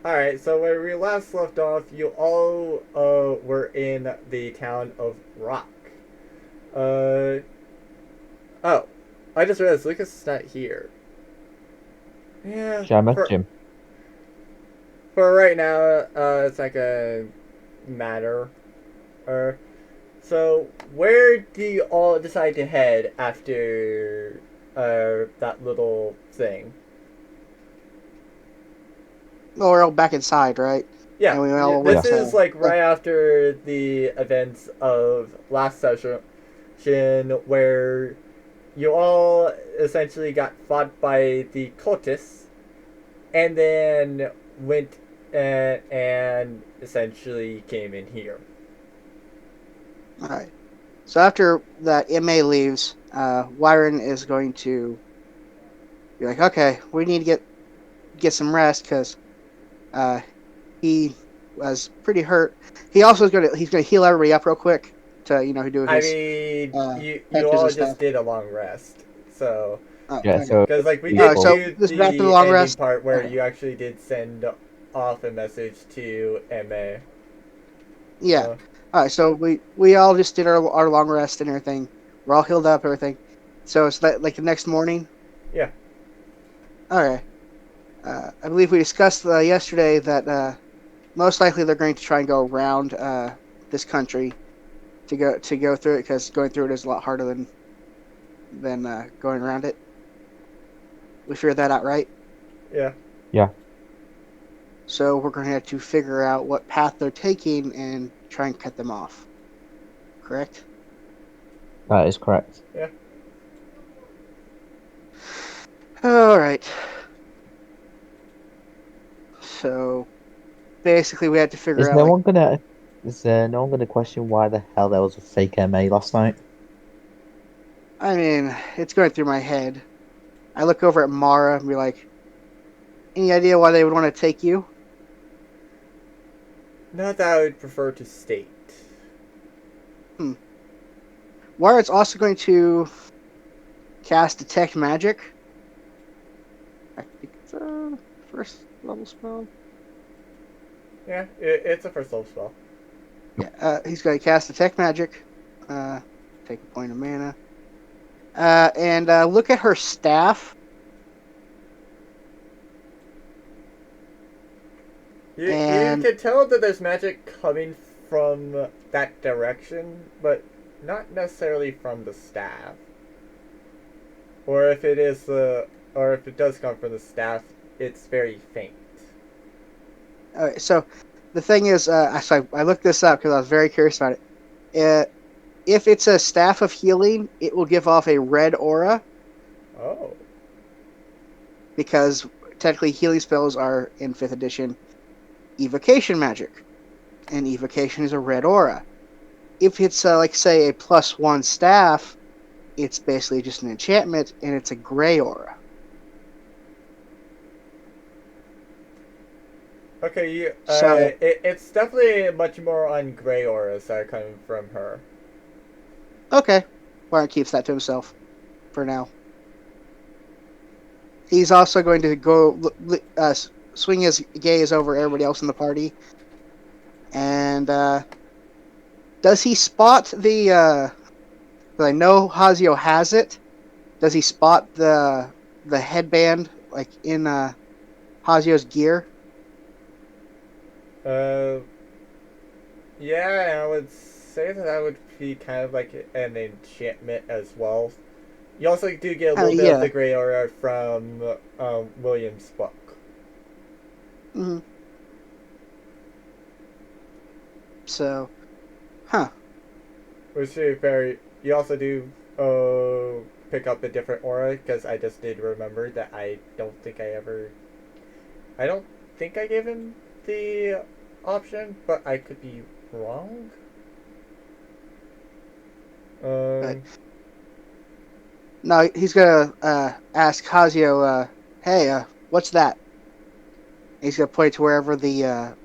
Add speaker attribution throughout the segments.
Speaker 1: Alright, so where we last left off, you all were in the town of Rock. Uh oh. I just realized Lucas is not here. Yeah,
Speaker 2: Should I
Speaker 1: for
Speaker 2: message him?
Speaker 1: for right now, it's not gonna matter. Uh so where do you all decide to head after that little thing?
Speaker 3: Well, we're all back inside, right?
Speaker 1: Yeah,
Speaker 3: And we all
Speaker 1: this
Speaker 3: went
Speaker 2: Yeah.
Speaker 1: is
Speaker 3: to.
Speaker 1: like right after the events of last session where you all essentially got fought by the cultists and then went and essentially came in here.
Speaker 3: All right. So after that, MA leaves, Wyron is going to be like, "Okay, we need to get some rest because uh, he was pretty hurt. He also is he's gonna heal everybody up real quick to do
Speaker 1: I
Speaker 3: his
Speaker 1: mean, you
Speaker 3: patches
Speaker 1: all
Speaker 3: and
Speaker 1: just
Speaker 3: stuff.
Speaker 1: did a long rest, so
Speaker 3: Oh,
Speaker 2: Yeah,
Speaker 3: okay.
Speaker 2: so
Speaker 1: because like we
Speaker 3: All right.
Speaker 1: did
Speaker 2: useful.
Speaker 3: So
Speaker 1: do
Speaker 3: just after the
Speaker 1: the
Speaker 3: long
Speaker 1: ending
Speaker 3: rest.
Speaker 1: part where
Speaker 3: Okay.
Speaker 1: you actually did send off a message to Ma.
Speaker 3: Yeah.
Speaker 1: So
Speaker 3: All right. So we all just did our long rest and everything. We're all healed up, everything. So it's like the next morning.
Speaker 1: yeah,
Speaker 3: All right. I believe we discussed yesterday that most likely they're going to try and go around this country to go through it because going through it is a lot harder than going around it. We figured that out, right?
Speaker 1: yeah.
Speaker 2: Yeah,
Speaker 3: So we're going to have to figure out what path they're taking and try and cut them off. Correct?
Speaker 2: that is correct.
Speaker 3: All right. So basically, we had to figure
Speaker 2: Is
Speaker 3: out
Speaker 2: no
Speaker 3: like,
Speaker 2: one gonna is no one gonna question why the hell there was a fake MA last night?
Speaker 3: I mean, it's going through my head. I look over at Mara and be like, any idea why they would want to take you?
Speaker 1: Not that I would prefer to state.
Speaker 3: Hmm. Mara's also going to cast Detect Magic. I think it's a first level spell.
Speaker 1: Yeah, it's a first level spell.
Speaker 3: Yeah, he's going to cast Detect Magic. Take a point of mana. And look at her staff.
Speaker 1: You
Speaker 3: And
Speaker 1: can tell that there's magic coming from that direction, but not necessarily from the staff. Or if it is or if it does come from the staff, it's very faint.
Speaker 3: so the thing is, I looked this up because I was very curious about it. If it's a staff of healing, it will give off a red aura
Speaker 1: Oh,
Speaker 3: because technically healing spells are in 5th edition evocation magic, and evocation is a red aura. If it's like say a +1 staff, it's basically just an enchantment and it's a gray aura.
Speaker 1: okay.
Speaker 3: So
Speaker 1: It's definitely much more on gray auras that are coming from her.
Speaker 3: okay, Warren keeps that to himself for now. He's also going to go swing his gaze over everybody else in the party, and does he spot the? I know Hazio has it. Does he spot the headband like in Hazio's gear?
Speaker 1: Uh, yeah, I would say that would be kind of like an enchantment as well. You also do get a
Speaker 3: I
Speaker 1: little
Speaker 3: mean,
Speaker 1: bit of
Speaker 3: yeah.
Speaker 1: the gray aura from William's book.
Speaker 3: Mm-hmm. So, huh?
Speaker 1: Which is very. You also do pick up a different aura because I just did remember that I don't think I ever. I don't think I gave him the option, but I could be wrong.
Speaker 3: But
Speaker 1: Um.
Speaker 3: no, he's gonna ask Hazio, "Hey, what's that?" He's gonna point to wherever the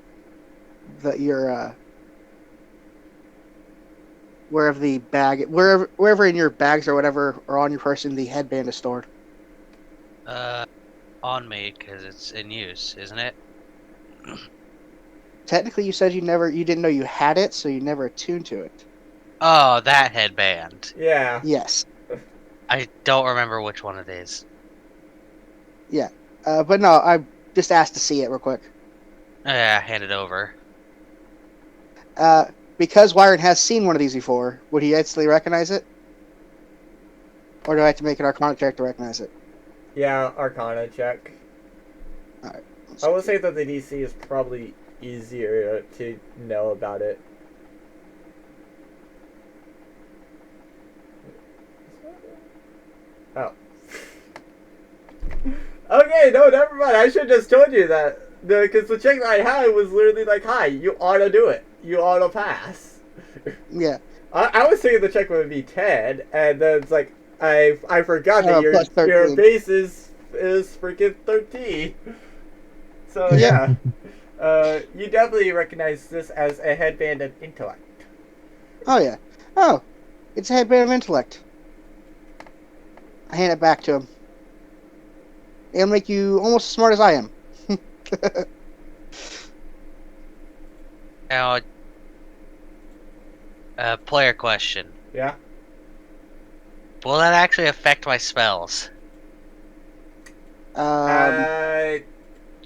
Speaker 3: your wherever the bag, wherever in your bags or whatever, or on your person, the headband is stored.
Speaker 4: Uh, on me because it's in use, isn't it?
Speaker 3: Technically, you said you didn't know you had it, so you never attuned to it.
Speaker 4: Oh, that headband.
Speaker 1: Yeah.
Speaker 3: Yes.
Speaker 4: I don't remember which one it is.
Speaker 3: Yeah. But no, I just asked to see it real quick.
Speaker 4: Yeah, hand it over.
Speaker 3: Because Wyron has seen one of these before, would he instantly recognize it? Or do I have to make an Arcana check to recognize it?
Speaker 1: Yeah, Arcana check.
Speaker 3: Alright.
Speaker 1: I will say that the DC is probably easier to know about it. Oh. Okay, no, never mind. I should have just told you that. Because the check that I had was literally like, hi, you auto do it. You auto pass.
Speaker 3: Yeah.
Speaker 1: I was thinking the check would be 10, and then it's like, I forgot that
Speaker 3: plus
Speaker 1: your
Speaker 3: 13.
Speaker 1: base is freaking 13. So,
Speaker 3: Yeah.
Speaker 1: you definitely recognize this as a headband of intellect.
Speaker 3: Oh, yeah. Oh, it's a headband of intellect. I hand it back to him. It'll make you almost as smart as I am.
Speaker 4: Now, player question.
Speaker 1: Yeah?
Speaker 4: Will that actually affect my spells?
Speaker 1: Uh,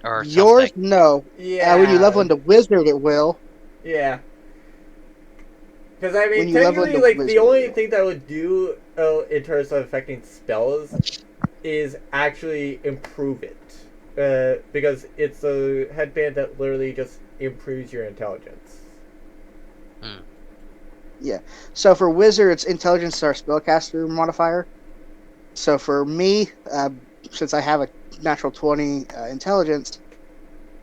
Speaker 4: Or
Speaker 3: Yours,
Speaker 4: something?
Speaker 3: no.
Speaker 1: yeah.
Speaker 3: When you level into wizard, it will.
Speaker 1: Yeah. Because, I mean,
Speaker 3: When you level
Speaker 1: technically,
Speaker 3: into
Speaker 1: like, the
Speaker 3: wizard,
Speaker 1: only
Speaker 3: it will.
Speaker 1: thing that would do in terms of affecting spells is actually improve it. Because it's a headband that literally just improves your intelligence.
Speaker 3: Yeah. So for wizard, it's intelligence is our spellcaster modifier. So for me, since I have a natural 20 intelligence,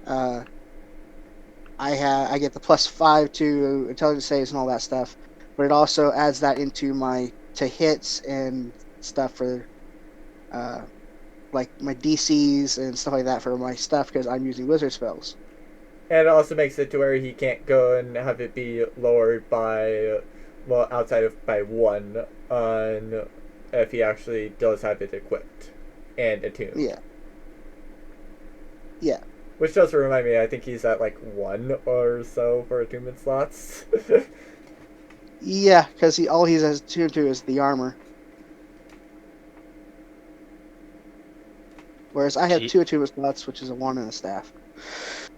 Speaker 3: I get the +5 to intelligence saves and all that stuff. But it also adds that into my to hits and stuff for like my DCs and stuff like that for my stuff because I'm using wizard spells.
Speaker 1: And it also makes it to where he can't go and have it be lowered by, well, outside of by 1 on if he actually does have it equipped and attuned.
Speaker 3: Yeah. Yeah.
Speaker 1: Which does remind me, I think he's at like 1 or so for attunement slots.
Speaker 3: Yeah, because all he has attuned to is the armor. Whereas I have 2 attunement slots, which is a 1 and a staff.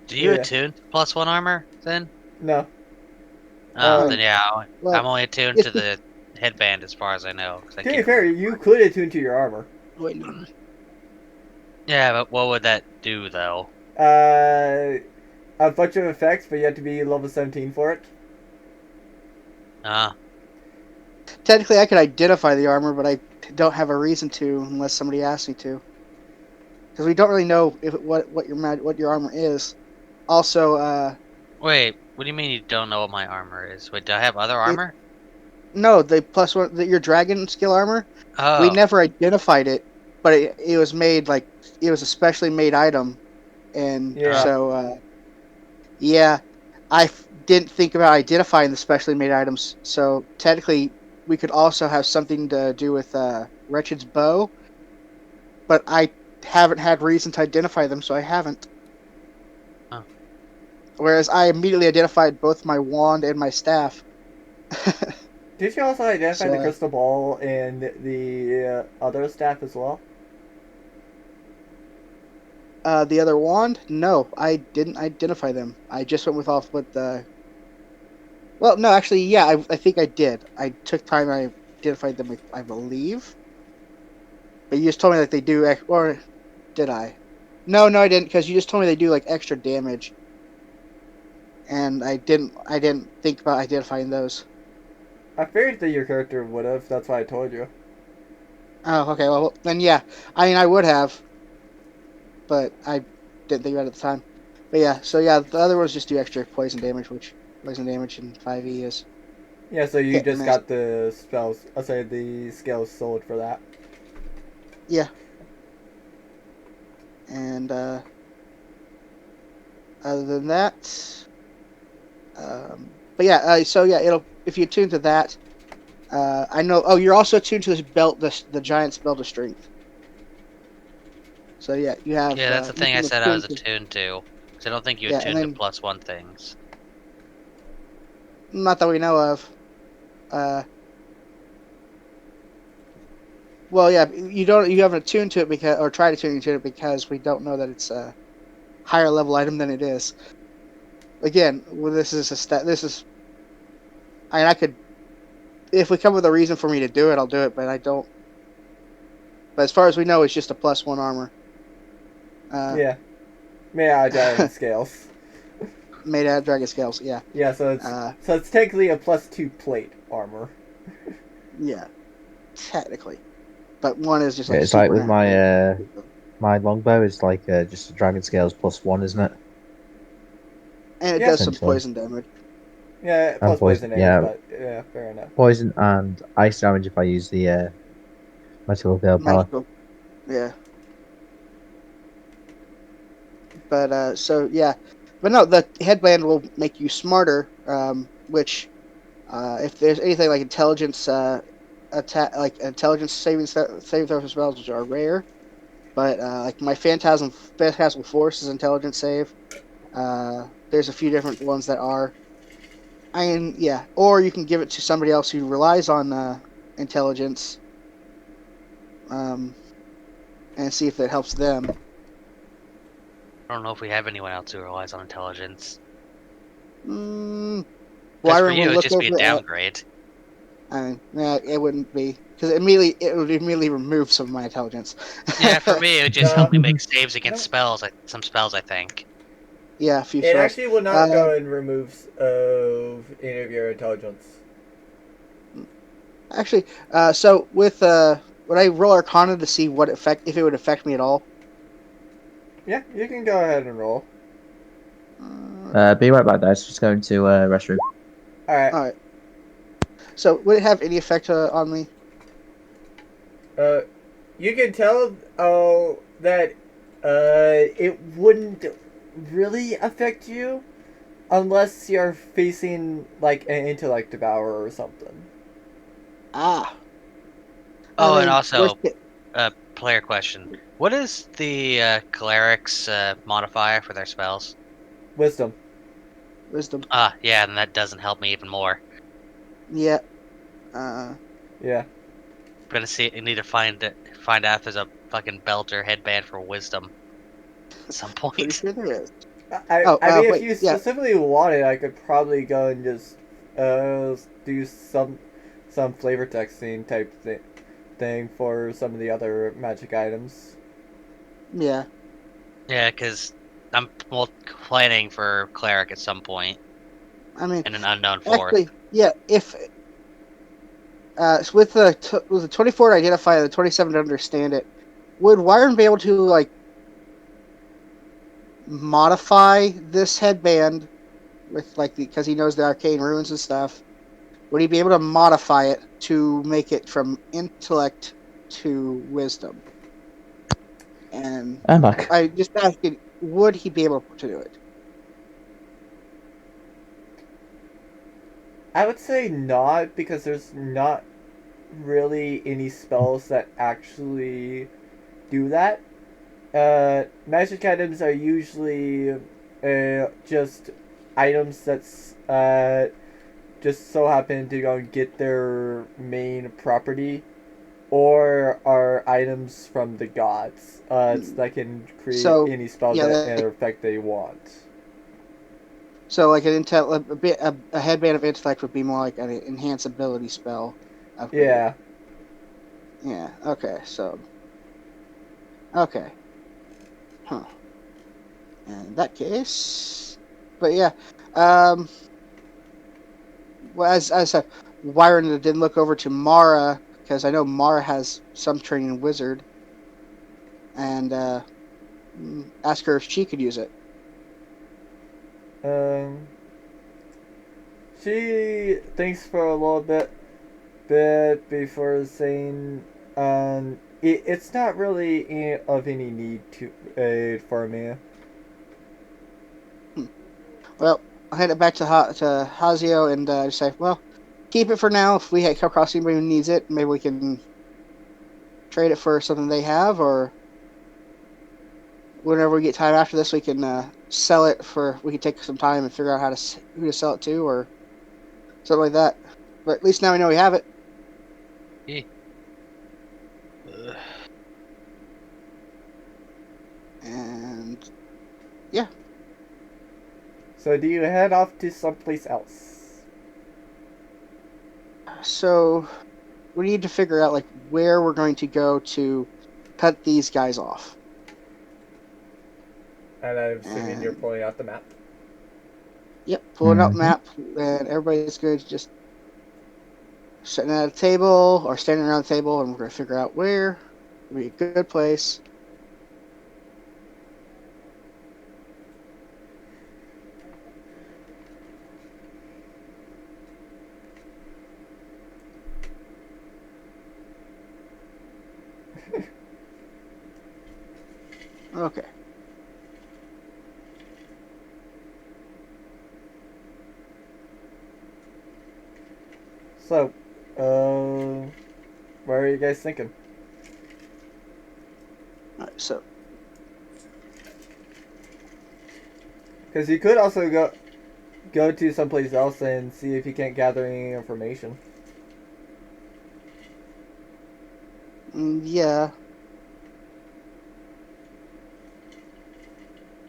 Speaker 4: Do you
Speaker 1: Yeah.
Speaker 4: attune +1 armor then?
Speaker 1: No.
Speaker 4: Oh, then yeah,
Speaker 3: well,
Speaker 4: I'm only attuned to the headband as far as I know. 'Cause I
Speaker 1: To be
Speaker 4: can't
Speaker 1: fair,
Speaker 4: remember.
Speaker 1: you could attune to your armor.
Speaker 3: Wait, no.
Speaker 4: Yeah, but what would that do though?
Speaker 1: A bunch of effects, but you have to be level 17 for it.
Speaker 3: Technically, I could identify the armor, but I don't have a reason to unless somebody asks me to. Because we don't really know what your armor is. Also,
Speaker 4: Wait, what do you mean you don't know what my armor is? Wait, do I have other armor?
Speaker 3: no, the +1 your dragon skill armor.
Speaker 4: Oh,
Speaker 3: We never identified it, but it was made like it was a specially made item, and
Speaker 1: Yeah.
Speaker 3: so yeah, didn't think about identifying the specially made items. So technically, we could also have something to do with Wretched's bow, but I haven't had reason to identify them, so I haven't.
Speaker 4: Huh.
Speaker 3: Whereas I immediately identified both my wand and my staff.
Speaker 1: Did you also identify the
Speaker 3: So,
Speaker 1: crystal ball and the other staff as well?
Speaker 3: the other wand? No, I didn't identify them. I just went with the. Well, no, actually, yeah, I think I did. I took time. I identified them, I believe. But you just told me that they do, or did I? No, I didn't, because you just told me they do like extra damage, and I didn't think about identifying those.
Speaker 1: I figured that your character would have. That's why I told you.
Speaker 3: Oh, okay. Well, then yeah. I mean, I would have, but I didn't think about it at the time. But yeah, so yeah, the other ones just do extra poison damage, which poison damage in 5e is.
Speaker 1: Yeah, so you
Speaker 3: Hit
Speaker 1: just
Speaker 3: and
Speaker 1: got the spells. I say the scales sold for that.
Speaker 3: Yeah. And other than that, but yeah, so yeah, if you attune to that, I know. Oh, you're also attuned to this belt, the giant's belt of strength. So yeah, you have.
Speaker 4: yeah, that's the thing I
Speaker 3: you can
Speaker 4: said I was
Speaker 3: attune
Speaker 4: attuned to. Because I don't think you
Speaker 3: Yeah,
Speaker 4: attune
Speaker 3: and
Speaker 4: to
Speaker 3: then-
Speaker 4: +1 things.
Speaker 3: Not that we know of. Well, yeah, you haven't attuned to it because, or tried attuning to it because we don't know that it's a higher level item than it is. Again, well, this is a this is. I mean, I could, if we come with a reason for me to do it, I'll do it. But I don't. But as far as we know, it's just a +1 armor.
Speaker 1: Yeah. Made out of dragon scales.
Speaker 3: Made out of dragon scales. Yeah.
Speaker 1: Yeah, so it's technically a +2 plate armor.
Speaker 3: Yeah. Technically, but one is just
Speaker 2: Yeah,
Speaker 3: like
Speaker 2: it's like with
Speaker 3: supernatural.
Speaker 2: my longbow is like just a dragon scales +1, isn't it?
Speaker 3: And it
Speaker 1: Yeah.
Speaker 3: does some
Speaker 2: Essentially.
Speaker 3: poison damage.
Speaker 1: Yeah, plus poison damage,
Speaker 2: yeah,
Speaker 1: but yeah, fair enough.
Speaker 2: poison and ice damage if I use the magical gale power.
Speaker 3: Magical. Yeah. But so yeah, but no, the headband will make you smarter. Which, if there's anything like intelligence, attack, like intelligence saving throw spells, which are rare. But like my phantasmal force is intelligence save. There's a few different ones that are. I mean, yeah, or you can give it to somebody else who relies on intelligence, and see if that helps them.
Speaker 4: I don't know if we have anyone else who relies on intelligence.
Speaker 3: Mm,
Speaker 4: Because for
Speaker 3: Wyron
Speaker 4: you,
Speaker 3: will
Speaker 4: it would
Speaker 3: look
Speaker 4: just be a
Speaker 3: over at-
Speaker 4: downgrade.
Speaker 3: I mean, nah, it wouldn't be because it would immediately remove some of my intelligence.
Speaker 4: Yeah, for me, it would just help me make saves
Speaker 1: I
Speaker 4: against
Speaker 1: don't-
Speaker 4: spells, like some spells, I think.
Speaker 3: Yeah, a few
Speaker 1: It
Speaker 3: spells.
Speaker 1: actually will not go and remove of any of your intelligence.
Speaker 3: Actually, so with would I roll Arcana to see what effect if it would affect me at all?
Speaker 1: Yeah, you can go ahead and roll.
Speaker 2: Be right back, guys. Just going to restroom.
Speaker 1: Alright.
Speaker 3: All right. So would it have any effect on me?
Speaker 1: You can tell that it wouldn't really affect you unless you're facing like an intellect devourer or something.
Speaker 3: Ah.
Speaker 4: Oh,
Speaker 3: I
Speaker 4: and
Speaker 3: mean,
Speaker 4: also,
Speaker 3: worst
Speaker 4: player question. What is the cleric's modifier for their spells?
Speaker 1: Wisdom.
Speaker 3: wisdom.
Speaker 4: Ah, yeah, and that doesn't help me even more.
Speaker 3: Yeah.
Speaker 1: Yeah.
Speaker 4: I'm gonna need to find out if there's a fucking belt or headband for wisdom at some
Speaker 3: Pretty
Speaker 4: point.
Speaker 3: sure there is.
Speaker 1: I
Speaker 3: Oh,
Speaker 1: mean, if
Speaker 3: wait,
Speaker 1: you
Speaker 3: yeah.
Speaker 1: specifically wanted, I could probably go and just do some flavor texting type thing for some of the other magic items.
Speaker 3: Yeah.
Speaker 4: Yeah, because I'm planning for cleric at some point
Speaker 3: I mean,
Speaker 4: in an unknown fourth.
Speaker 3: actually, yeah. If so with the 24 to identify, the 27 to understand it, would Wyron be able to like modify this headband with like because he knows the arcane runes and stuff? Would he be able to modify it to make it from intellect to wisdom? And
Speaker 2: I'm back.
Speaker 3: I just asking, would he be able to do it?
Speaker 1: I would say not, because there's not really any spells that actually do that. Magic items are usually just items that's just so happen to go and get their main property, or are items from the gods that can create
Speaker 3: So,
Speaker 1: any spell
Speaker 3: yeah,
Speaker 1: that or effect they want.
Speaker 3: So like a headband of intellect would be more like an enhance ability spell. Upgrade.
Speaker 1: Yeah.
Speaker 3: Yeah. Okay. So. Okay. Huh. In that case, but yeah. Well, as I said, Wyron did look over to Mara because I know Mara has some training in wizard, and ask her if she could use it.
Speaker 1: She thinks for a little bit before saying, it's not really of any need to for me.
Speaker 3: Well, I'll hand it back to Hazio and just say, well, keep it for now. If we come across anybody who needs it, maybe we can trade it for something they have, or whenever we get time after this, we can sell it for. We could take some time and figure out who to sell it to or something like that. But at least now we know we have it.
Speaker 4: Ugh.
Speaker 3: And
Speaker 1: So do you head off to someplace else?
Speaker 3: so we need to figure out like where we're going to go to cut these guys off.
Speaker 1: And I'm assuming you're
Speaker 3: And
Speaker 1: pulling out the map.
Speaker 3: yep, pulling up
Speaker 2: Mhm.
Speaker 3: map, and everybody's going to just sitting at a table or standing around the table, and we're going to figure out where would be a good place. Okay.
Speaker 1: So, what are you guys thinking?
Speaker 3: All right, so
Speaker 1: Because you could also go to someplace else and see if you can't gather any information.
Speaker 3: yeah.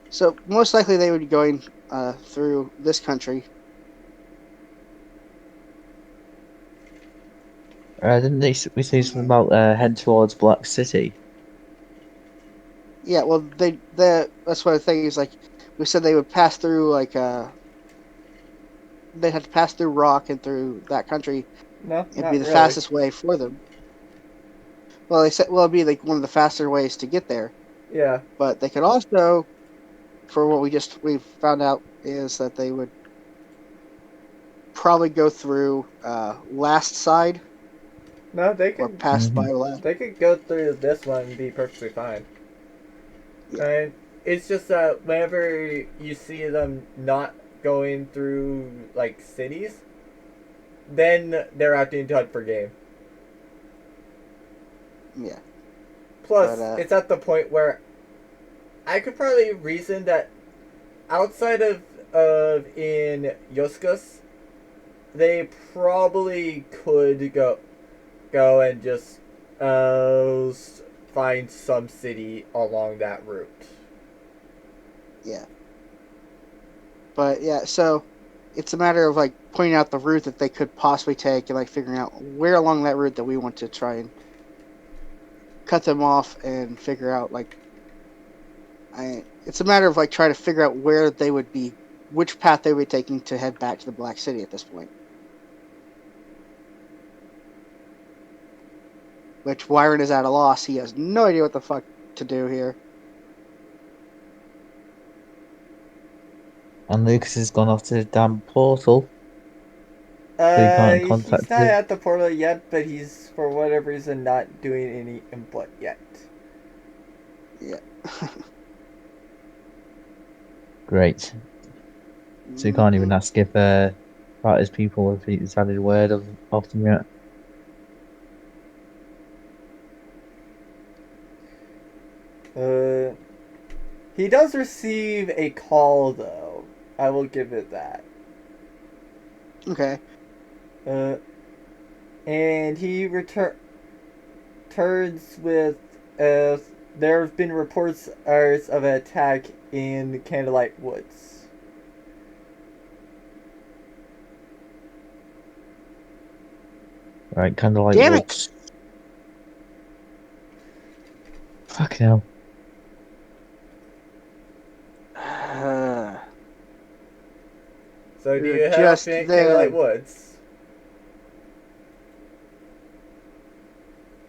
Speaker 3: So most likely they would be going through this country.
Speaker 2: Didn't we say something about head towards Black City?
Speaker 3: Yeah, well, that's what I think is like. We said they would pass through like they'd have to pass through Rock and through that country.
Speaker 1: No,
Speaker 3: It'd be
Speaker 1: not
Speaker 3: the
Speaker 1: really.
Speaker 3: fastest way for them. Well, they said it'd be like one of the faster ways to get there.
Speaker 1: Yeah.
Speaker 3: But they could also, for what we found out is that they would probably go through Last Side
Speaker 1: No,
Speaker 3: or pass by Last.
Speaker 1: they could go through this one and be perfectly fine.
Speaker 3: Yeah.
Speaker 1: And it's just that whenever you see them not going through like cities, then they're acting to hunt for game.
Speaker 3: Yeah.
Speaker 1: Plus,
Speaker 3: But,
Speaker 1: it's at the point where I could probably reason that outside of in Yoskus, they probably could go and just find some city along that route.
Speaker 3: Yeah. But yeah, so it's a matter of like pointing out the route that they could possibly take and like figuring out where along that route that we want to try and cut them off and figure out like it's a matter of like trying to figure out where they would be, which path they would be taking to head back to the Black City at this point. Which Wyron is at a loss. He has no idea what the fuck to do here.
Speaker 2: And Lucas has gone off to the damn portal, so he can't
Speaker 1: He's
Speaker 2: contact
Speaker 1: not
Speaker 2: it.
Speaker 1: at the portal yet, but he's for whatever reason not doing any input yet.
Speaker 3: Yeah.
Speaker 2: Great. So you can't even ask if about his people if he's had a word of them yet.
Speaker 1: He does receive a call though. I will give it that.
Speaker 3: Okay.
Speaker 1: And he returns with there have been reports of an attack in Candlelight Woods.
Speaker 2: Right, kind of like
Speaker 3: Damn it!
Speaker 2: wolves. Fucking hell.
Speaker 1: So do
Speaker 3: You're
Speaker 1: you head off
Speaker 3: just
Speaker 1: to
Speaker 3: there.
Speaker 1: Candlelight Woods?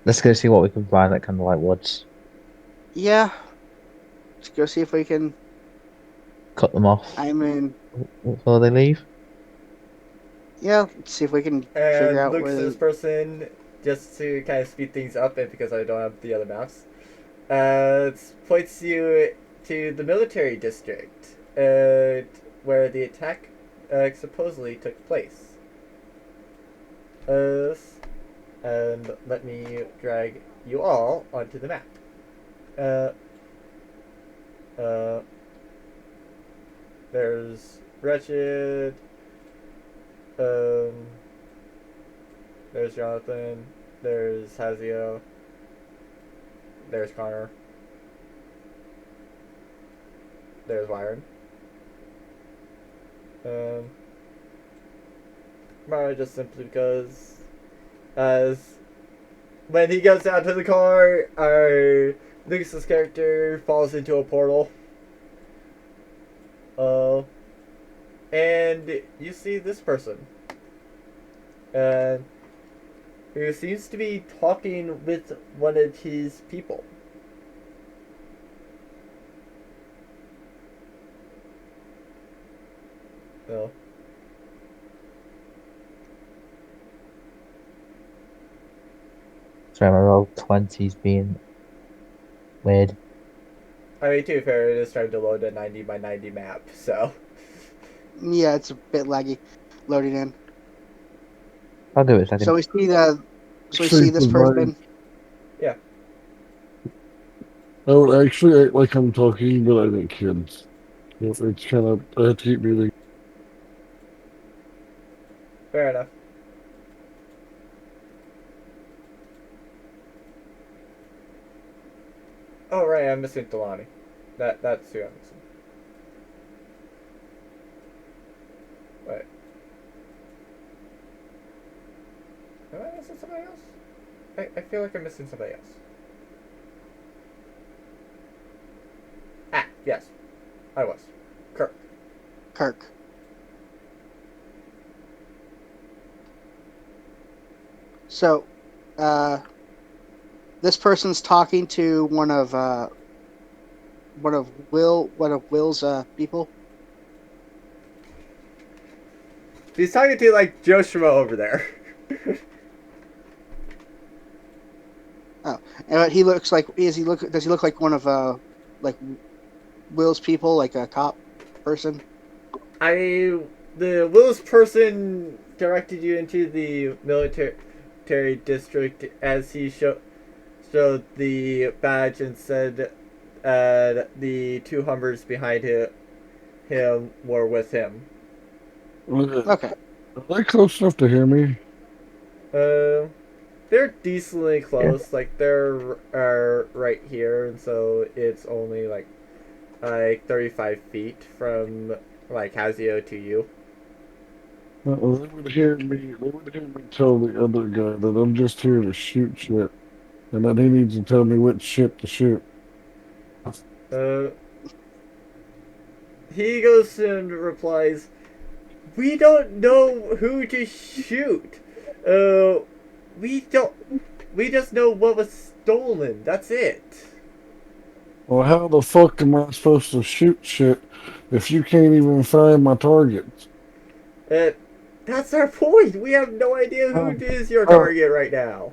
Speaker 2: Let's go see what we can find at kind of like woods.
Speaker 3: Yeah. Let's go see if we can.
Speaker 2: Cut them off
Speaker 3: I mean,
Speaker 2: before they leave.
Speaker 3: yeah. Let's see if we can figure
Speaker 1: And
Speaker 3: out
Speaker 1: looks
Speaker 3: where
Speaker 1: at this
Speaker 3: they.
Speaker 1: person just to kind of speed things up, and because I don't have the other maps. Points you to the military district, where the attack supposedly took place. And let me drag you all onto the map. Uh, There's Wretched. Um, there's Jonathan. There's Hazio. There's Connor. There's Byron. Probably just simply because, as when he goes out to the car, our Lucas's character falls into a portal. And you see this person. And who seems to be talking with one of his people. No.
Speaker 2: Sorry, my roll 20's being weird.
Speaker 1: I mean, to be fair, it is trying to load a 90 by 90 map, so.
Speaker 3: Yeah, it's a bit laggy loading in.
Speaker 2: I'll do it a second.
Speaker 3: So we see the. So we see this person.
Speaker 1: Yeah.
Speaker 5: I would actually act like I'm talking, but I think kids. It's kind of. I have to keep muting.
Speaker 1: Fair enough. Oh, right, I'm missing Delani. That's who I'm missing. Wait. Am I missing somebody else? I feel like I'm missing somebody else. Ah, yes. I was.
Speaker 3: Kirk. So, this person's talking to one of Will's people.
Speaker 1: He's talking to, like, Joshua over there.
Speaker 3: Oh, and he looks like does he look like one of like Will's people, like a cop person?
Speaker 1: The Willis person directed you into the military district as he showed the badge and said the two Hummers behind him were with him.
Speaker 3: Okay.
Speaker 5: Are they close enough to hear me?
Speaker 1: They're decently close. Like they're right here, and so it's only like 35 feet from like Hazio to you.
Speaker 5: They would hear me. They would hear me tell the other guy that I'm just here to shoot shit, and that he needs to tell me which shit to shoot.
Speaker 1: He goes and replies, "We don't know who to shoot. We don't. We just know what was stolen. That's it."
Speaker 5: Well, how the fuck am I supposed to shoot shit if you can't even find my targets?
Speaker 1: That's our point. We have no idea who is your target right now.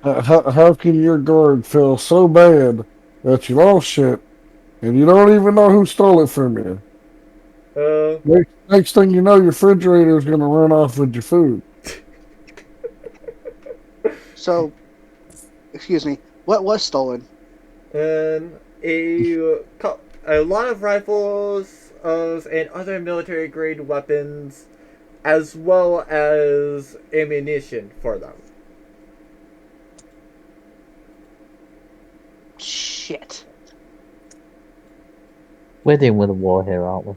Speaker 5: How can your guard feel so bad that you lost shit and you don't even know who stole it from you? Next thing you know, your refrigerator is going to run off with your food.
Speaker 3: So, excuse me, what was stolen?
Speaker 1: A lot of rifles and other military grade weapons, as well as ammunition for them.
Speaker 3: Shit.
Speaker 2: We're dealing with a war here, aren't we?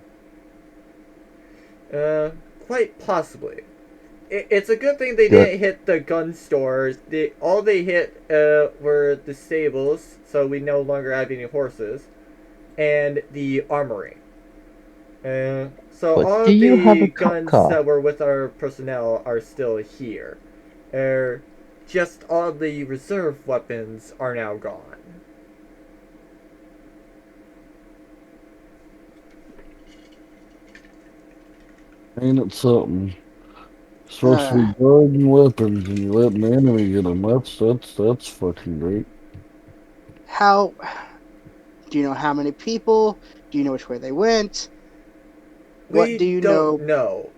Speaker 1: Quite possibly. It's a good thing they didn't hit the gun stores. All they hit were the stables, so we no longer have any horses, and the armory. So
Speaker 2: But
Speaker 1: all
Speaker 2: do you have
Speaker 1: the
Speaker 2: a cop
Speaker 1: guns
Speaker 2: car?
Speaker 1: that were with our personnel are still here. Just all the reserve weapons are now gone.
Speaker 5: Ain't it something? Supposed to be guarding weapons and you letting the enemy get them. That's fucking great.
Speaker 3: How do you know how many people? Do you know which way they went? What do you
Speaker 1: don't
Speaker 3: know?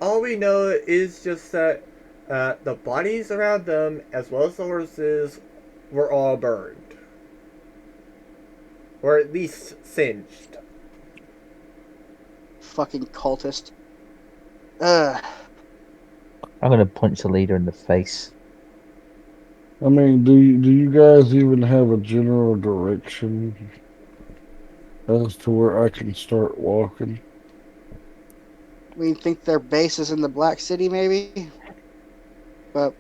Speaker 1: All we know is just that the bodies around them, as well as the horses, were all burned. Or at least singed.
Speaker 3: fucking cultist. Ugh.
Speaker 2: I'm gonna punch the leader in the face.
Speaker 5: I mean, do you guys even have a general direction as to where I can start walking?
Speaker 3: We think their base is in the Black City, maybe, but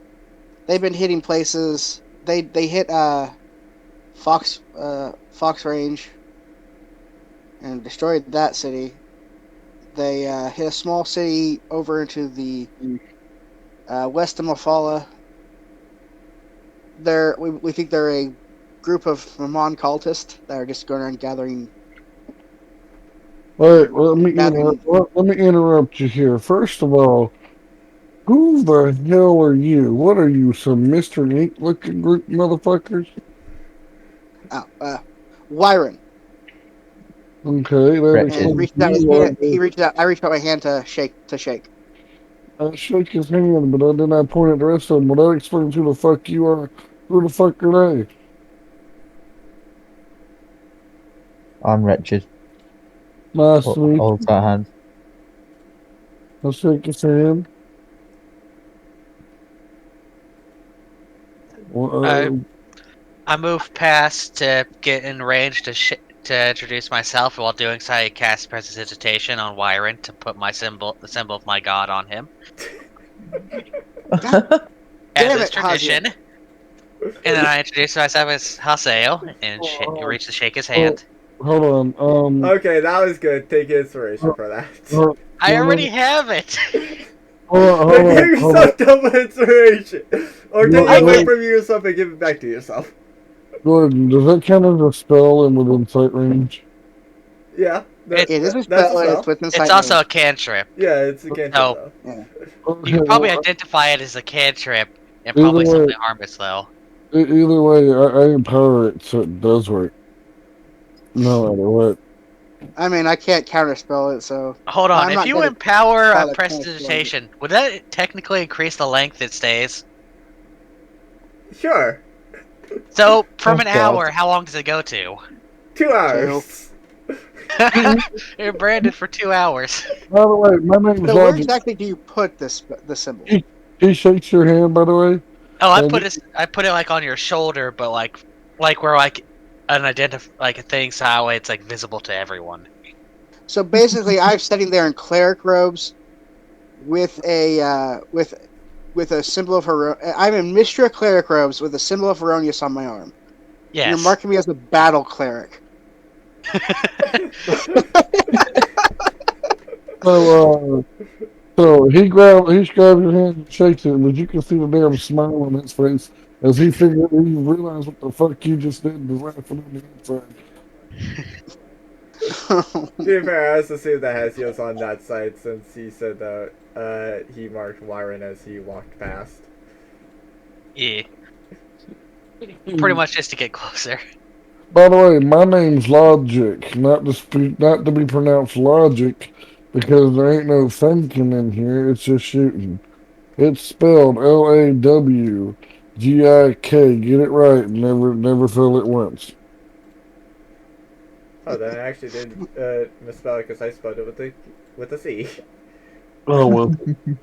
Speaker 3: they've been hitting places. They hit Fox Range and destroyed that city. They hit a small city over into the west of Mafala. We think they're a group of Ramon cultists that are just going around gathering.
Speaker 5: All right, well,
Speaker 3: Gathering.
Speaker 5: let me interrupt you here. First of all, who the hell are you? What are you, some Mr. Neat looking group motherfuckers?
Speaker 3: Wyron.
Speaker 5: Okay, that
Speaker 2: Wretched.
Speaker 3: And
Speaker 5: explains
Speaker 3: reached out his
Speaker 5: you.
Speaker 3: hand. He reached out. I reached out my hand to shake.
Speaker 5: I shook his hand, but then I pointed at the rest of them. Well, that explains who the fuck you are. Who the fuck are they?
Speaker 2: I'm wretched.
Speaker 5: Nice to meet
Speaker 2: Hold
Speaker 5: you.
Speaker 2: tight hand.
Speaker 5: I'll shake his hand. Well,
Speaker 4: I moved past to get in range to introduce myself. While doing so, I cast Prestidigitation on Wyron to put the symbol of my god on him.
Speaker 3: God
Speaker 4: As
Speaker 3: damn
Speaker 4: is
Speaker 3: it, Hazian.
Speaker 4: tradition. And then I introduced myself as Haseo and reached to shake his hand.
Speaker 5: hold on.
Speaker 1: Okay, that was good. Take inspiration for that.
Speaker 4: I already have it!
Speaker 1: Then give yourself double inspiration. Or take
Speaker 5: No,
Speaker 1: it away
Speaker 5: no.
Speaker 1: from yourself and give it back to yourself.
Speaker 5: Gordon, does that count as a spell and within sight range?
Speaker 1: Yeah,
Speaker 3: It is a
Speaker 1: that's
Speaker 3: spell.
Speaker 1: a
Speaker 3: It's
Speaker 1: spell.
Speaker 3: within sight
Speaker 4: It's also a
Speaker 3: range.
Speaker 4: cantrip.
Speaker 1: Yeah, it's a cantrip
Speaker 4: No.
Speaker 1: though.
Speaker 3: Yeah.
Speaker 5: Okay,
Speaker 4: You can probably
Speaker 5: well,
Speaker 4: identify it as a cantrip and
Speaker 5: Either
Speaker 4: probably
Speaker 5: way-
Speaker 4: something harmless, though.
Speaker 5: either way, I empower it so it does work. No matter what.
Speaker 3: I mean, I can't counterspell it, so
Speaker 4: Hold on,
Speaker 3: I'm
Speaker 4: if
Speaker 3: not
Speaker 4: you
Speaker 3: gonna
Speaker 4: empower
Speaker 3: bother
Speaker 4: Prestidigitation, would that technically increase the length it stays?
Speaker 1: Sure.
Speaker 4: So, from
Speaker 2: Oh,
Speaker 4: an
Speaker 2: God.
Speaker 4: hour, how long does it go to?
Speaker 1: 2 hours.
Speaker 4: You're branded for 2 hours.
Speaker 5: By the way, my name's
Speaker 3: So where
Speaker 5: Logic.
Speaker 3: exactly do you put the symbol?
Speaker 5: He shakes your hand, by the way.
Speaker 4: Oh, I
Speaker 5: And
Speaker 4: put it like on your shoulder, but like where like like a thing, so that way it's like visible to everyone.
Speaker 3: So basically, I'm sitting there in cleric robes with a symbol of I'm in Mystra cleric robes with a symbol of Heronius on my arm.
Speaker 4: Yes.
Speaker 3: You're marking me as a battle cleric.
Speaker 5: So he grabs your hand and shakes it, but you can see the damn smile on his face as he realized what the fuck you just did and is laughing on the inside.
Speaker 1: To be fair, I also assume that Hesiod's on that side since he said that he marked Wyron as he walked past.
Speaker 4: Yeah. Pretty much just to get closer.
Speaker 5: By the way, my name's Logic, not to be pronounced Logic, because there ain't no thinking in here. It's just shooting. It's spelled Lawgik. Get it right. Never fail it once.
Speaker 1: Oh, then I actually did misspell it because I spelled it with a C.
Speaker 5: Oh well.
Speaker 3: Yeah.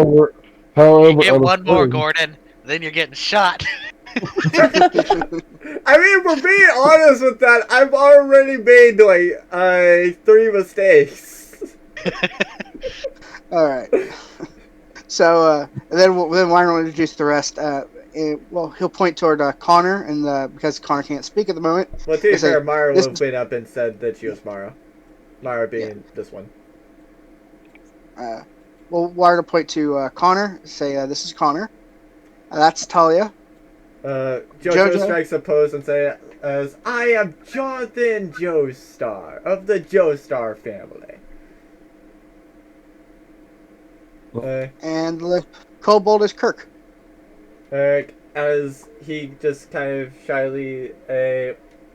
Speaker 4: You
Speaker 5: However,
Speaker 4: get
Speaker 5: out of
Speaker 4: one more,
Speaker 5: spring-
Speaker 4: Gordon, then you're getting shot.
Speaker 1: I mean, for being honest with that, I've already made like 3 mistakes.
Speaker 3: All right. So then Wyron will introduce the rest. Well, he'll point toward Connor, and because Connor can't speak at the moment.
Speaker 1: Well, to be
Speaker 3: It's like,
Speaker 1: fair, Mara
Speaker 3: this
Speaker 1: would have been up and said that she was Mara. Mara being this one.
Speaker 3: Well, Wyron will point to Connor. Say, "This is Connor. That's Talia."
Speaker 1: Jojo strikes a pose and says, I am Jonathan Joestar of the Joestar family.
Speaker 3: And the kobold is Kirk.
Speaker 1: As he just kind of shyly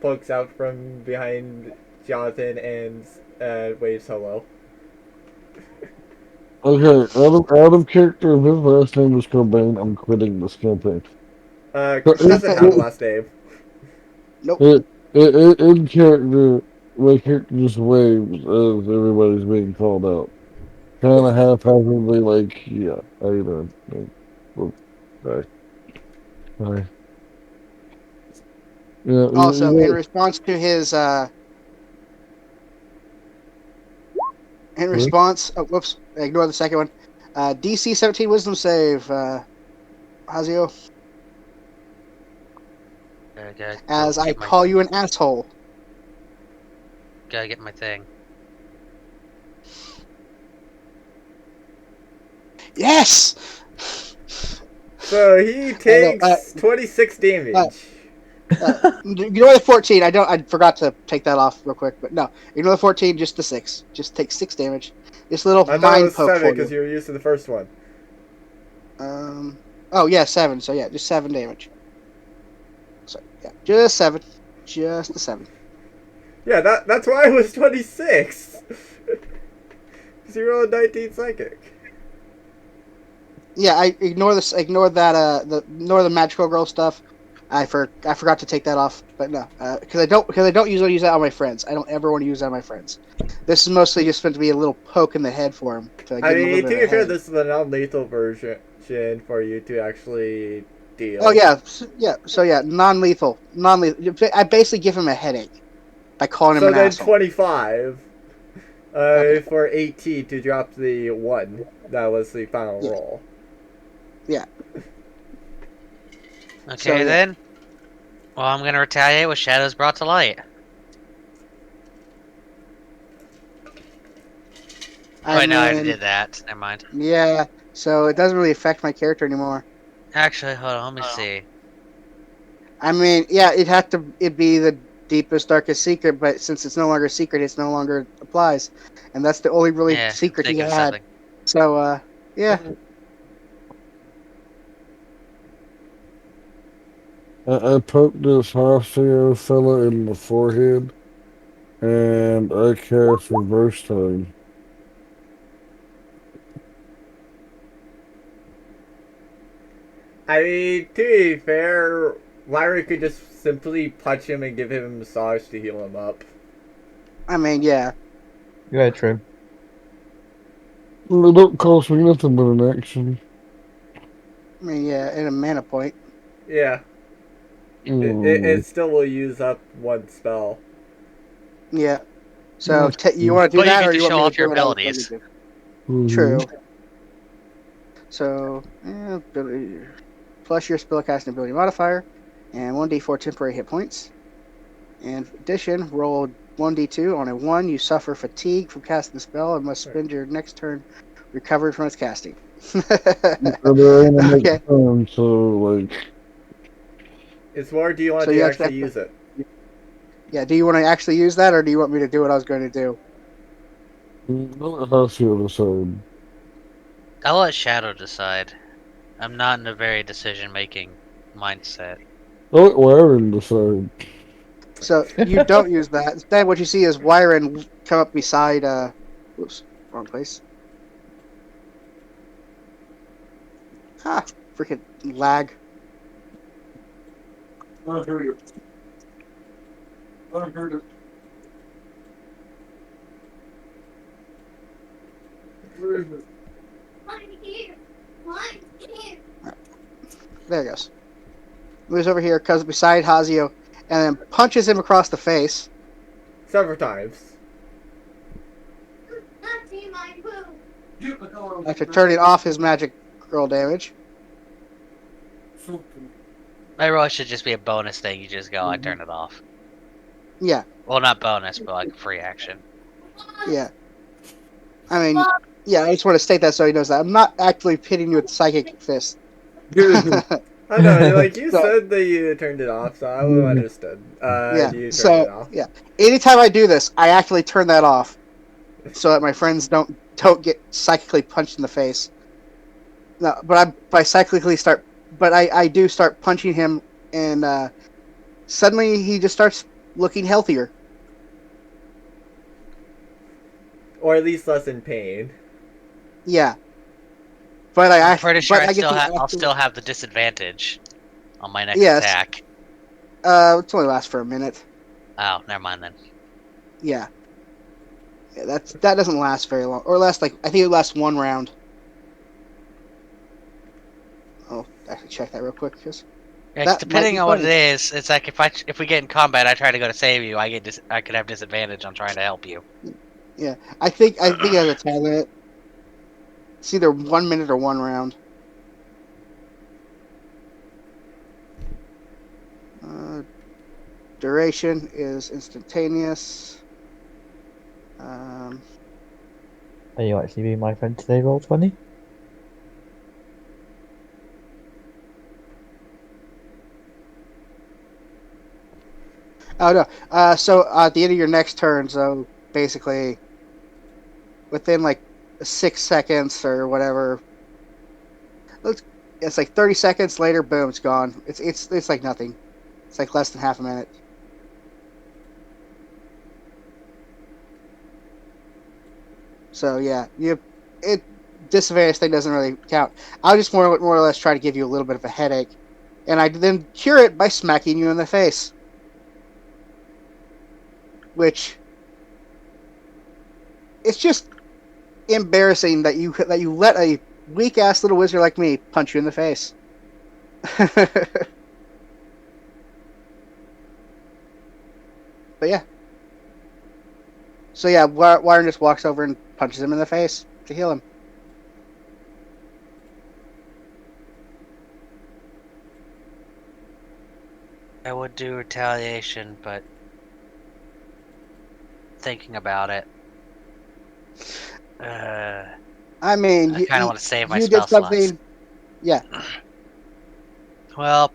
Speaker 1: pokes out from behind Jonathan and waves hello.
Speaker 5: Okay, out of character, if his last name is Cobain, I'm quitting this campaign.
Speaker 1: Doesn't have a last name.
Speaker 3: Nope.
Speaker 5: In character, my character just waves as everybody's being called out. Kind of haphazardly, like, yeah, how you doing? Well, hi. Hi. Yeah,
Speaker 3: Also, in response to his in
Speaker 5: Huh?
Speaker 3: response, oh, whoops, ignore the second one. DC 17 Wisdom save, Hazio, as I call you an asshole.
Speaker 4: Gotta get my thing.
Speaker 3: Yes.
Speaker 1: So he takes 26 damage.
Speaker 3: Ignore the 14. I forgot to take that off real quick, but no, ignore the 14. Just the 6. Just take 6 damage. This little
Speaker 1: I thought it
Speaker 3: mind
Speaker 1: was
Speaker 3: poke
Speaker 1: 7
Speaker 3: for
Speaker 1: because
Speaker 3: you.
Speaker 1: you were used to the first one.
Speaker 3: Oh yeah, 7. So yeah, just 7 damage. So yeah, just 7. Just the 7.
Speaker 1: Yeah, that's why it was 26. Because you rolled 19 psychic.
Speaker 3: Yeah, I ignore this. Ignore that. Ignore the magical girl stuff. I forgot to take that off, but no, because I don't usually use that on my friends. I don't ever want to use that on my friends. This is mostly just meant to be a little poke in the head for him to give
Speaker 1: I
Speaker 3: him a
Speaker 1: mean,
Speaker 3: little
Speaker 1: to
Speaker 3: bit
Speaker 1: be
Speaker 3: of a
Speaker 1: fair,
Speaker 3: headache.
Speaker 1: this is a non-lethal version for you to actually deal.
Speaker 3: Oh yeah, yeah. So yeah, non-lethal. I basically give him a headache by calling him
Speaker 1: So
Speaker 3: an
Speaker 1: then
Speaker 3: asshole.
Speaker 1: 25
Speaker 3: Okay.
Speaker 1: for 18 to drop the 1. That was the final
Speaker 3: Yeah.
Speaker 1: roll.
Speaker 3: Yeah.
Speaker 4: Okay,
Speaker 3: So, yeah.
Speaker 4: then. Well, I'm gonna retaliate with Shadows Brought to Light.
Speaker 3: I
Speaker 4: No, I already
Speaker 3: mean,
Speaker 4: did that. Never mind.
Speaker 3: yeah. So it doesn't really affect my character anymore.
Speaker 4: Actually, hold on. Let me see.
Speaker 3: I mean, yeah, it'd be the deepest, darkest secret, but since it's no longer a secret, it's no longer applies, and that's the only really
Speaker 4: Yeah,
Speaker 3: secret he
Speaker 4: think of
Speaker 3: had.
Speaker 4: something.
Speaker 3: So, yeah.
Speaker 5: I poked this Horseo fella in the forehead, and I cast reverse time.
Speaker 1: I mean, to be fair, Lyra could just simply punch him and give him a massage to heal him up.
Speaker 3: I mean, yeah.
Speaker 2: Yeah, true.
Speaker 5: Well, it don't cost me nothing but an action.
Speaker 3: I mean, yeah, and a mana point.
Speaker 1: Yeah, it still will use up 1 spell.
Speaker 3: Yeah. So you
Speaker 5: Mm.
Speaker 3: want to do
Speaker 4: But you
Speaker 3: that,
Speaker 4: get
Speaker 3: or
Speaker 4: to
Speaker 3: you want
Speaker 4: show
Speaker 3: me to
Speaker 4: off your
Speaker 3: do what I was going to
Speaker 4: abilities.
Speaker 3: do?
Speaker 5: Mhm.
Speaker 3: True. So, plus your spellcasting ability modifier, and 1d4 temporary hit points. In addition, roll 1d2. On a 1, you suffer fatigue from casting the spell and must spend your next turn recovered from its casting.
Speaker 5: There ain't a
Speaker 3: Okay.
Speaker 5: next turn, so, like,
Speaker 1: It's more, do you want
Speaker 3: So
Speaker 1: to
Speaker 3: you
Speaker 1: actually
Speaker 3: actually
Speaker 1: use it?
Speaker 3: Yeah, do you want to actually use that, or do you want me to do what I was going to do?
Speaker 5: I'll let Horseo decide.
Speaker 4: I'll let Shadow decide. I'm not in a very decision-making mindset.
Speaker 5: I'll let Wyron decide.
Speaker 3: So you don't use that. Instead, what you see is Wyron come up beside. Whoops, wrong place. Ah, freaking lag.
Speaker 5: I heard it. I heard it. Where is it?
Speaker 3: There he goes. Moves over here, comes beside Hazio, and then punches him across the face.
Speaker 1: Several times.
Speaker 3: After turning off his magic girl damage.
Speaker 4: My roll should just be a bonus thing. You just go, I turn it off.
Speaker 3: Yeah,
Speaker 4: Well, not bonus, but like free action.
Speaker 3: yeah. I mean, yeah, I just want to state that so he knows that. I'm not actually hitting you with psychic fist.
Speaker 1: I know, like, you
Speaker 3: So-
Speaker 1: said that you turned it off, so I would have understood.
Speaker 3: Yeah,
Speaker 1: You turned
Speaker 3: so,
Speaker 1: it off.
Speaker 3: yeah. Anytime I do this, I actually turn that off. So that my friends don't get psychically punched in the face. No, but I do start punching him, and suddenly he just starts looking healthier.
Speaker 1: Or at least less in pain.
Speaker 3: Yeah, but
Speaker 4: I'm pretty sure
Speaker 3: I get the
Speaker 4: I'll
Speaker 3: actual-
Speaker 4: still have the disadvantage on my next
Speaker 3: Yes.
Speaker 4: attack.
Speaker 3: It's only lasts for a minute.
Speaker 4: Oh, never mind then.
Speaker 3: Yeah. Yeah, that doesn't last very long, or last like I think it lasts one round. I'll actually check that real quick because
Speaker 4: It's
Speaker 3: that might
Speaker 4: depending
Speaker 3: be
Speaker 4: on what it
Speaker 3: funny.
Speaker 4: is. It's like if we get in combat, I try to go to save you. I could have disadvantage on trying to help you.
Speaker 3: Yeah, I think it has a time limit. It's either 1 minute or one round. Uh, Duration is instantaneous. Um,
Speaker 2: Are you actually being my friend today, Roll20?
Speaker 3: oh no. So at the end of your next turn, so basically within like 6 seconds or whatever, it's like 30 seconds later. Boom, it's gone. It's like nothing. It's like less than half a minute. So yeah, disadvantage thing doesn't really count. I'll just more or less try to give you a little bit of a headache, and I then cure it by smacking you in the face, which it's just embarrassing that you let a weak ass little wizard like me punch you in the face. But yeah. So yeah, Wyron just walks over and punches him in the face to heal him.
Speaker 4: I would do retaliation, but thinking about it,
Speaker 3: I mean,
Speaker 4: I kind of want to save my
Speaker 3: you
Speaker 4: spell
Speaker 3: did
Speaker 4: slots.
Speaker 3: something. Yeah,
Speaker 4: Well,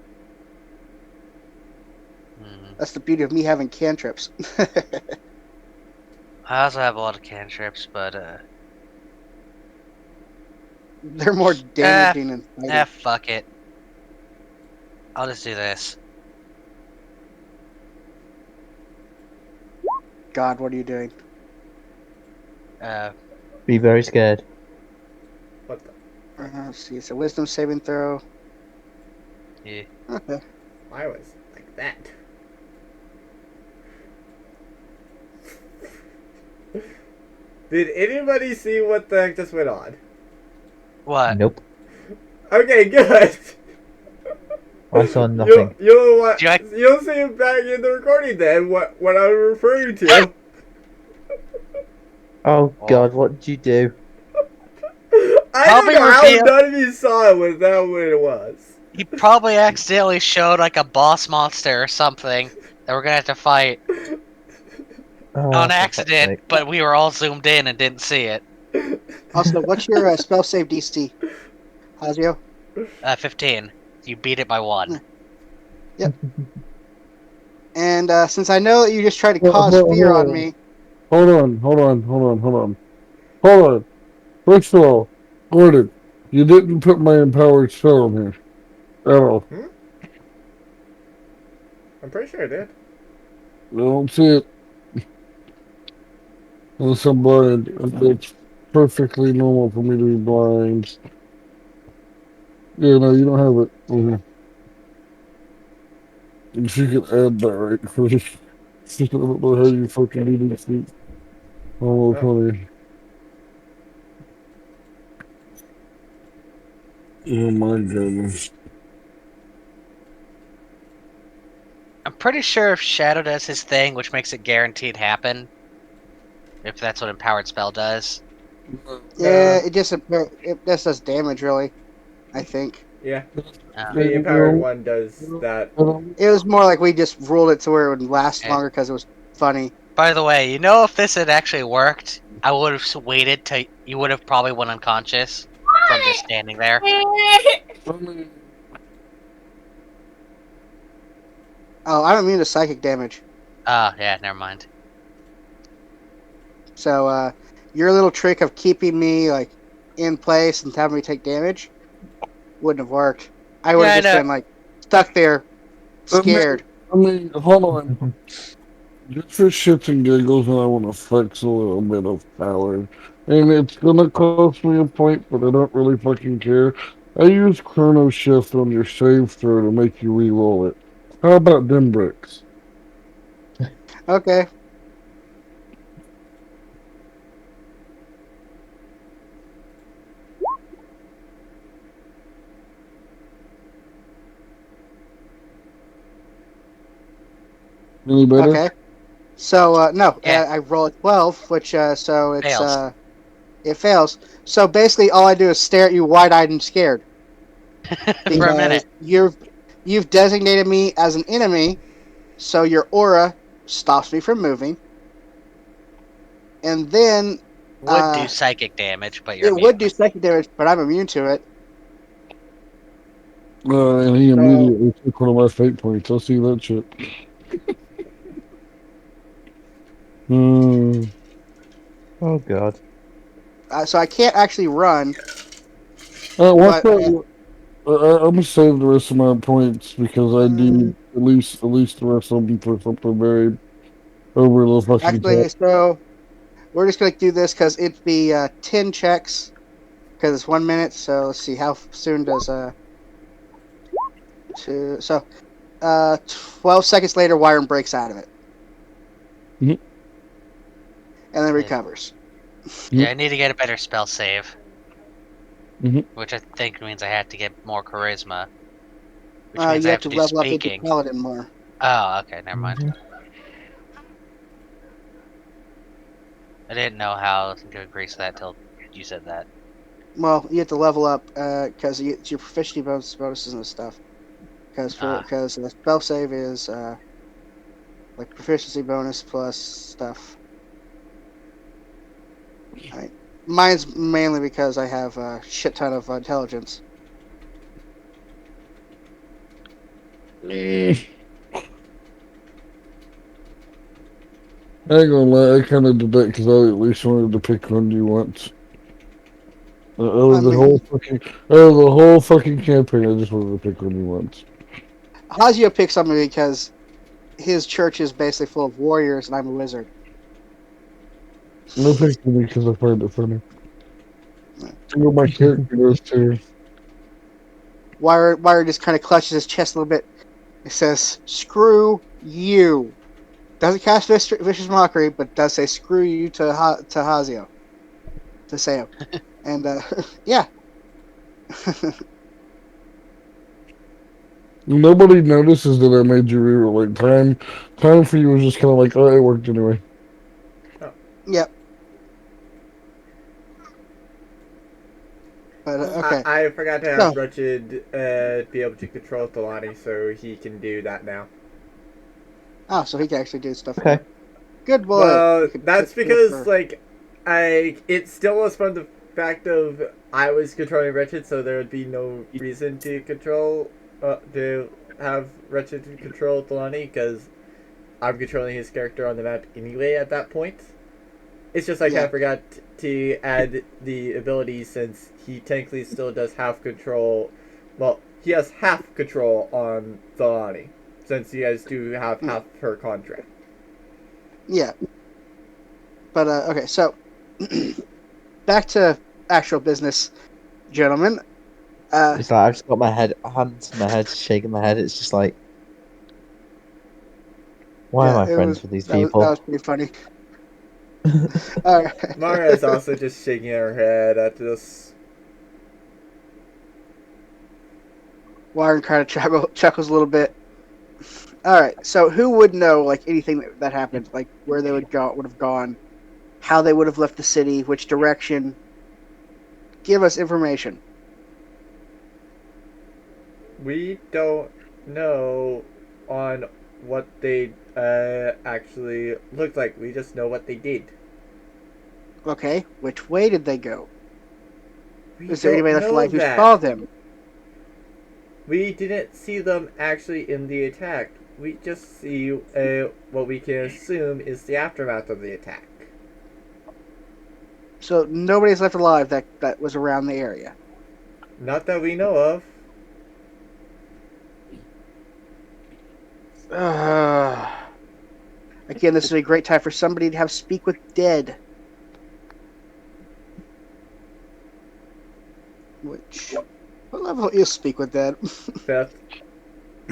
Speaker 3: that's the beauty of me having cantrips.
Speaker 4: I also have a lot of cantrips, but
Speaker 3: They're more damaging and fighting.
Speaker 4: fuck it. I'll just do this.
Speaker 3: God, what are you doing?
Speaker 2: Be very scared.
Speaker 1: What the?
Speaker 3: Let's see. It's a wisdom saving throw.
Speaker 4: Yeah.
Speaker 3: Okay.
Speaker 1: I was like that. Did anybody see what the heck just went on?
Speaker 4: What?
Speaker 2: Nope.
Speaker 1: Okay, good.
Speaker 2: I saw nothing.
Speaker 1: You'll
Speaker 4: Do I-
Speaker 1: you'll see it back in the recording then. What I'm referring to.
Speaker 2: Oh God, what did you do?
Speaker 1: I
Speaker 4: Probably
Speaker 1: don't know how
Speaker 4: reveal-
Speaker 1: none of you saw it. Was that what it was?
Speaker 4: He probably accidentally showed like a boss monster or something that we're gonna have to fight
Speaker 2: Oh,
Speaker 4: on
Speaker 2: for fuck's
Speaker 4: accident,
Speaker 2: sake.
Speaker 4: but we were all zoomed in and didn't see it.
Speaker 3: Also, what's your spell save DC, Hazio?
Speaker 4: 15. You beat it by 1.
Speaker 3: And since I know that you just tried to cause fear on me,
Speaker 5: Hold on. First of all, Gordon, you didn't put my empowered spell on here at all.
Speaker 1: I'm pretty sure I did.
Speaker 5: I don't see it. Unless I'm blind. It's perfectly normal for me to be blind. Yeah, no, you don't have it. If you could add that right first. I don't know how you fucking do this shit. Oh, funny. Oh my goodness.
Speaker 4: I'm pretty sure if Shadow does his thing, which makes it guaranteed happen, if that's what Empowered Spell does.
Speaker 3: yeah, it just does damage really. I think
Speaker 1: Yeah,
Speaker 4: Uh,
Speaker 1: the empowered one does that.
Speaker 3: it was more like we just ruled it to where it would last
Speaker 4: Okay.
Speaker 3: longer because it was funny.
Speaker 4: By the way, you know if this had actually worked, I would have waited till you would have probably went unconscious from just standing there.
Speaker 3: Oh, I'm immune to psychic damage.
Speaker 4: Oh, yeah, never mind.
Speaker 3: So your little trick of keeping me like in place and having me take damage wouldn't have worked. I would
Speaker 4: Yeah, I
Speaker 3: have just
Speaker 4: know.
Speaker 3: been like stuck there, scared.
Speaker 5: I mean, hold on. Just for shits and giggles, and I want to flex a little bit of power. And it's gonna cost me a point, but I don't really fucking care. I use Chrono Shift on your save throw to make you re-roll it. How about them bricks?
Speaker 3: Okay.
Speaker 5: Any better?
Speaker 3: Okay. So no,
Speaker 4: Yeah.
Speaker 3: I roll a 12, which so it's
Speaker 4: Fails.
Speaker 3: it fails. So basically, all I do is stare at you, wide-eyed and scared,
Speaker 4: For a
Speaker 3: because
Speaker 4: minute.
Speaker 3: you've designated me as an enemy, so your aura stops me from moving, and then
Speaker 4: Would do psychic damage, but you're
Speaker 3: it would do
Speaker 4: immune.
Speaker 3: psychic damage, but I'm immune to it.
Speaker 5: And he
Speaker 3: So
Speaker 5: immediately took one of my fate points. I'll see that shit. Hmm.
Speaker 2: Oh god.
Speaker 3: so I can't actually run,
Speaker 5: What's
Speaker 3: but
Speaker 5: that? I'm gonna save the rest of my points because I
Speaker 3: mm,
Speaker 5: need at least the rest of them for something very over the fucking top.
Speaker 3: actually, so we're just gonna do this because it'd be 10 checks because it's 1 minute. So let's see how soon does two so 12 seconds later, Wyron breaks out of it
Speaker 5: Mhm.
Speaker 3: and then
Speaker 4: Yeah.
Speaker 3: recovers.
Speaker 4: Yeah, I need to get a better spell save,
Speaker 5: Mhm.
Speaker 4: which I think means I have to get more charisma, which means
Speaker 3: You
Speaker 4: I
Speaker 3: have
Speaker 4: have
Speaker 3: to
Speaker 4: to do
Speaker 3: level up into
Speaker 4: speaking.
Speaker 3: paladin more.
Speaker 4: Oh, okay, never mind.
Speaker 2: Mhm.
Speaker 4: I didn't know how to increase that till you said that.
Speaker 3: Well, you have to level up because it's your proficiency bonuses and stuff.
Speaker 4: Ah,
Speaker 3: Because the spell save is like proficiency bonus plus stuff. I mean, mine's mainly because I have a shit ton of intelligence.
Speaker 5: I ain't gonna lie, I kind of did that because I at least wanted to pick on you once. Out
Speaker 3: I
Speaker 5: of the whole
Speaker 3: mean,
Speaker 5: fucking, out of the whole fucking campaign, I just wanted to pick on you once.
Speaker 3: Hazio picks on me because his church is basically full of warriors and I'm a wizard.
Speaker 5: No picked on me because I find it funny. See what my character does too.
Speaker 3: Wire just kind of clutches his chest a little bit. It says, "Screw you." Doesn't cast vicious mockery, but does say "screw you" to Hazio, to Sam, and yeah.
Speaker 5: Nobody notices that I made you reroll. Like time for you was just kind of like, oh, it worked anyway.
Speaker 3: Yep. But okay.
Speaker 1: I forgot to
Speaker 3: So,
Speaker 1: have Wretched be able to control Thelani, so he can do that now.
Speaker 3: so he can actually do stuff
Speaker 2: Okay.
Speaker 3: now. Good boy.
Speaker 1: Well,
Speaker 3: You could
Speaker 1: that's
Speaker 3: put it
Speaker 1: because
Speaker 3: for-
Speaker 1: it still was from the fact of I was controlling Wretched, so there would be no reason to to have Wretched control Thelani because I'm controlling his character on the map anyway at that point. It's just I kind
Speaker 3: Yeah.
Speaker 1: of forgot to add the ability since he technically still does have control. Well, he has half control on Thelani since you guys do have half her contract.
Speaker 3: Yeah. But okay. So back to actual business, gentlemen.
Speaker 2: It's like I've just got my hands to my head, shaking my head. It's just like, why am
Speaker 3: Yeah,
Speaker 2: I
Speaker 3: it was
Speaker 2: friends with these
Speaker 3: that was
Speaker 2: people?
Speaker 3: pretty funny. All right.
Speaker 1: Mara is also just shaking her head at this.
Speaker 3: Warren kind of chuckles a little bit. All right. So who would know like anything that happened, like where they would have gone, how they would have left the city, which direction? Give us information.
Speaker 1: We don't know on what they actually looked like. We just know what they did.
Speaker 3: Okay. Which way did they go?
Speaker 1: We
Speaker 3: Is there
Speaker 1: don't
Speaker 3: anybody left
Speaker 1: know
Speaker 3: alive who
Speaker 1: that.
Speaker 3: saw them?
Speaker 1: We didn't see them actually in the attack. We just see what we can assume is the aftermath of the attack.
Speaker 3: So nobody's left alive that was around the area.
Speaker 1: Not that we know of.
Speaker 3: Again, this is a great time for somebody to have speak with dead. What level is speak with dead?
Speaker 1: Fifth,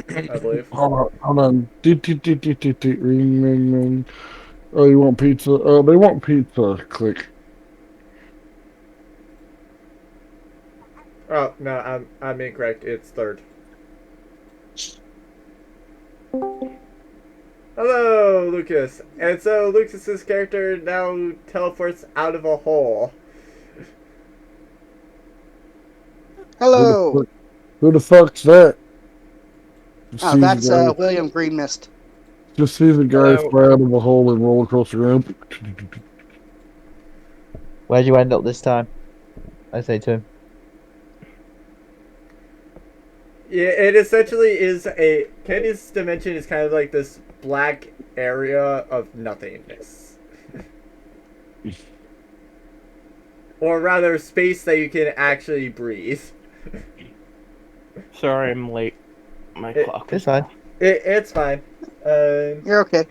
Speaker 1: I believe.
Speaker 5: Hold on. Ring, ring, ring. Oh, you want pizza? Oh, they want pizza. Click.
Speaker 1: Oh no, I'm incorrect. It's third. Oh, Hello, Lucas. And so Lucas's character now teleports out of a hole.
Speaker 3: Hello.
Speaker 5: Who the fuck's that? Just
Speaker 3: Oh,
Speaker 5: sees
Speaker 3: that's
Speaker 5: a guy.
Speaker 3: William Greenmist.
Speaker 5: Just sees a guy
Speaker 6: Hello.
Speaker 5: fly out of a hole and roll across the ground.
Speaker 2: Where'd you end up this time? I say to him.
Speaker 1: Yeah, it essentially is a Candy's dimension is kind of like this black area of nothingness. Or rather, space that you can actually breathe.
Speaker 6: Sorry, I'm late. My clock was
Speaker 2: It's fine.
Speaker 1: It's fine.
Speaker 3: You're okay.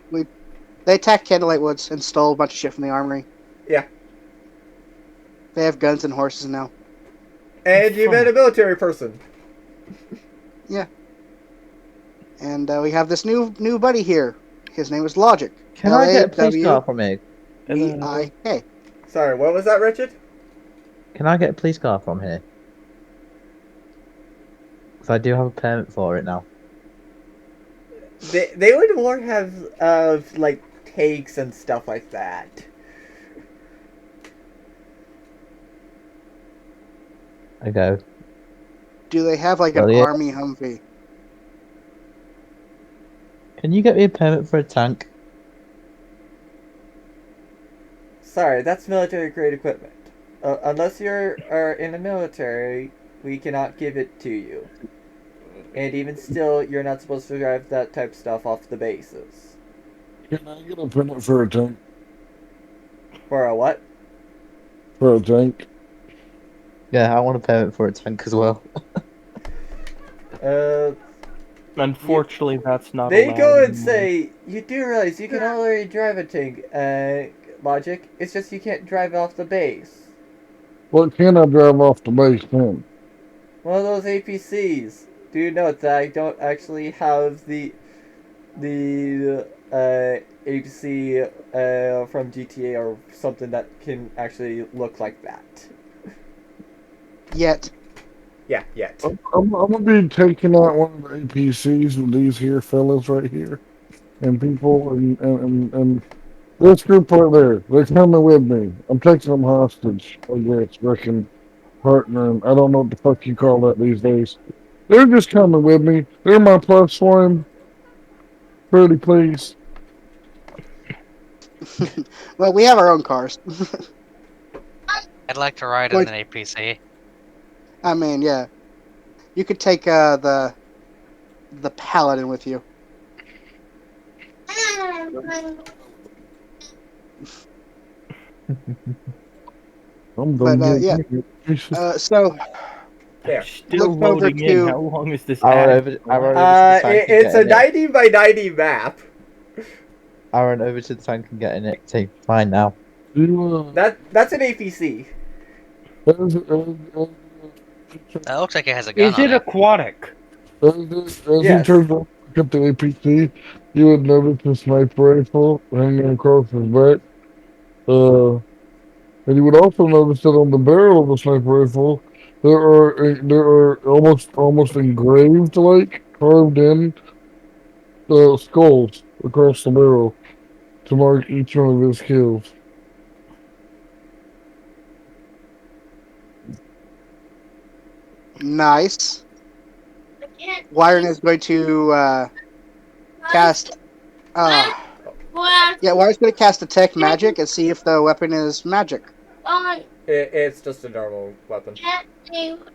Speaker 3: They attacked Candlelight Woods and stole a bunch of shit from the armory.
Speaker 1: Yeah.
Speaker 3: They have guns and horses now.
Speaker 1: And you met a military person.
Speaker 3: Yeah. And we have this new buddy here. His name is Logic.
Speaker 2: Can I get a police car from here?
Speaker 3: L-A-W-V-I-K.
Speaker 1: Sorry, what was that, Richard?
Speaker 2: Can I get a police car from here? Because I do have a permit for it now.
Speaker 1: They would more have like takes and stuff like that.
Speaker 2: I go.
Speaker 3: Do they have like an
Speaker 2: Well, yeah.
Speaker 3: army Humvee?
Speaker 2: Can you get me a permit for a tank?
Speaker 1: Sorry, that's military grade equipment. Unless are in the military, we cannot give it to you. And even still, you're not supposed to drive that type of stuff off the bases.
Speaker 5: Can I get a permit for a tank?
Speaker 1: For a what?
Speaker 5: For a tank?
Speaker 2: Yeah, I want a permit for a tank as well.
Speaker 6: Unfortunately, that's not
Speaker 1: They
Speaker 6: allowed
Speaker 1: go and
Speaker 6: anymore.
Speaker 1: say, you do realize you can already drive a tank, Logic. It's just you can't drive off the base.
Speaker 5: What can I drive off the base then?
Speaker 1: One of those APCs. Do note that I don't actually have the APC from GTA or something that can actually look like that.
Speaker 3: Yet.
Speaker 1: Yeah, yet.
Speaker 5: I'm gonna be taking out one of the APCs with these here fellas right here. And people and this group right there, they're coming with me. I'm taking them hostage. I guess, reckon partner. I don't know what the fuck you call that these days. They're just coming with me. They're my plus one. Pretty please.
Speaker 3: Well, we have our own cars.
Speaker 4: I'd like to ride in an APC.
Speaker 3: I mean, yeah. You could take the Paladin with you.
Speaker 5: I'm
Speaker 3: But,
Speaker 5: done
Speaker 3: yeah. So
Speaker 1: There.
Speaker 6: Still
Speaker 3: Look over
Speaker 6: loading in.
Speaker 3: to-
Speaker 6: How long is this?
Speaker 2: I
Speaker 6: ad?
Speaker 2: run over to the tank and
Speaker 1: It's a
Speaker 2: getting it.
Speaker 1: 90 by 90 map.
Speaker 2: I run over to the tank and getting it. Say, fine now.
Speaker 1: That's an APC.
Speaker 4: That looks like it has a gun
Speaker 6: Is
Speaker 4: on
Speaker 6: it
Speaker 4: it.
Speaker 6: aquatic?
Speaker 5: As
Speaker 1: Yes.
Speaker 5: he turns up at the APC, you would notice a sniper rifle hanging across his back. And you would also notice that on the barrel of the sniper rifle, there are almost engraved, like carved in, skulls across the barrel to mark each one of his kills.
Speaker 3: Nice. Wyron is going to cast. Yeah, Wyron's going to cast Detect Magic and see if the weapon is magic.
Speaker 1: It's just a normal weapon.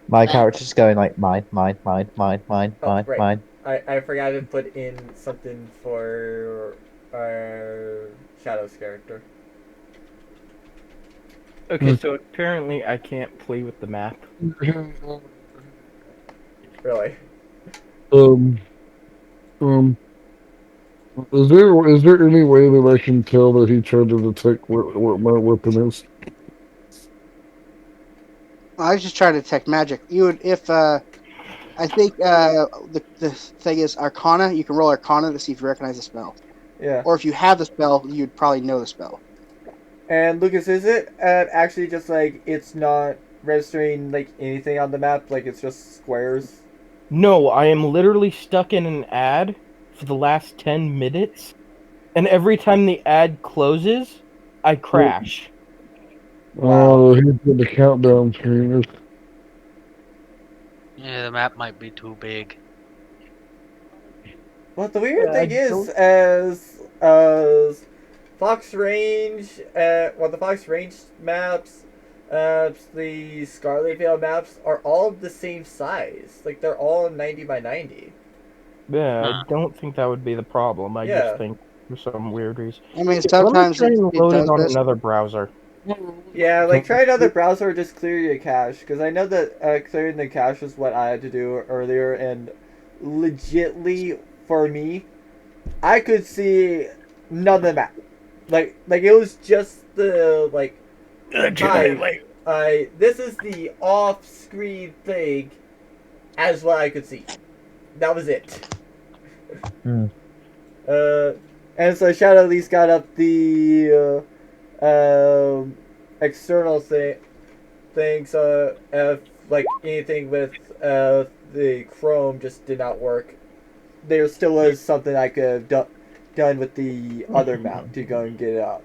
Speaker 2: My character's going like mine.
Speaker 1: Oh, right.
Speaker 2: Mine.
Speaker 1: I forgot to put in something for Shadow's character.
Speaker 6: Okay, so apparently I can't play with the map.
Speaker 1: Really.
Speaker 5: Is there any way that I can tell that he tried to detect what my weapon is?
Speaker 3: I was just trying to detect magic. You would, if I think the thing is Arcana. You can roll Arcana to see if you recognize the spell,
Speaker 1: Yeah.
Speaker 3: or if you have the spell, you'd probably know the spell.
Speaker 1: And Lucas, is it actually just like it's not registering like anything on the map? Like it's just squares?
Speaker 6: No, I am literally stuck in an ad for the last 10 minutes And every time the ad closes, I crash.
Speaker 5: Oh, he's got the countdown screen.
Speaker 4: Yeah, the map might be too big.
Speaker 1: Well, the weird
Speaker 6: I
Speaker 1: thing is,
Speaker 6: don't-
Speaker 1: as Fox Range, the Fox Range maps, the Scarlet Vale maps are all the same size. Like they're all 90 by 90.
Speaker 6: Yeah,
Speaker 4: Huh.
Speaker 6: I don't think that would be the problem. I
Speaker 1: Yeah.
Speaker 6: just think for some weird reason.
Speaker 3: I mean,
Speaker 6: Let me
Speaker 3: sometimes
Speaker 6: try and
Speaker 3: it
Speaker 6: load it
Speaker 3: does
Speaker 6: on
Speaker 3: this.
Speaker 6: another browser.
Speaker 1: Yeah, like try another browser or just clear your cache, because I know that clearing the cache was what I had to do earlier, and legitly for me, I could see none of the map. Like it was just the this is the off-screen thing, as what I could see. That was it.
Speaker 2: Hmm.
Speaker 1: And so Shadow at least got up the external thing. So if like anything with the Chrome just did not work, there still was something I could have done with the other mount to go and get it up.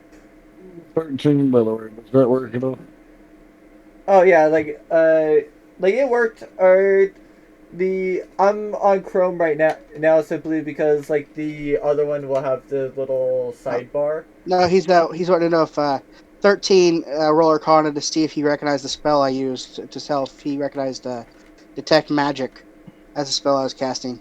Speaker 5: 13, by the way. Does that work at all?
Speaker 1: Oh yeah, like it worked. I'm on Chrome right now simply because like the other one will have the little sidebar.
Speaker 3: No, he's wanting to know if 13 roller Arcana to see if he recognized the spell I used to tell if he recognized detect magic as a spell I was casting.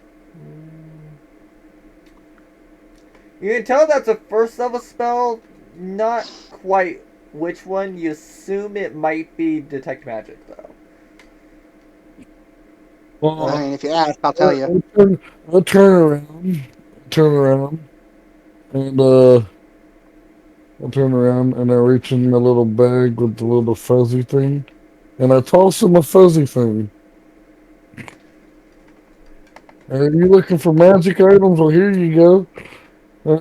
Speaker 1: You can tell that's a first level spell, not quite which one. You assume it might be detect magic though.
Speaker 5: Well,
Speaker 3: I mean, if you ask, I'll tell you.
Speaker 5: I'll turn around, and I turn around and I reach in my little bag with the little fuzzy thing, and I toss him a fuzzy thing. And are you looking for magic items? Well, here you go. I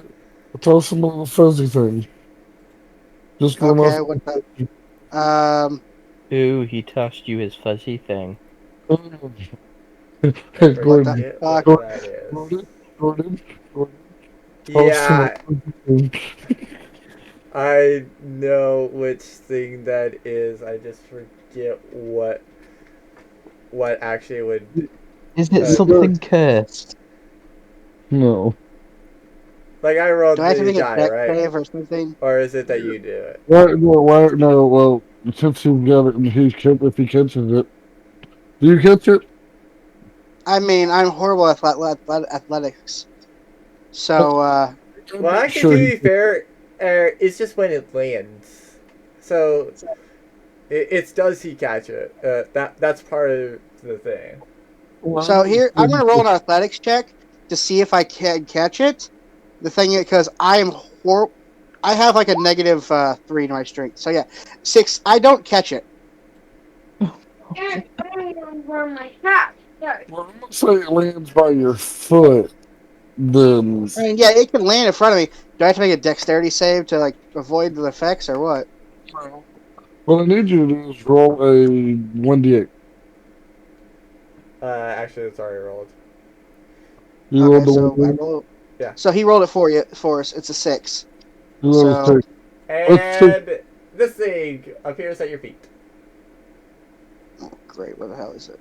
Speaker 5: toss him a little fuzzy thing. Just one off.
Speaker 3: Okay, what the?
Speaker 6: Ooh, he tossed you his fuzzy thing.
Speaker 1: I
Speaker 5: Gordon,
Speaker 1: forget
Speaker 3: fuck?
Speaker 1: what that is.
Speaker 5: Gordon, toss him a
Speaker 1: Yeah,
Speaker 5: fuzzy thing.
Speaker 1: I know which thing that is. I just forget what actually would.
Speaker 2: Is it
Speaker 1: Uh,
Speaker 2: something cursed?
Speaker 5: No.
Speaker 1: Like I rolled
Speaker 3: Do I have to
Speaker 1: the
Speaker 3: make a
Speaker 1: die,
Speaker 3: deck
Speaker 1: right?
Speaker 3: save or something?
Speaker 1: Or is it that you do it?
Speaker 5: No, well, since he's got it and if he catches it. Do you catch it?
Speaker 3: I mean, I'm horrible at athletics, so
Speaker 1: Well, actually,
Speaker 5: Sure.
Speaker 1: to be fair, it's just when it lands. So it's does he catch it? That's part of the thing.
Speaker 3: So here, I'm gonna roll an athletics check to see if I can catch it. The thing is, because I am horrible, I have like a negative 3 to my strength. So yeah, 6. I don't catch it.
Speaker 5: Well, I'm gonna say it lands by your foot. Then,
Speaker 3: I mean, yeah, it can land in front of me. Do I have to make a dexterity save to like avoid the effects or what?
Speaker 5: what I need you to do is roll a 1d8.
Speaker 1: Actually, it's already rolled.
Speaker 5: You
Speaker 3: Okay,
Speaker 5: rolled the
Speaker 3: so I
Speaker 5: 1d8.
Speaker 3: roll.
Speaker 1: Yeah.
Speaker 3: So he rolled it for us. It's a 6.
Speaker 5: You rolled
Speaker 3: So-
Speaker 5: a 6. Let's see.
Speaker 1: And this thing appears at your feet.
Speaker 3: Oh, great. What the hell is it?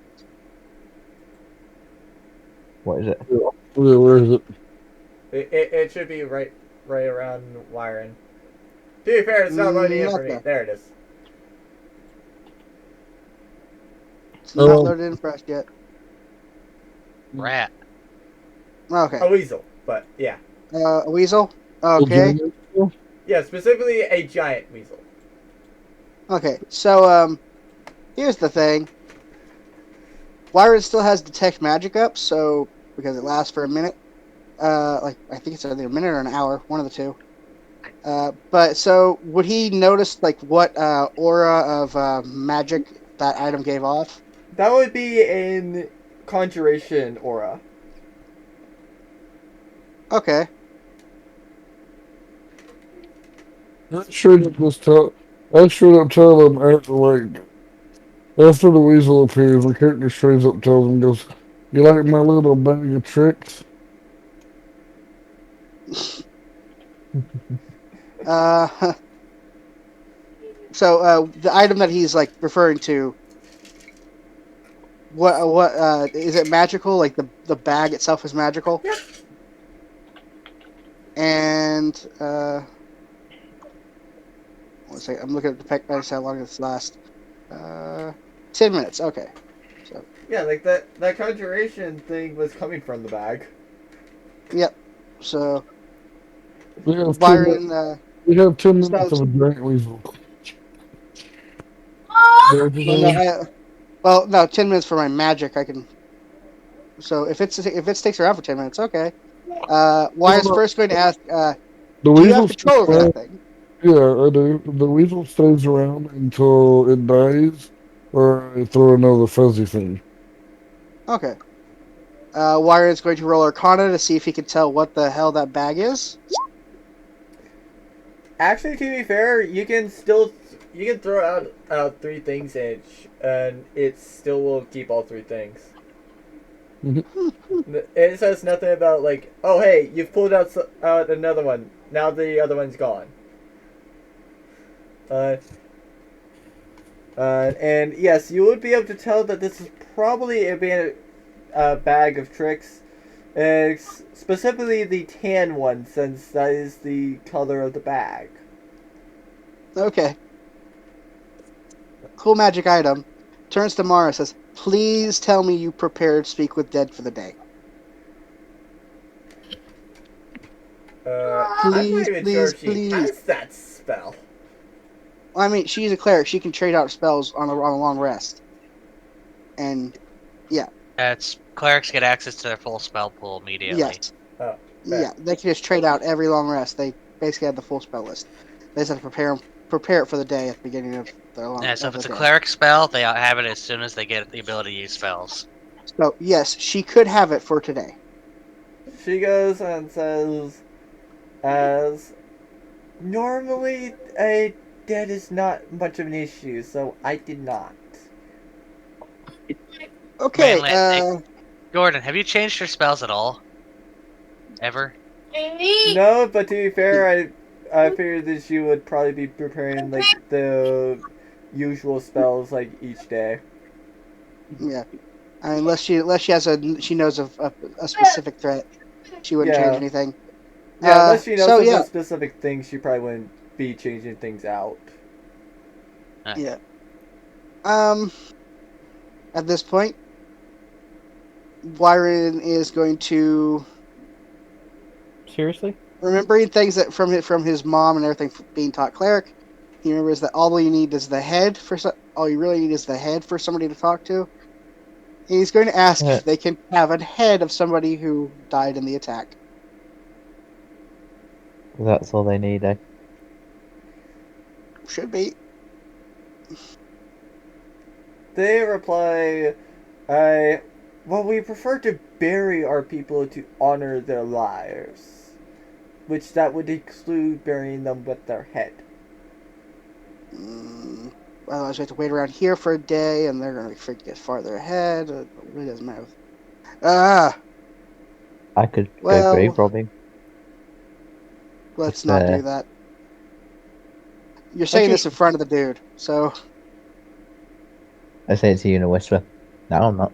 Speaker 2: What is it?
Speaker 5: Where is it?
Speaker 1: It should be right around wiring. To be fair, it's not loading in for me.
Speaker 3: Nothing.
Speaker 1: There it is.
Speaker 3: It's not
Speaker 5: Oh.
Speaker 3: loaded in for us yet.
Speaker 4: Rat.
Speaker 3: Okay.
Speaker 1: A weasel, but yeah.
Speaker 3: A weasel. Okay.
Speaker 1: Yeah, specifically a giant weasel.
Speaker 3: Okay. So here's the thing. Wyron still has detect magic up, so because it lasts for a minute. Like I think it's either a minute or an hour, one of the two. But so would he notice like what aura of magic that item gave off?
Speaker 1: That would be in conjuration aura.
Speaker 3: Okay.
Speaker 5: I straight up just tell. I straight up tell him after the weasel appears, the character straight up tells him, goes, "You like my little bag of tricks?"
Speaker 3: Uh, the item that he's like referring to, what is it magical? Like the bag itself is magical?
Speaker 1: Yep.
Speaker 3: And one second, I'm looking at the pack dice, how long it's last. 10 minutes. Okay. So
Speaker 1: Yeah, like that conjuration thing was coming from the bag.
Speaker 3: yep. So
Speaker 5: We have 10 minutes.
Speaker 3: Byron
Speaker 5: We have 10 minutes
Speaker 3: spells.
Speaker 5: of a giant weasel.
Speaker 3: Well, no, no, 10 minutes for my magic. I can. So if it sticks around for 10 minutes, okay. Wyatt's first going to ask.
Speaker 5: The
Speaker 3: Do you have
Speaker 5: weasel
Speaker 3: control over that thing?
Speaker 5: Yeah, I do. The weasel stays around until it dies, or I throw another fuzzy thing.
Speaker 3: Okay. Byron's going to roll Arcana to see if he can tell what the hell that bag is.
Speaker 1: Actually, to be fair, you can throw out three things and it still will keep all three things. It says nothing about like, oh hey, you've pulled out another one. Now the other one's gone. And yes, you would be able to tell that this is probably a bag of tricks. Specifically the tan one, since that is the color of the bag.
Speaker 3: Okay. Cool magic item. Turns to Mara, says, "Please tell me you prepared Speak with Dead for the day."
Speaker 1: I'm not even sure if she has that spell.
Speaker 3: I mean, she's a cleric. She can trade out spells on a long rest. And, yeah.
Speaker 4: Clerics get access to their full spell pool immediately.
Speaker 3: Yes.
Speaker 1: Oh,
Speaker 3: yeah, they can just trade out every long rest. They basically have the full spell list. They just have to prepare it for the day at the beginning of their long.
Speaker 4: Yeah, so if it's a cleric spell, they have it as soon as they get the ability to use spells.
Speaker 3: So yes, she could have it for today.
Speaker 1: She goes and says, as normally a dead is not much of an issue, so I did not.
Speaker 3: Okay,
Speaker 4: Gordon, have you changed your spells at all? Ever?
Speaker 1: No, but to be fair, I figured that she would probably be preparing like the usual spells like each day.
Speaker 3: Yeah, I mean, unless she she knows of a specific threat, she wouldn't change anything.
Speaker 1: Yeah, unless she knows of a specific thing, she probably wouldn't be changing things out.
Speaker 3: Yeah. At this point, Byron is going to remembering things that from his mom and everything being taught cleric. He remembers that all you need is the head all you really need is the head for somebody to talk to. And he's going to ask if they can have a head of somebody who died in the attack.
Speaker 2: That's all they need, eh?
Speaker 3: Should be.
Speaker 1: They reply, well, we prefer to bury our people to honor their lives, which that would include burying them with their head.
Speaker 3: Otherwise, we have to wait around here for a day, and they're going to get farther ahead. It really doesn't matter.
Speaker 2: I could go grave robbing.
Speaker 3: Let's not do that. You're saying this in front of the dude, so...
Speaker 2: I say it to you in a whisper. No, I'm not.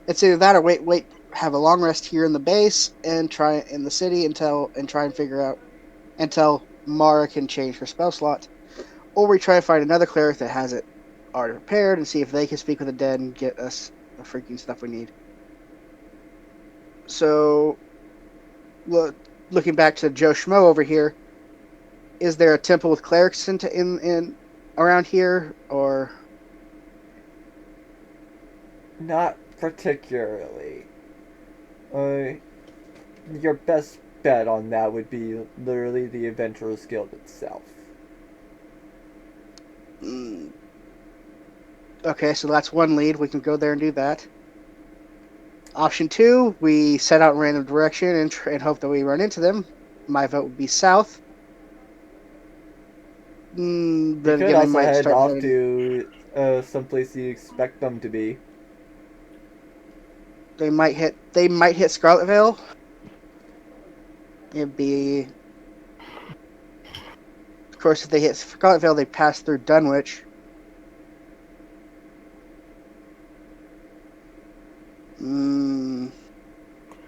Speaker 3: It's either that or wait, have a long rest here in the base and try in the city try and figure out until Mara can change her spell slot, or we try to find another cleric that has it already prepared and see if they can speak with the dead and get us the freaking stuff we need. So, looking back to Joe Schmo over here, is there a temple with clerics in around here, or
Speaker 1: not particularly? Your best bet on that would be literally the Adventurers Guild itself.
Speaker 3: Okay, so that's one lead. We can go there and do that. Option 2, we set out in random direction and hope that we run into them. My vote would be south.
Speaker 1: You could also head off to someplace you expect them to be.
Speaker 3: They might hit Scarletville. It'd be, of course, if they hit Scarletville, they pass through Dunwich.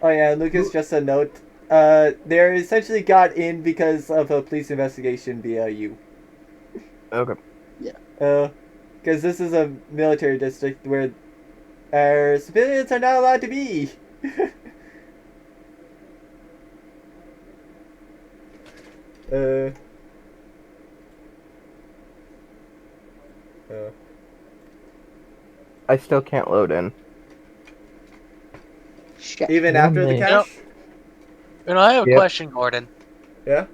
Speaker 1: Oh yeah, Lucas, just a note. They essentially got in because of a police investigation via you.
Speaker 6: Okay.
Speaker 1: Because this is a military district where civilians are not allowed to be. uh.
Speaker 6: I still can't load in.
Speaker 3: Shit.
Speaker 1: Even
Speaker 2: Yeah,
Speaker 1: after the
Speaker 2: mate.
Speaker 1: cache?
Speaker 4: I have a
Speaker 2: Yep.
Speaker 4: question, Gordon.
Speaker 1: Yeah?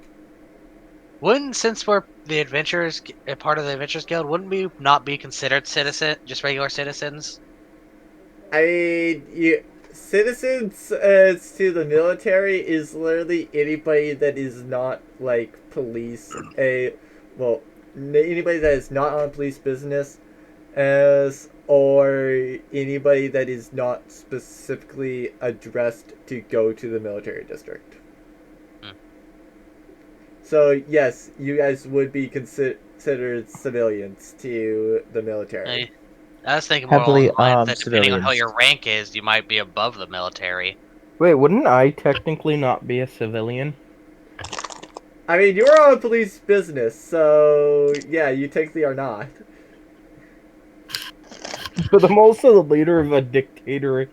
Speaker 4: Wouldn't, since we're the adventurers, a part of the Adventurers Guild, wouldn't we not be considered just regular citizens?
Speaker 1: I mean, citizens to the military is literally anybody that is not like police. Anybody that is not on police business, or anybody that is not specifically addressed to go to the military district.
Speaker 4: Hmm.
Speaker 1: So yes, you guys would be considered civilians to the military.
Speaker 4: I was thinking more
Speaker 2: Heavily
Speaker 4: along the lines
Speaker 2: armed
Speaker 4: that depending on how
Speaker 2: civilians.
Speaker 4: your rank is, you might be above the military.
Speaker 6: Wait, wouldn't I technically not be a civilian?
Speaker 1: I mean, you're on police business, so yeah, you technically are not.
Speaker 6: But I'm also the leader of a dictatorial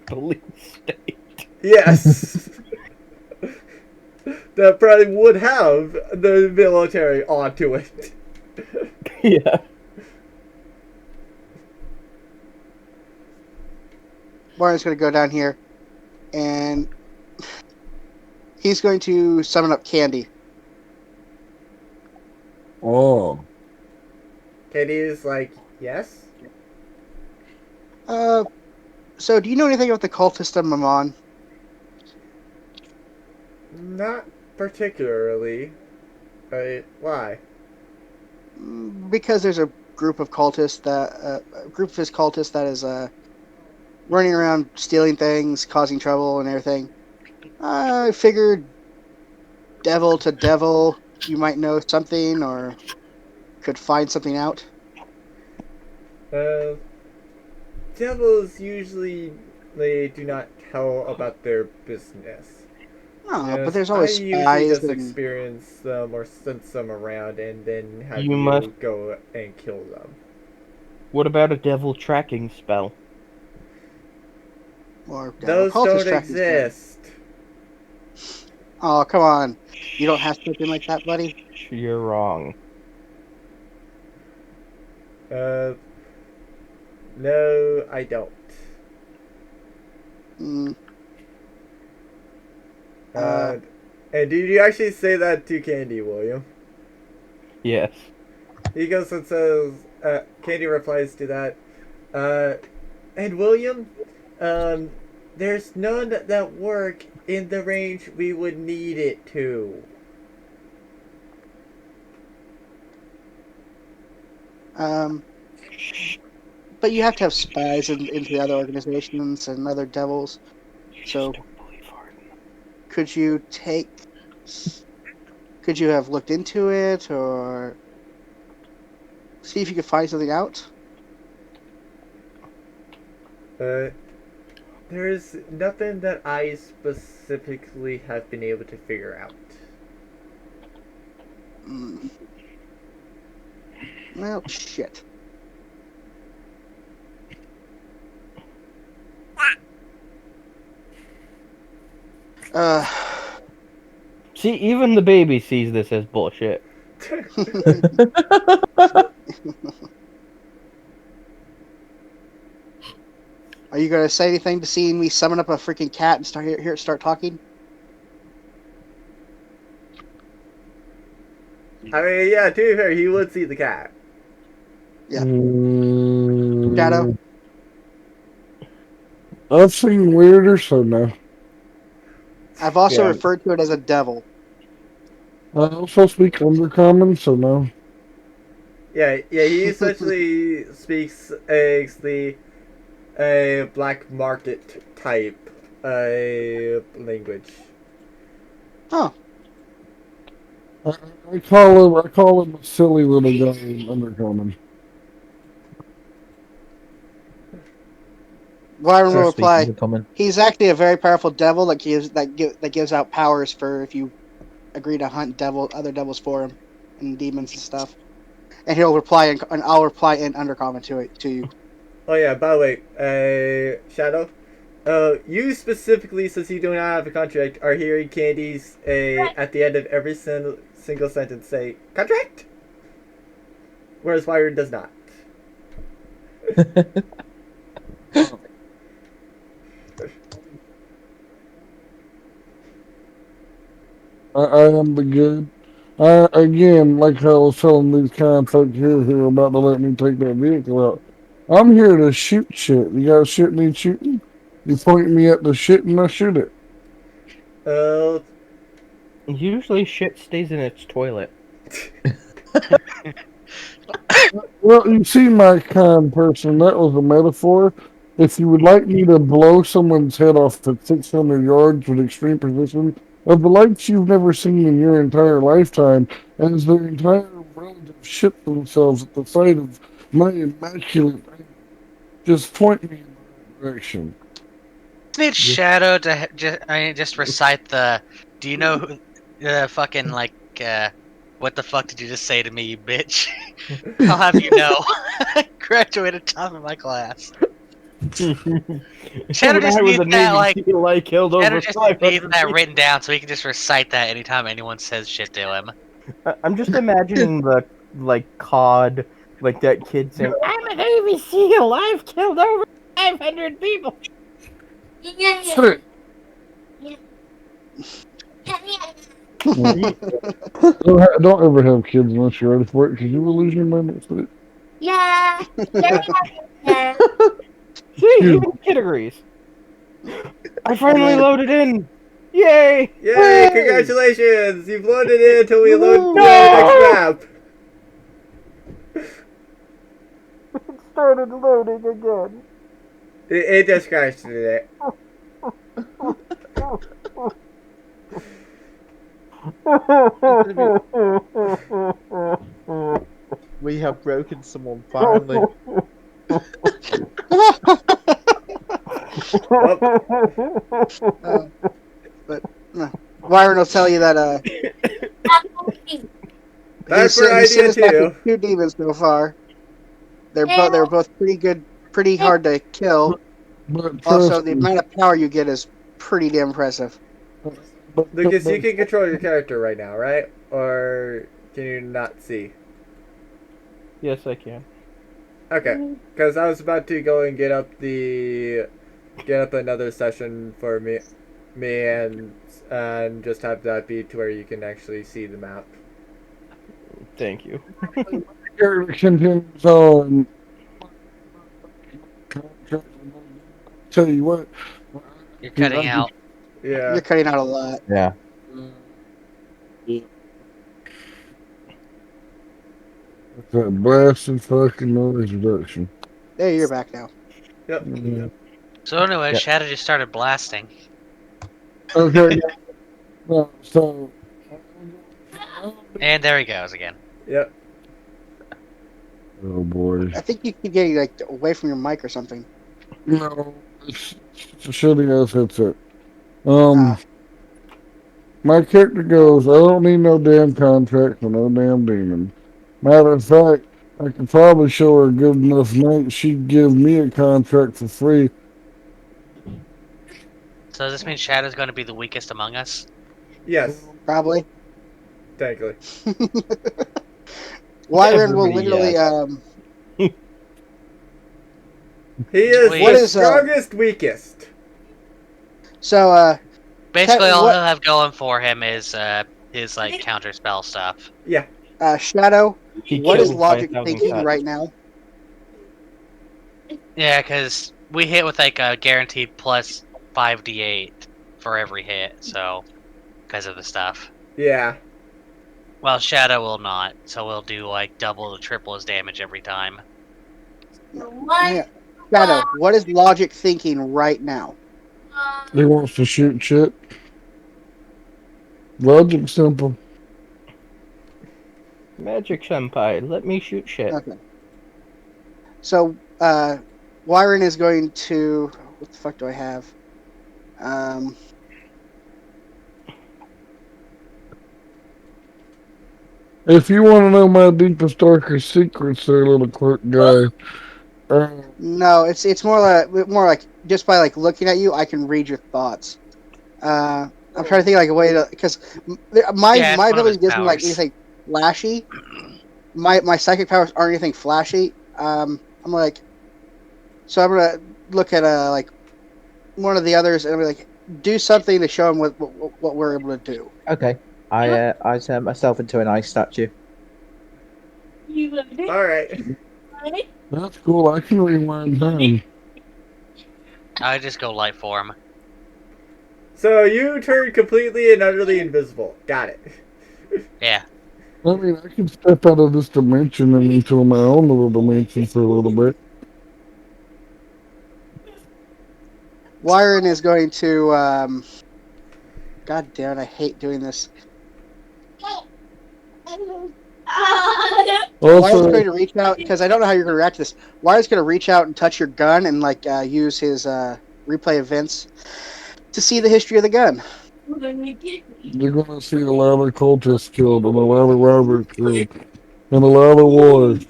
Speaker 6: police state.
Speaker 1: Yes. That probably would have the military onto it.
Speaker 6: Yeah.
Speaker 3: Martin's going to go down here, and he's going to summon up Candy.
Speaker 5: Oh.
Speaker 1: Katie's like, yes?
Speaker 3: So do you know anything about the cultist of Mammon?
Speaker 1: Not particularly. Why?
Speaker 3: Because there's a group of cultists that is running around stealing things, causing trouble and everything. I figured devil to devil, you might know something or could find something out.
Speaker 1: Devils usually, they do not tell about their business.
Speaker 3: Oh,
Speaker 1: Yes,
Speaker 3: but there's always
Speaker 1: I usually
Speaker 3: spies
Speaker 1: just
Speaker 3: and
Speaker 1: experience them or sense them around and then have
Speaker 6: You
Speaker 1: you
Speaker 6: must-
Speaker 1: go and kill them.
Speaker 6: What about a devil tracking spell?
Speaker 3: or
Speaker 1: Those
Speaker 3: cultist
Speaker 1: don't
Speaker 3: tracking spell.
Speaker 1: exist.
Speaker 3: Oh, come on. You don't have something like that, buddy?
Speaker 6: You're wrong.
Speaker 1: No, I don't.
Speaker 3: Mm,
Speaker 1: And did you actually say that to Candy, William?
Speaker 6: Yes.
Speaker 1: He goes and says, Candy replies to that, and William, there's none that work in the range we would need it to.
Speaker 3: but you have to have spies into the other organizations and other devils. So could you have looked into it or see if you could find something out?
Speaker 1: There's nothing that I specifically have been able to figure out.
Speaker 3: Mm. Well, shit.
Speaker 6: See, even the baby sees this as bullshit.
Speaker 3: Are you gonna say anything to seeing me summon up a freaking cat and start talking?
Speaker 1: I mean, yeah, to be fair, he would see the cat.
Speaker 3: Yeah.
Speaker 5: Mm,
Speaker 3: Shadow?
Speaker 5: I've seen weirder, so no.
Speaker 3: I've also
Speaker 5: Yeah.
Speaker 3: referred to it as a devil.
Speaker 5: I also speak Undercommon, so no.
Speaker 1: Yeah, he essentially speaks a black market type language.
Speaker 3: Oh,
Speaker 5: I call him a silly little guy in Undercommon.
Speaker 3: Wyron will
Speaker 2: So speaking
Speaker 3: reply.
Speaker 2: of common.
Speaker 3: He's actually a very powerful devil that gives out powers for if you agree to hunt other devils for him and demons and stuff. And he'll reply and I'll reply in Undercommon to you.
Speaker 1: Oh yeah, by the way, Shadow, you specifically, since you do not have a contract, are hearing Candy's at the end of every single sentence say contract, whereas Byron does not.
Speaker 5: I am the good. Again, like I was telling these kind folks here who are about to let me take that vehicle out, I'm here to shoot shit. You got shit need shooting? You point me at the shit and I shoot it.
Speaker 1: Uh,
Speaker 6: Usually shit stays in its toilet.
Speaker 5: Well, you see, my kind person, that was a metaphor. If you would like me to blow someone's head off at 600 yards with extreme precision, of the likes you've never seen in your entire lifetime, as their entire relative shit themselves at the sight of my immaculate, just point me in the right direction.
Speaker 4: Need Shadow to just recite the. Do you know who the fucking what the fuck did you just say to me, you bitch? I'll have you know. Graduated top of my class. Shadow
Speaker 6: When
Speaker 4: just
Speaker 6: I was
Speaker 4: needs
Speaker 6: a
Speaker 4: that
Speaker 6: Navy SEAL, I killed
Speaker 4: Shadow
Speaker 6: over
Speaker 4: just needs
Speaker 6: 500
Speaker 4: that
Speaker 6: people.
Speaker 4: written down so he can just recite that anytime anyone says shit to him.
Speaker 6: I'm just imagining the COD, that kid saying, "I'm a Navy SEAL. I've killed over 500 people."
Speaker 5: Shit. Don't ever have kids unless you're ready for it, because you will lose your mind next to it.
Speaker 6: See,
Speaker 5: Excuse
Speaker 6: even kid agrees. I finally loaded in. Yay!
Speaker 1: yay! Congratulations! You've loaded in until we load
Speaker 6: Woo!
Speaker 1: the next
Speaker 6: No!
Speaker 1: map.
Speaker 6: It started loading again.
Speaker 1: It just crashed today.
Speaker 2: We have broken someone finally.
Speaker 3: But Wyron will tell you that
Speaker 1: That's for
Speaker 3: he sent
Speaker 1: idea
Speaker 3: us back with
Speaker 1: too.
Speaker 3: 2 demons so far. They were both pretty good, pretty hard to kill.
Speaker 5: But
Speaker 3: Also,
Speaker 5: trust
Speaker 3: the
Speaker 5: me,
Speaker 3: amount of power you get is pretty damn impressive.
Speaker 1: Lucas, you can control your character right now, right? Or can you not see?
Speaker 6: Yes, I can.
Speaker 1: Okay, because I was about to go and get up another session for me and just have that be to where you can actually see the map.
Speaker 6: Thank you.
Speaker 5: character continues on. Tell you what,
Speaker 4: You're cutting out.
Speaker 1: Yeah.
Speaker 3: You're cutting out a lot.
Speaker 2: Yeah.
Speaker 5: That blasted fucking noise reduction.
Speaker 3: There, you're back now.
Speaker 1: Yep.
Speaker 5: Yeah.
Speaker 4: So anyway,
Speaker 2: Yeah.
Speaker 4: Shadow just started blasting.
Speaker 5: Okay. No, so.
Speaker 4: And there he goes again.
Speaker 1: Yep.
Speaker 5: Oh boy.
Speaker 3: I think you keep getting away from your mic or something.
Speaker 5: No, it's a shitty ass headset.
Speaker 3: Ah.
Speaker 5: My character goes, I don't need no damn contract for no damn demon. Matter of fact, I could probably show her a good enough night she'd give me a contract for free.
Speaker 4: So does this mean Shadow's going to be the weakest among us?
Speaker 1: Yes.
Speaker 3: Probably.
Speaker 1: Technically.
Speaker 3: Wyvern will
Speaker 2: Everybody,
Speaker 3: literally
Speaker 1: He is
Speaker 4: What
Speaker 1: the
Speaker 3: is,
Speaker 1: strongest, weakest.
Speaker 3: so
Speaker 4: Basically, all
Speaker 3: what-
Speaker 4: he'll have going for him is his counter spell stuff.
Speaker 1: Yeah.
Speaker 3: Shadow,
Speaker 6: He
Speaker 3: what is
Speaker 6: killed by
Speaker 3: logic
Speaker 6: 1,000
Speaker 3: thinking
Speaker 6: cuts.
Speaker 3: right now?
Speaker 4: Yeah, because we hit with a guaranteed plus 5d8 for every hit, so because of the stuff.
Speaker 1: Yeah.
Speaker 4: Well, Shadow will not, so we'll do like double to triple his damage every time.
Speaker 3: Yeah. Shadow, what is logic thinking right now?
Speaker 5: He wants to shoot shit. Logic simple.
Speaker 6: Magic Senpai, let me shoot shit.
Speaker 3: Okay. So, Wyron is going to. What the fuck do I have?
Speaker 5: If you want to know my deepest, darkest secrets, there, little clerk guy.
Speaker 3: No, it's more like just by like looking at you, I can read your thoughts. I'm trying to think like a way to because my
Speaker 4: Yeah, it's one of
Speaker 3: ability
Speaker 4: his
Speaker 3: isn't like
Speaker 4: powers.
Speaker 3: anything flashy. My psychic powers aren't anything flashy. I'm like, so I'm gonna look at like one of the others and I'm like, do something to show him what we're able to do.
Speaker 2: Okay. I turn myself into an ice statue.
Speaker 1: All right.
Speaker 5: That's cool. I can rewind time.
Speaker 4: I just go light form.
Speaker 1: So you turn completely and utterly invisible. Got it.
Speaker 4: Yeah.
Speaker 5: I mean, I can step out of this dimension and into my own little dimension for a little bit.
Speaker 3: Wyron is going to. God damn it! I hate doing this. Wyron's
Speaker 5: Also,
Speaker 3: going to reach out because I don't know how you're going to react to this. Wyron's going to reach out and touch your gun and like use his replay events to see the history of the gun.
Speaker 5: you're going to see a lot of cultists killed, and a lot of robbers killed, and a lot of wars,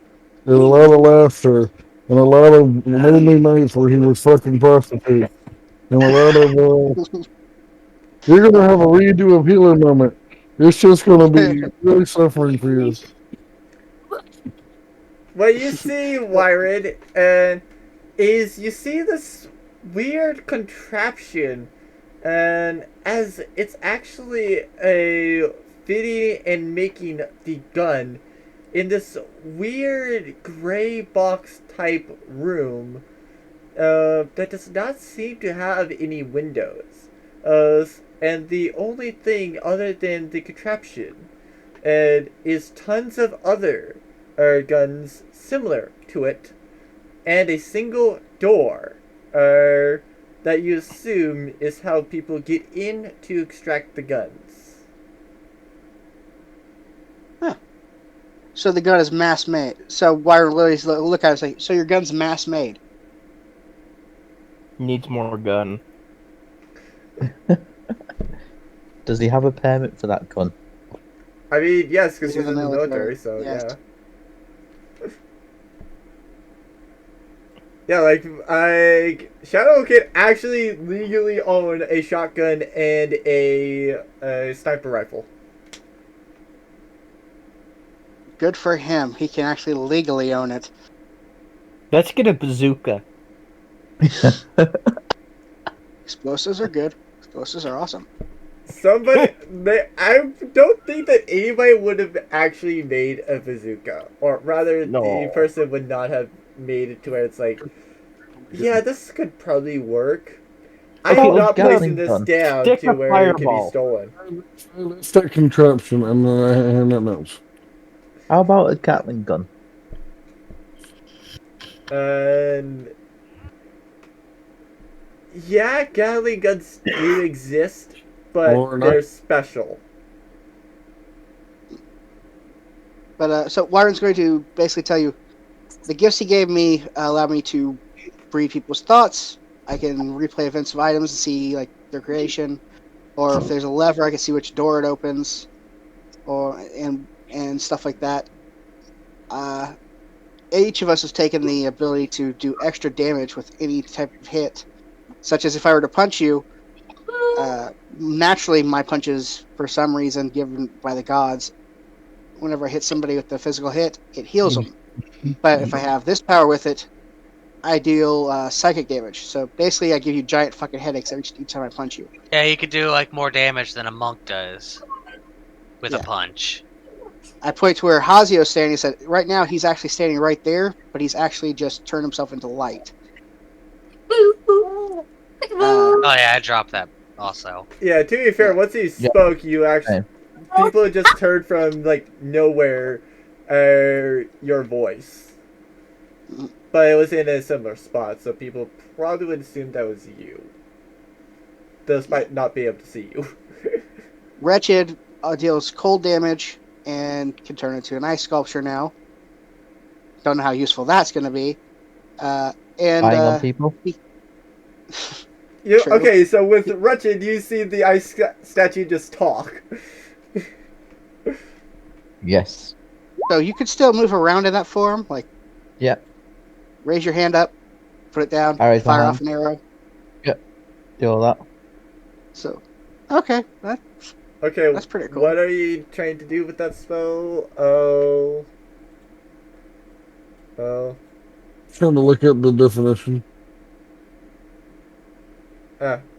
Speaker 5: and a lot of laughter, and a lot of lonely nights where he was fucking prostitutes, and a lot of. You're going to have a redo of Healer moment. It's just going to be really suffering for you.
Speaker 1: What you see, Wyred, and is you see this weird contraption, and as it's actually a fitting and making the gun in this weird gray box type room that does not seem to have any windows. And the only thing other than the contraption is tons of other guns similar to it, and a single door that you assume is how people get in to extract the guns.
Speaker 3: So the gun is mass made. So Wyron literally look at it and say, "So your gun's mass made."
Speaker 6: Needs more gun.
Speaker 2: Does he have a permit for that gun?
Speaker 1: I mean, yes, because
Speaker 3: He's
Speaker 1: he's in the military, so
Speaker 3: yes.
Speaker 1: yeah. Yeah, like Shadow can actually legally own a shotgun and a sniper rifle.
Speaker 3: Good for him. He can actually legally own it.
Speaker 6: Let's get a bazooka.
Speaker 3: Explosives are good. Explosives are awesome.
Speaker 1: I don't think that anybody would have actually made a bazooka, or rather,
Speaker 6: No.
Speaker 1: the person would not have made it to where it's like, yeah, this could probably work.
Speaker 6: Okay,
Speaker 1: I'm
Speaker 6: let's
Speaker 1: not
Speaker 6: go.
Speaker 1: placing this down
Speaker 6: Stick
Speaker 1: to
Speaker 6: a
Speaker 1: where it can be
Speaker 6: fireball.
Speaker 1: stolen.
Speaker 5: Let's take contraption and that else.
Speaker 2: How about a Gatling gun?
Speaker 1: And yeah, Gatling guns do exist, but
Speaker 5: Or not.
Speaker 1: they're special.
Speaker 3: But so Wyron's going to basically tell you the gifts he gave me allow me to read people's thoughts. I can replay events of items and see like their creation, or if there's a lever, I can see which door it opens, or and stuff like that. Each of us has taken the ability to do extra damage with any type of hit, such as if I were to punch you. Naturally, my punches, for some reason, given by the gods, whenever I hit somebody with the physical hit, it heals them. But if I have this power with it, I deal psychic damage. So basically, I give you giant fucking headaches each time I punch you.
Speaker 4: Yeah, you could do like more damage than a monk does with a punch.
Speaker 3: I point to where Hazio's standing. He said, right now he's actually standing right there, but he's actually just turned himself into light.
Speaker 4: Oh yeah, I dropped that also.
Speaker 1: Yeah, to be fair, once he spoke, you actually people just heard from like nowhere your voice, but it was in a similar spot, so people probably would assume that was you, despite not being able to see you.
Speaker 3: Wretched deals cold damage and can turn into an ice sculpture now. Don't know how useful that's going to be.
Speaker 2: Dying on people.
Speaker 3: True.
Speaker 1: Okay, so with Wretched, you see the ice statue just talk.
Speaker 2: Yes.
Speaker 3: So you could still move around in that form, like
Speaker 2: Yep.
Speaker 3: raise your hand up, put it down,
Speaker 2: I raise my
Speaker 3: fire
Speaker 2: hand.
Speaker 3: off an arrow.
Speaker 2: Do all that.
Speaker 3: So, okay,
Speaker 1: Okay,
Speaker 3: that's pretty cool.
Speaker 1: what are you trying to do with that spell? Oh.
Speaker 5: Trying to look up the definition.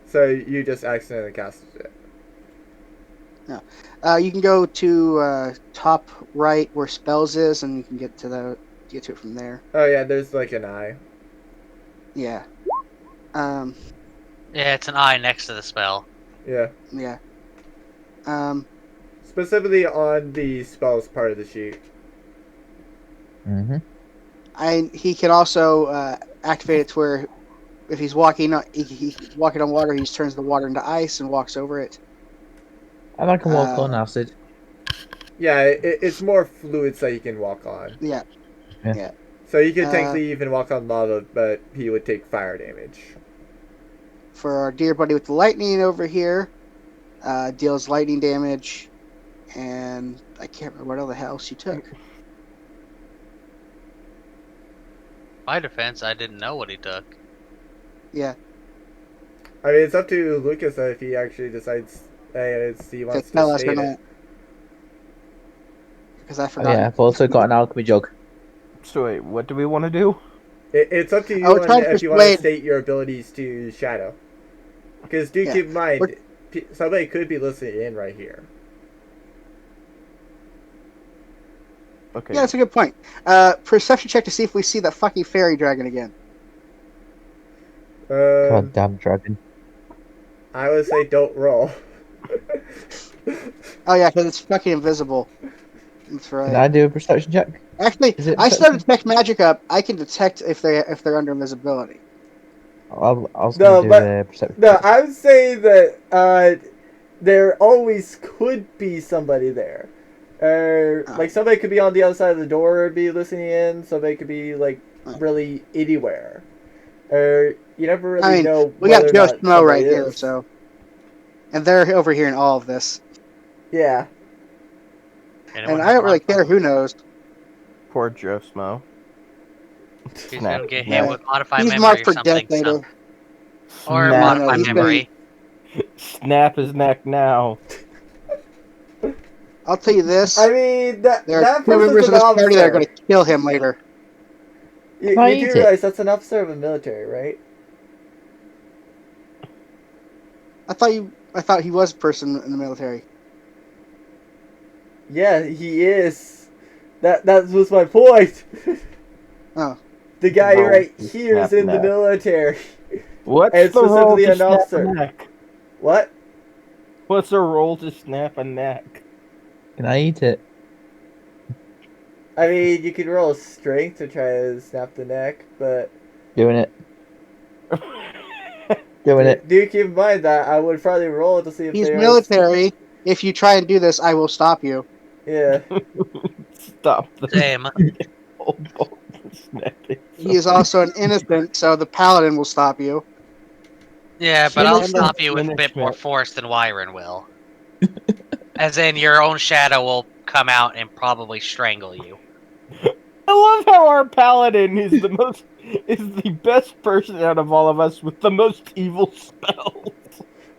Speaker 1: So you just accidentally casted it.
Speaker 3: You can go to top right where spells is, and you can get to it from there.
Speaker 1: Oh yeah, there's like an eye.
Speaker 3: Yeah.
Speaker 4: Yeah, it's an eye next to the spell.
Speaker 1: Yeah.
Speaker 3: Yeah.
Speaker 1: Specifically on the spells part of the sheet.
Speaker 2: Mm-hmm.
Speaker 3: He can also activate it to where if he's walking on water, he just turns the water into ice and walks over it.
Speaker 2: And I can walk on acid.
Speaker 1: Yeah, it's more fluids that you can walk on.
Speaker 3: Yeah.
Speaker 2: Yeah.
Speaker 3: Yeah.
Speaker 1: So you can technically even walk on lava, but he would take fire damage.
Speaker 3: For our dear buddy with the lightning over here, deals lightning damage, and I can't remember what other else you took.
Speaker 4: My defense, I didn't know what he took.
Speaker 3: Yeah.
Speaker 1: I mean, it's up to Lucas if he actually decides he wants
Speaker 3: Tell
Speaker 1: to
Speaker 3: us or
Speaker 1: state
Speaker 3: not.
Speaker 1: it.
Speaker 3: Because I
Speaker 2: Oh,
Speaker 3: forgot.
Speaker 2: yeah, I've also got an alchemy jug.
Speaker 6: So wait, what do we want to do?
Speaker 1: It's up to you
Speaker 3: I was trying
Speaker 1: on
Speaker 3: to
Speaker 1: if you want to
Speaker 3: persuade-
Speaker 1: state your abilities to shadow. Because do keep in mind, somebody could be listening in right here.
Speaker 6: Okay.
Speaker 3: Yeah, that's a good point. Perception check to see if we see that fucking fairy dragon again.
Speaker 2: Goddamn dragon.
Speaker 1: I would say don't roll.
Speaker 3: Oh yeah, because it's fucking invisible. That's right.
Speaker 2: Can I do a perception check?
Speaker 3: Actually,
Speaker 2: Is it
Speaker 3: I still
Speaker 2: perception?
Speaker 3: detect magic up. I can detect if they're under invisibility.
Speaker 2: I was
Speaker 1: No,
Speaker 2: going to do
Speaker 1: but-
Speaker 2: a perception
Speaker 1: No,
Speaker 2: check.
Speaker 1: I would say that there always could be somebody there. Like somebody could be on the other side of the door and be listening in. Somebody could be like really anywhere. You never really know.
Speaker 3: We got
Speaker 1: whether or
Speaker 3: Joe
Speaker 1: not
Speaker 3: Smo right
Speaker 1: somebody
Speaker 3: here,
Speaker 1: is.
Speaker 3: so, and they're overhearing all of this.
Speaker 1: Yeah.
Speaker 4: Anyone
Speaker 3: And I don't really
Speaker 4: have
Speaker 3: care who knows.
Speaker 6: Poor Joe Smo.
Speaker 4: He's
Speaker 6: Snap.
Speaker 4: gonna get
Speaker 3: Yeah.
Speaker 4: hit with modified
Speaker 3: He's
Speaker 4: memory
Speaker 3: marked
Speaker 4: or
Speaker 3: for
Speaker 4: something.
Speaker 3: death later.
Speaker 4: Or
Speaker 6: Snap.
Speaker 4: modified
Speaker 3: he's
Speaker 4: memory.
Speaker 6: Snap his neck now.
Speaker 3: I'll tell you this:
Speaker 1: I mean that
Speaker 3: there are
Speaker 1: that
Speaker 3: two members
Speaker 1: person's
Speaker 3: of
Speaker 1: an
Speaker 3: this party that are
Speaker 1: officer.
Speaker 3: going to kill him later.
Speaker 1: You
Speaker 2: Why
Speaker 1: do
Speaker 2: eat it?
Speaker 1: realize that's an officer of the military, right?
Speaker 3: I thought he was a person in the military.
Speaker 1: Yeah, he is. That was my point.
Speaker 3: Oh,
Speaker 1: The guy
Speaker 6: Roll
Speaker 1: right
Speaker 6: to
Speaker 1: here is
Speaker 6: snap
Speaker 1: in the
Speaker 6: neck.
Speaker 1: military.
Speaker 6: What's
Speaker 1: And
Speaker 6: the roll
Speaker 1: specifically
Speaker 6: to
Speaker 1: an
Speaker 6: snap
Speaker 1: officer.
Speaker 6: a neck?
Speaker 1: What?
Speaker 6: What's a roll to snap a neck?
Speaker 2: Can I eat it?
Speaker 1: I mean, you could roll strength to try to snap the neck, but
Speaker 2: Doing it. Doing it.
Speaker 1: do keep in mind that I would probably roll to see if
Speaker 3: he's
Speaker 1: there's
Speaker 3: military. If you try and do this, I will stop you.
Speaker 1: Yeah.
Speaker 6: Stop the
Speaker 4: Damn.
Speaker 6: roll to snap it.
Speaker 3: He is also an innocent, so the paladin will stop you.
Speaker 4: Yeah, but I'll
Speaker 3: Finish-
Speaker 4: stop you with a bit more
Speaker 6: punishment.
Speaker 4: force than Wyron will. As in, your own shadow will come out and probably strangle you.
Speaker 6: I love how our paladin is the best person out of all of us with the most evil spells.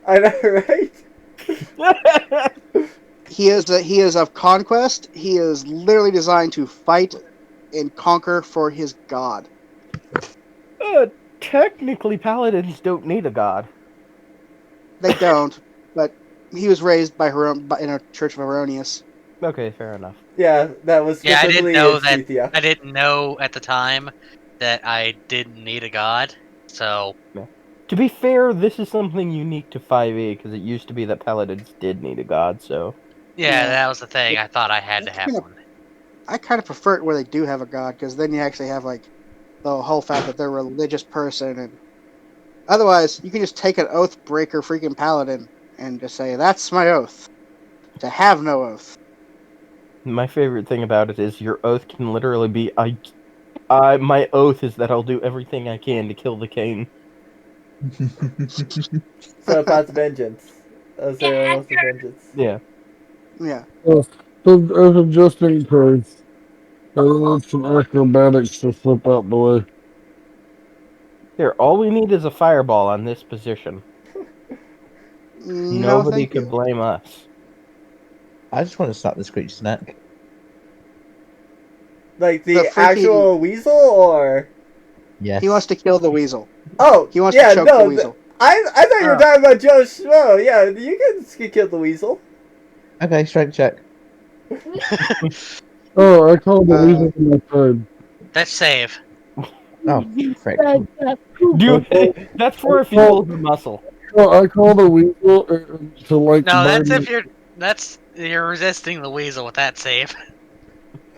Speaker 1: I know, right?
Speaker 3: He is of conquest. He is literally designed to fight and conquer for his god.
Speaker 6: Technically, paladins don't need a god.
Speaker 3: They don't, but he was raised in a church of Erroneous.
Speaker 6: Okay, fair enough.
Speaker 1: Yeah, that was
Speaker 4: Yeah, I didn't
Speaker 1: specifically
Speaker 4: know
Speaker 1: in
Speaker 4: that.
Speaker 1: Scythia.
Speaker 4: I didn't know at the time that I didn't need a god. So
Speaker 6: To be fair, this is something unique to 5e because it used to be that paladins did need a god. So
Speaker 4: Yeah,
Speaker 3: Yeah.
Speaker 4: that was the thing. I thought I had to have one.
Speaker 3: I kind of prefer it where they do have a god, because then you actually have like the whole fact that they're a religious person, and otherwise you can just take an oath breaker freaking paladin and just say, "That's my oath to have no oath."
Speaker 6: My favorite thing about it is your oath can literally be, my oath is that I'll do everything I can to kill the king.
Speaker 1: So that's vengeance. Sarah wants the vengeance.
Speaker 6: Yeah.
Speaker 3: Yeah.
Speaker 5: So as a just in case, I need some acrobatics to flip out the way.
Speaker 6: Here, all we need is a fireball on this position.
Speaker 3: No,
Speaker 6: Nobody
Speaker 3: thank
Speaker 6: could
Speaker 3: you.
Speaker 6: blame us.
Speaker 2: I just want to snap this creature's neck.
Speaker 1: Like the
Speaker 3: The freaking-
Speaker 1: actual weasel, or
Speaker 2: Yes.
Speaker 3: He wants to kill the weasel.
Speaker 1: oh,
Speaker 3: He wants
Speaker 1: yeah,
Speaker 3: to choke
Speaker 1: no,
Speaker 3: the weasel.
Speaker 1: I thought you were talking about Joe Schmo. Yeah, you can kill the weasel.
Speaker 2: Okay, strength check.
Speaker 5: Oh, I called the
Speaker 3: Uh,
Speaker 5: weasel on my side.
Speaker 4: That's save.
Speaker 2: Oh, frick.
Speaker 6: Dude, that's for if he pulls a muscle.
Speaker 5: Well, I called the weasel to like.
Speaker 4: No, that's
Speaker 5: burn
Speaker 4: if you're resisting the weasel with that save.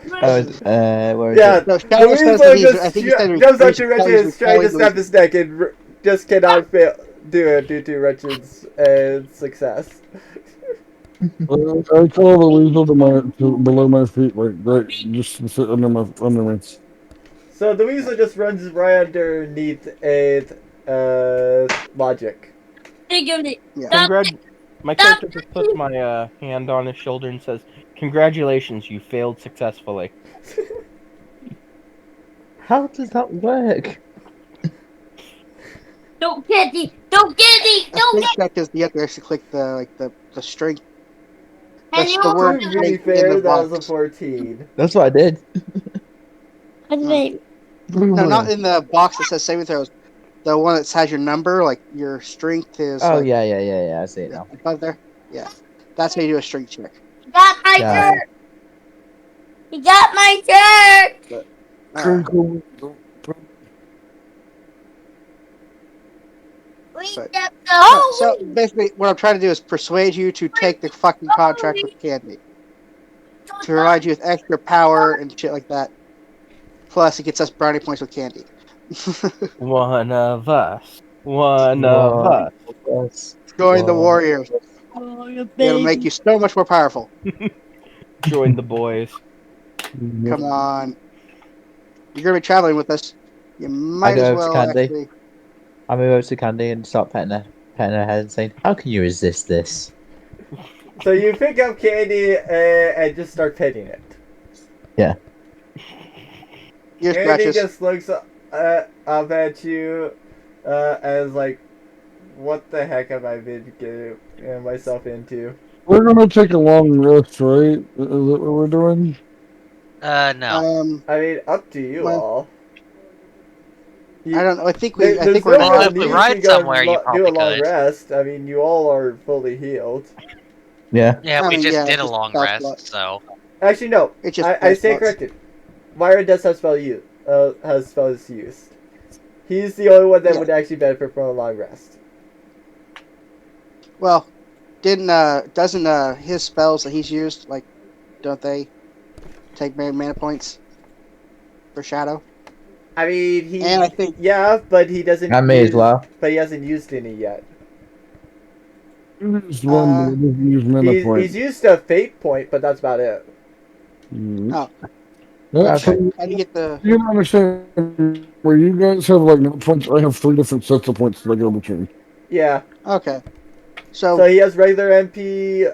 Speaker 2: Oh, where is
Speaker 1: Yeah,
Speaker 2: it?
Speaker 3: No,
Speaker 1: the
Speaker 3: Shadow says
Speaker 1: weasel
Speaker 3: that he's. I
Speaker 1: just
Speaker 3: think he said
Speaker 1: jumps up to
Speaker 3: he's
Speaker 1: Wretched and is trying to
Speaker 3: repelling the
Speaker 1: snap his neck and just cannot fail do it due to Wretched's success.
Speaker 5: I call the weasel to below my feet, like right, just to sit under me.
Speaker 1: So the weasel just runs right underneath a logic.
Speaker 3: Yeah.
Speaker 6: My character just puts my hand on his shoulder and says, "Congratulations, you failed successfully."
Speaker 2: How does that work?
Speaker 7: Don't get me! Don't get me!
Speaker 3: A
Speaker 7: Don't
Speaker 3: strength
Speaker 7: get
Speaker 3: check is you have to actually click the strength.
Speaker 7: And
Speaker 3: That's the
Speaker 7: you
Speaker 3: word
Speaker 1: To be
Speaker 3: strength in
Speaker 1: fair,
Speaker 3: the
Speaker 1: that was a
Speaker 3: box.
Speaker 1: 14.
Speaker 2: That's what I did.
Speaker 7: me!
Speaker 3: No, not in the box that says saving throws. The one that has your number, like your strength is.
Speaker 2: Oh,
Speaker 3: like,
Speaker 2: yeah, I see it now.
Speaker 3: above there. Yeah, that's how you do a strength check.
Speaker 7: He got my
Speaker 2: Yeah.
Speaker 7: shirt! He got my shirt!
Speaker 3: Alright.
Speaker 7: We
Speaker 3: But-
Speaker 7: got the
Speaker 3: So
Speaker 7: whole
Speaker 3: basically, what I'm trying to do is persuade you to take the fucking contract with Candy to provide you with extra power and shit like that. Plus, it gets us brownie points with Candy.
Speaker 6: One of us. One of us.
Speaker 2: Yes.
Speaker 3: Join the
Speaker 2: Whoa.
Speaker 3: warriors.
Speaker 7: Oh, you
Speaker 3: It'll make
Speaker 7: baby.
Speaker 3: you so much more powerful.
Speaker 6: Join the boys.
Speaker 3: Come on. You're gonna be traveling with us. You might
Speaker 2: go
Speaker 3: as
Speaker 2: over to
Speaker 3: well
Speaker 2: Candy.
Speaker 3: actually.
Speaker 2: I move over to Candy and start petting her head and saying, "How can you resist this?"
Speaker 1: So you pick up Candy and just start petting it.
Speaker 3: Your
Speaker 1: Candy
Speaker 3: scratches.
Speaker 1: just looks up at you as like, what the heck have I been getting myself into?
Speaker 5: We're gonna take a long rest, right? Is that what we're doing?
Speaker 4: No.
Speaker 1: I mean, up to you
Speaker 3: Well,
Speaker 1: all.
Speaker 3: I don't know. I think
Speaker 1: There-
Speaker 3: we. I
Speaker 1: there's
Speaker 3: think
Speaker 1: no
Speaker 3: we're.
Speaker 4: Well,
Speaker 1: real
Speaker 4: if we
Speaker 1: need
Speaker 4: ride
Speaker 1: to go
Speaker 4: somewhere, you
Speaker 1: do a
Speaker 4: probably
Speaker 1: long
Speaker 4: could.
Speaker 1: rest. I mean, you all are fully healed.
Speaker 2: Yeah.
Speaker 4: Yeah,
Speaker 3: I
Speaker 4: we
Speaker 3: mean,
Speaker 4: just
Speaker 3: yeah,
Speaker 4: did a
Speaker 3: just
Speaker 4: long
Speaker 3: spell
Speaker 4: rest,
Speaker 3: slots.
Speaker 4: so
Speaker 1: Actually, no.
Speaker 3: It's just.
Speaker 1: I stand
Speaker 3: slots.
Speaker 1: corrected. Myra does have has spells used. He's the only one that
Speaker 3: Yeah.
Speaker 1: would actually benefit from a long rest.
Speaker 3: Well, doesn't his spells that he's used, like, don't they take mana points for Shadow?
Speaker 1: I mean, he
Speaker 3: And I think-
Speaker 1: yeah, but he doesn't.
Speaker 2: And me as well.
Speaker 1: But he hasn't used any yet.
Speaker 5: Just one, but we didn't use mana
Speaker 1: He's
Speaker 5: points.
Speaker 1: used a fate point, but that's about it.
Speaker 3: Oh.
Speaker 5: That's
Speaker 2: Okay.
Speaker 3: How do you get the?
Speaker 5: You don't understand where you guys have like no points. I have 3 different sets of points that I go between.
Speaker 1: Yeah.
Speaker 3: Okay.
Speaker 1: So
Speaker 3: So
Speaker 1: he has regular MP.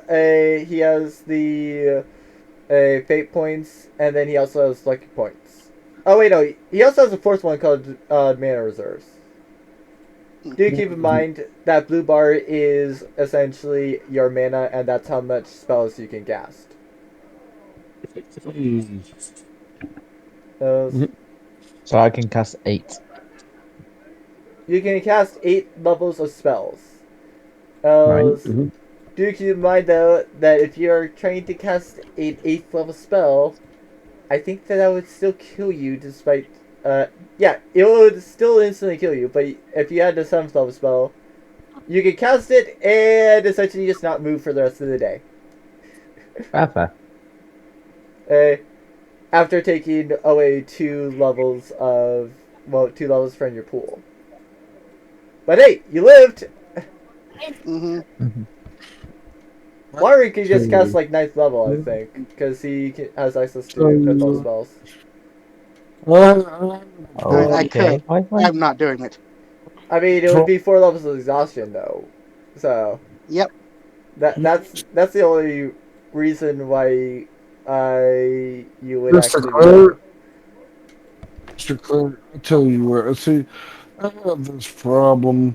Speaker 1: He has the fate points, and then he also has lucky points. Oh wait, no. He also has a fourth one called mana reserves. Do keep in mind that blue bar is essentially your mana, and that's how much spells you can cast. Those,
Speaker 2: So I can cast 8.
Speaker 1: you can cast 8 levels of spells.
Speaker 2: Right.
Speaker 5: Mhm.
Speaker 1: Do keep in mind though that if you're trying to cast an 8th level spell, I think that would still kill you despite yeah, it would still instantly kill you, but if you had the 7th level spell, you could cast it and essentially just not move for the rest of the day.
Speaker 2: Rather.
Speaker 1: Uh, after taking away 2 levels from your pool. But hey, you lived.
Speaker 3: Hmm.
Speaker 1: Mari can just cast
Speaker 5: So,
Speaker 1: like 9th level, I think, because has access to
Speaker 5: So-
Speaker 1: fifth level spells.
Speaker 3: I
Speaker 2: Okay.
Speaker 3: could.
Speaker 2: Why?
Speaker 3: I'm not doing it.
Speaker 1: I mean, it would be 4 levels of exhaustion though, so
Speaker 3: Yep.
Speaker 1: that's the only reason why you would
Speaker 5: Mr.
Speaker 1: actually.
Speaker 5: Clare, Mr. Clare, I tell you what. See, I have this problem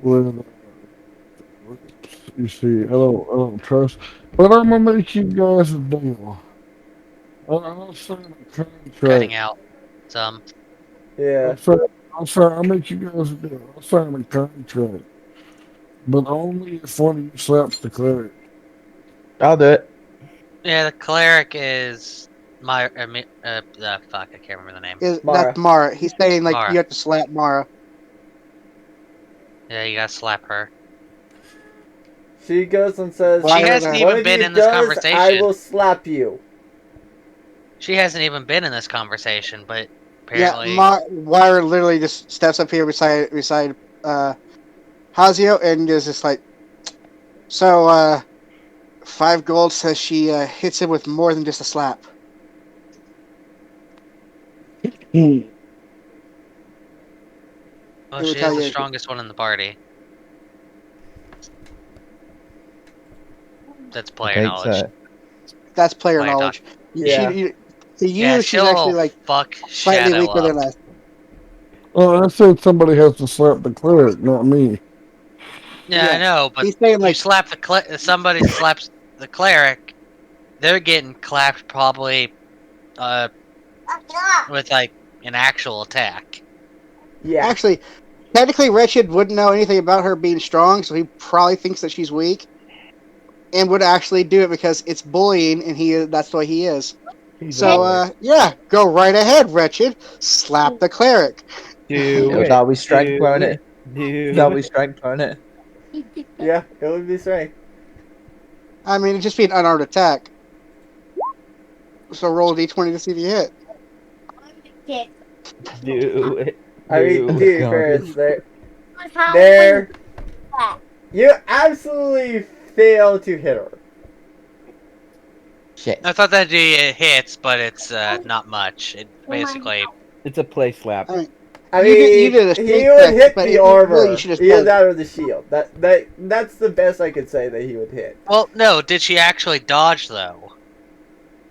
Speaker 5: with. You see, I don't trust, but I'm gonna make you guys a deal. I'll sign a
Speaker 4: Cutting
Speaker 5: contract.
Speaker 4: out some.
Speaker 1: Yeah.
Speaker 5: I'll make you guys a deal. I'll sign a contract, but only if one of you slaps the cleric.
Speaker 2: I'll do it.
Speaker 4: Yeah, the cleric is my. Fuck, I can't remember the name.
Speaker 1: Mara.
Speaker 3: That's Mara. He's saying like
Speaker 4: Mara.
Speaker 3: you have to slap Mara.
Speaker 4: Yeah, you gotta slap her.
Speaker 1: She goes and says,
Speaker 3: Why
Speaker 4: She
Speaker 3: are
Speaker 4: hasn't
Speaker 3: they-
Speaker 1: "One
Speaker 4: even
Speaker 1: of
Speaker 4: been
Speaker 1: you
Speaker 4: in this
Speaker 1: does, I
Speaker 4: conversation.
Speaker 1: will slap you."
Speaker 4: She hasn't even been in this conversation, but
Speaker 3: Yeah,
Speaker 4: apparently.
Speaker 3: Wire literally just steps up here beside Hazio and is just like, so 5 gold says she hits him with more than just a slap.
Speaker 5: Hmm.
Speaker 4: Well,
Speaker 3: It would
Speaker 4: she
Speaker 3: tell
Speaker 4: is the
Speaker 3: you-
Speaker 4: strongest one in the party. That's player
Speaker 2: Okay,
Speaker 4: knowledge.
Speaker 2: so
Speaker 3: That's player
Speaker 4: Player
Speaker 3: knowledge.
Speaker 1: Yeah.
Speaker 3: To you,
Speaker 4: Yeah,
Speaker 3: she's
Speaker 4: she'll
Speaker 3: actually like
Speaker 4: fuck
Speaker 3: slightly
Speaker 4: Shadow
Speaker 3: weaker
Speaker 4: up.
Speaker 3: than us.
Speaker 5: Well, I said somebody has to slap the cleric, not me.
Speaker 4: Yeah, I
Speaker 3: Yeah,
Speaker 4: know, but
Speaker 3: he's saying
Speaker 4: you
Speaker 3: like
Speaker 4: slap somebody slaps the cleric, they're getting clapped probably with like an actual attack.
Speaker 1: Yeah.
Speaker 3: actually, technically, Wretched wouldn't know anything about her being strong, so he probably thinks that she's weak, and would actually do it because it's bullying, and that's the way he is.
Speaker 6: He's a
Speaker 3: So,
Speaker 6: bully.
Speaker 3: yeah, go right ahead, Wretched. Slap the cleric.
Speaker 6: Do it.
Speaker 2: that'll be strength
Speaker 6: Do
Speaker 2: throwing
Speaker 6: it.
Speaker 2: it.
Speaker 6: Do
Speaker 2: That'll be
Speaker 6: it.
Speaker 2: strength throwing it.
Speaker 1: Yeah, it would be strength.
Speaker 3: I mean, it'd just be an unarmed attack. So roll a d20 to see if you hit.
Speaker 6: Do it.
Speaker 1: I mean,
Speaker 6: Do
Speaker 1: dude,
Speaker 2: God.
Speaker 1: Ferris, there, you absolutely fail to hit her.
Speaker 2: Shit.
Speaker 4: I thought that'd be hits, but it's not much. It basically.
Speaker 6: It's a play slap.
Speaker 3: I mean,
Speaker 1: I
Speaker 3: You
Speaker 1: mean,
Speaker 3: did- you did a
Speaker 1: he
Speaker 3: strength
Speaker 1: would
Speaker 3: check,
Speaker 1: hit
Speaker 3: but
Speaker 1: the
Speaker 3: it-
Speaker 1: armor.
Speaker 3: really you should have
Speaker 1: Either
Speaker 3: said-
Speaker 1: that or the shield. That's the best I could say that he would hit.
Speaker 4: Well, no, did she actually dodge though?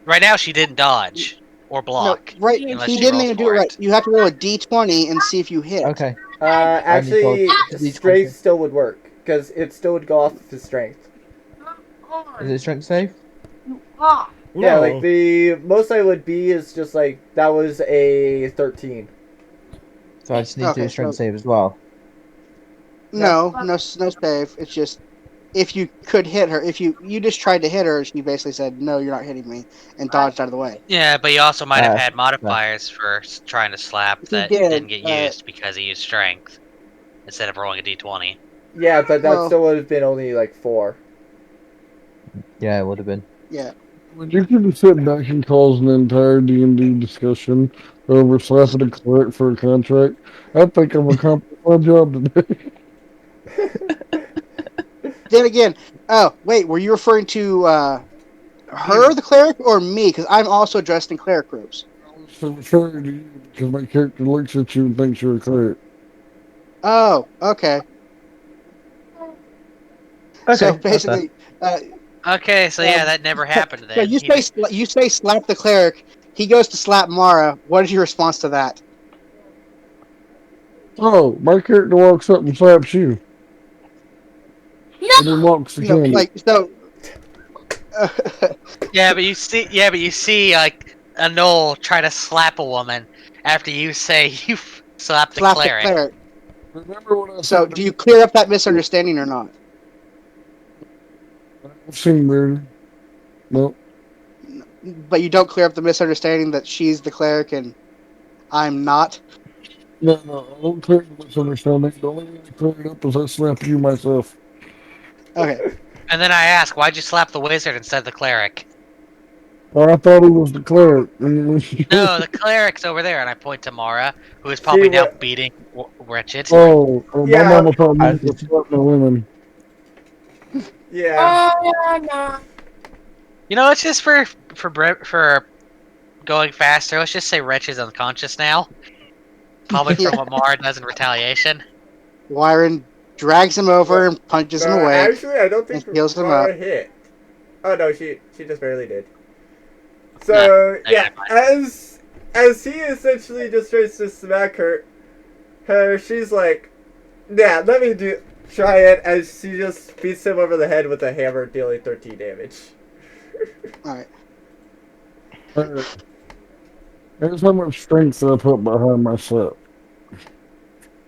Speaker 4: Right now, she didn't dodge or
Speaker 3: No,
Speaker 4: block.
Speaker 3: right.
Speaker 4: Unless
Speaker 3: He
Speaker 4: she
Speaker 3: didn't
Speaker 4: rolls
Speaker 3: even do
Speaker 4: for
Speaker 3: it
Speaker 4: it.
Speaker 3: right. You have to roll a d20 and see if you hit.
Speaker 2: Okay.
Speaker 1: Actually,
Speaker 2: these
Speaker 1: strength
Speaker 2: ones-
Speaker 1: still would work because it still would go off of his strength.
Speaker 2: Is it strength save?
Speaker 1: Yeah,
Speaker 6: No.
Speaker 1: like the most I would be is just like that was a 13.
Speaker 2: So I just need to do
Speaker 3: Okay,
Speaker 2: a strength
Speaker 3: so-
Speaker 2: save as well.
Speaker 3: No save. It's just if you could hit her. If you just tried to hit her, she basically said, "No, you're not hitting me," and dodged out of the way.
Speaker 4: Yeah, but you also might have
Speaker 2: Uh,
Speaker 4: had modifiers for trying to slap
Speaker 3: He
Speaker 4: that
Speaker 3: did,
Speaker 4: didn't get used because he used strength instead of rolling a d20.
Speaker 1: Yeah, but that
Speaker 3: Well-
Speaker 1: still would have been only like 4.
Speaker 2: Yeah, it would have been.
Speaker 3: Yeah.
Speaker 5: When you could sit back and cause an entire D&D discussion over slapping a cleric for a contract, I think I've accomplished my job today.
Speaker 3: Then again, oh wait, were you referring to her, the cleric, or me? Because I'm also dressed in cleric robes.
Speaker 5: So referring to you because my character looks at you and thinks you're a cleric.
Speaker 3: Oh, okay.
Speaker 2: Okay.
Speaker 3: So
Speaker 2: that's fair.
Speaker 3: basically,
Speaker 4: Okay, so yeah, that never happened then.
Speaker 3: so you
Speaker 4: He
Speaker 3: say you say slap the cleric. He goes to slap Mara. What is your response to that?
Speaker 5: Oh, my character walks up and slaps you. And then walks
Speaker 3: You know,
Speaker 5: again.
Speaker 3: like so.
Speaker 4: Yeah, but you see, like a gnoll try to slap a woman after you say you slapped the
Speaker 3: slap
Speaker 4: cleric.
Speaker 3: the cleric.
Speaker 5: Remember what I
Speaker 3: So,
Speaker 5: said?
Speaker 3: do you clear up that misunderstanding or not?
Speaker 5: I've seen weird. No.
Speaker 3: But you don't clear up the misunderstanding that she's the cleric and I'm not.
Speaker 5: No, I don't clear the misunderstanding. The only way I clear it up is I slap you myself.
Speaker 3: Okay.
Speaker 4: And then I ask, why'd you slap the wizard instead of the cleric?
Speaker 5: Well, I thought he was the cleric.
Speaker 4: No, the cleric's over there, and I point to Mara, who is
Speaker 1: She
Speaker 4: probably now
Speaker 1: wa-
Speaker 4: beating Wretched.
Speaker 5: Oh, my
Speaker 1: Yeah.
Speaker 5: mama taught me to slap my women.
Speaker 1: Yeah.
Speaker 4: You know, it's just for going faster. Let's just say Wretched's unconscious now. Probably from what Mara does in retaliation.
Speaker 3: Wyron drags him over and punches him away.
Speaker 1: Actually, I don't think
Speaker 3: and heals him
Speaker 1: Mara
Speaker 3: up.
Speaker 1: hit. Oh no, she just barely did. So yeah, as he essentially just tries to smack her, she's like, yeah, let me try it, as she just beats him over the head with a hammer, dealing 13 damage.
Speaker 3: Alright.
Speaker 5: There's how much strength I put behind myself.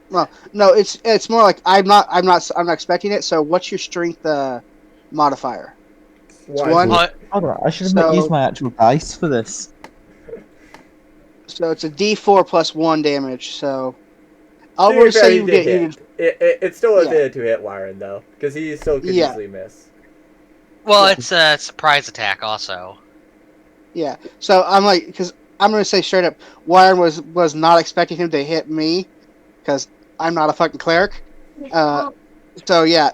Speaker 3: Well, no, it's more like I'm not expecting it. So what's your strength modifier? One.
Speaker 4: What?
Speaker 2: Hold on, I should have
Speaker 3: So-
Speaker 2: used my actual dice for this.
Speaker 3: So it's a D4 plus 1 damage. So I'll
Speaker 1: To be
Speaker 3: just
Speaker 1: fair,
Speaker 3: say
Speaker 1: he
Speaker 3: you
Speaker 1: did
Speaker 3: did.
Speaker 1: hit. It's still a
Speaker 3: Yeah.
Speaker 1: bit to hit Wyron though, because he still could
Speaker 3: Yeah.
Speaker 1: easily miss.
Speaker 4: Well, it's a surprise attack also.
Speaker 3: Yeah. So I'm like, because I'm gonna say straight up, Wyron was not expecting him to hit me, because I'm not a fucking cleric. So yeah,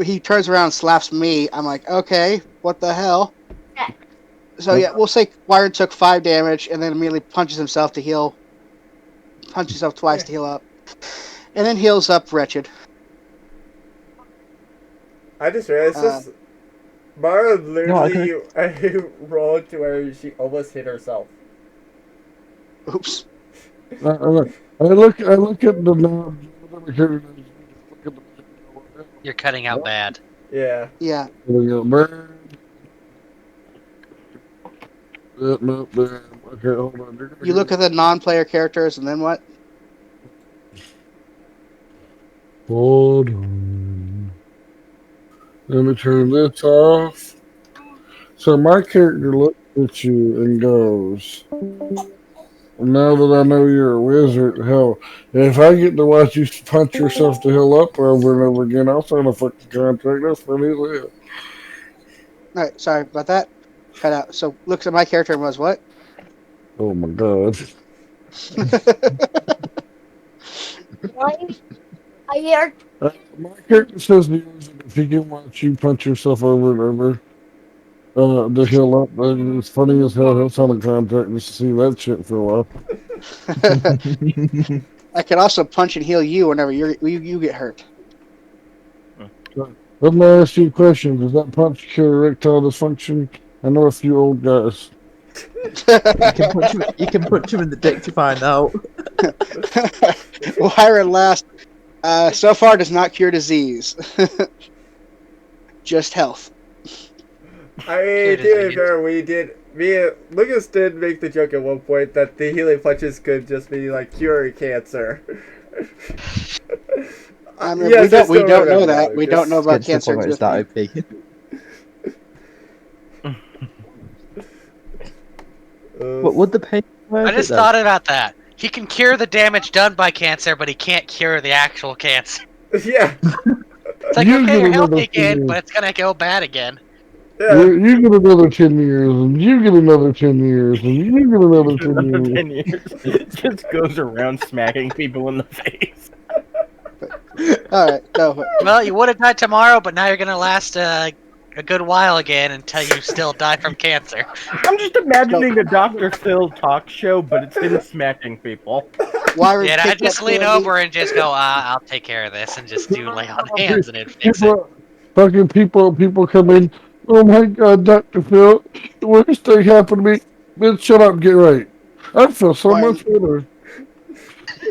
Speaker 3: he turns around and slaps me. I'm like, okay, what the hell? So yeah, we'll say Wyron took 5 damage and then immediately punches himself to heal. Punches himself twice to heal up, and then heals up Wretched.
Speaker 1: I just realized this. Mara literally rolled to where she almost hit herself.
Speaker 3: Oops.
Speaker 5: I look at the now.
Speaker 4: You're cutting out bad.
Speaker 1: Yeah.
Speaker 3: Yeah.
Speaker 5: Okay, hold on.
Speaker 3: You look at the non-player characters, and then what?
Speaker 5: Hold on. Let me turn this off. So my character looks at you and goes, now that I know you're a wizard, hell, if I get to watch you punch yourself to heal up over and over again, I'll sign a fucking contract. That's funny as hell.
Speaker 3: Alright, sorry about that. Cut out. So looks at my character and was what?
Speaker 5: Oh my god. My character says to you, if he can watch you punch yourself over and over, to heal up, it's funny as hell. He'll sign a contract just to see that shit for a while.
Speaker 3: I can also punch and heal you whenever you get hurt.
Speaker 5: Let me ask you a question. Does that punch cure erectile dysfunction? I know a few old guys.
Speaker 2: You can punch him in the dick to find out.
Speaker 3: Wyron last. So far does not cure disease. Just health.
Speaker 1: I mean, to be fair, Lucas did make the joke at one point that the healing punches could just be like curing cancer.
Speaker 3: I mean,
Speaker 1: Yes,
Speaker 3: we don't know
Speaker 1: remember
Speaker 3: that. We don't know about
Speaker 2: Gets to the
Speaker 3: cancer.
Speaker 2: point where it's that OP. What would the pain work?
Speaker 4: I just thought about that. He can cure the damage done by cancer, but he can't cure the actual cancer.
Speaker 1: Yeah.
Speaker 4: It's like,
Speaker 5: You
Speaker 4: okay,
Speaker 5: get
Speaker 4: you're
Speaker 5: another
Speaker 4: healthy again,
Speaker 5: thing.
Speaker 4: but it's gonna go bad again.
Speaker 1: Yeah.
Speaker 5: You get another 10 years, and you get another 10 years, and you get another 10 years.
Speaker 6: 10 years. Just goes around smacking people in the face.
Speaker 3: Alright, no.
Speaker 4: Well, you would have died tomorrow, but now you're gonna last a good while again until you still die from cancer.
Speaker 6: I'm just imagining a Dr. Phil talk show, but it's him smacking people.
Speaker 3: Wyron
Speaker 4: Yeah, I
Speaker 3: picked
Speaker 4: just
Speaker 3: up
Speaker 4: lean
Speaker 3: Candy.
Speaker 4: over and just go, I'll take care of this, and just do lay on hands and it fix it.
Speaker 5: Fucking people come in. Oh my god, Dr. Phil, the worst thing happened to me. Man, shut up and get right. I feel so
Speaker 3: Why-
Speaker 5: much better.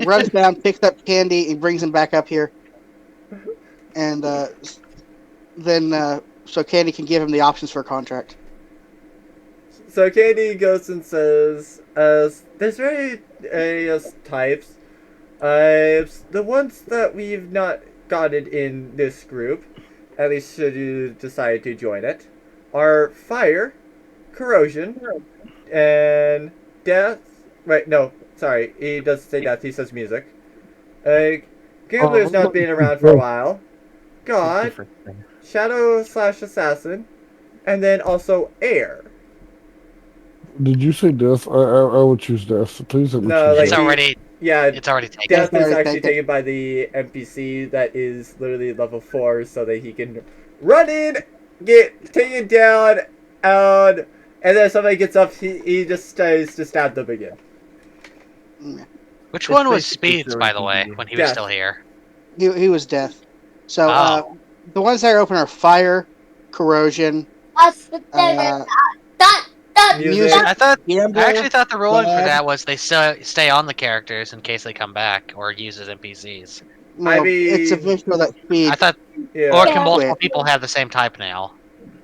Speaker 3: Runs down, picks up Candy, and brings him back up here. And then so Candy can give him the options for a contract.
Speaker 1: So Candy goes and says, there's various types. The ones that we've not gotten in this group, at least should you decide to join it, are fire, corrosion, and death. Wait, no, sorry, he doesn't say death, he says music. Gambler's not been around for a while. God,
Speaker 6: Different thing.
Speaker 1: Shadow/Assassin, and then also Air.
Speaker 5: Did you say death? I would choose death. Please let me
Speaker 1: No,
Speaker 5: choose
Speaker 1: like
Speaker 4: It's
Speaker 5: death.
Speaker 4: already
Speaker 1: yeah,
Speaker 4: it's already taken.
Speaker 1: Death
Speaker 3: That's
Speaker 1: is
Speaker 3: already
Speaker 1: actually
Speaker 3: taken.
Speaker 1: taken by the NPC that is literally level 4 so that he can run in, get taken down, and then if somebody gets up, he just tries to stab them again.
Speaker 4: Which
Speaker 6: It's
Speaker 4: one was
Speaker 6: basically
Speaker 4: Speeds, by the way,
Speaker 6: throwing
Speaker 4: when he was
Speaker 1: Death.
Speaker 4: still here?
Speaker 3: He was death. So
Speaker 4: Oh.
Speaker 3: the ones that are open are fire, corrosion,
Speaker 7: What's the dinner? That
Speaker 1: Music.
Speaker 4: I thought I
Speaker 3: gambler,
Speaker 4: actually thought the ruling for
Speaker 3: God.
Speaker 4: that was they stay on the characters in case they come back or use as NPCs.
Speaker 3: No,
Speaker 1: I mean-
Speaker 3: it's official that speed.
Speaker 4: I thought,
Speaker 1: Yeah.
Speaker 4: or can
Speaker 7: Yeah.
Speaker 4: multiple
Speaker 3: Quit.
Speaker 4: people have the same type now?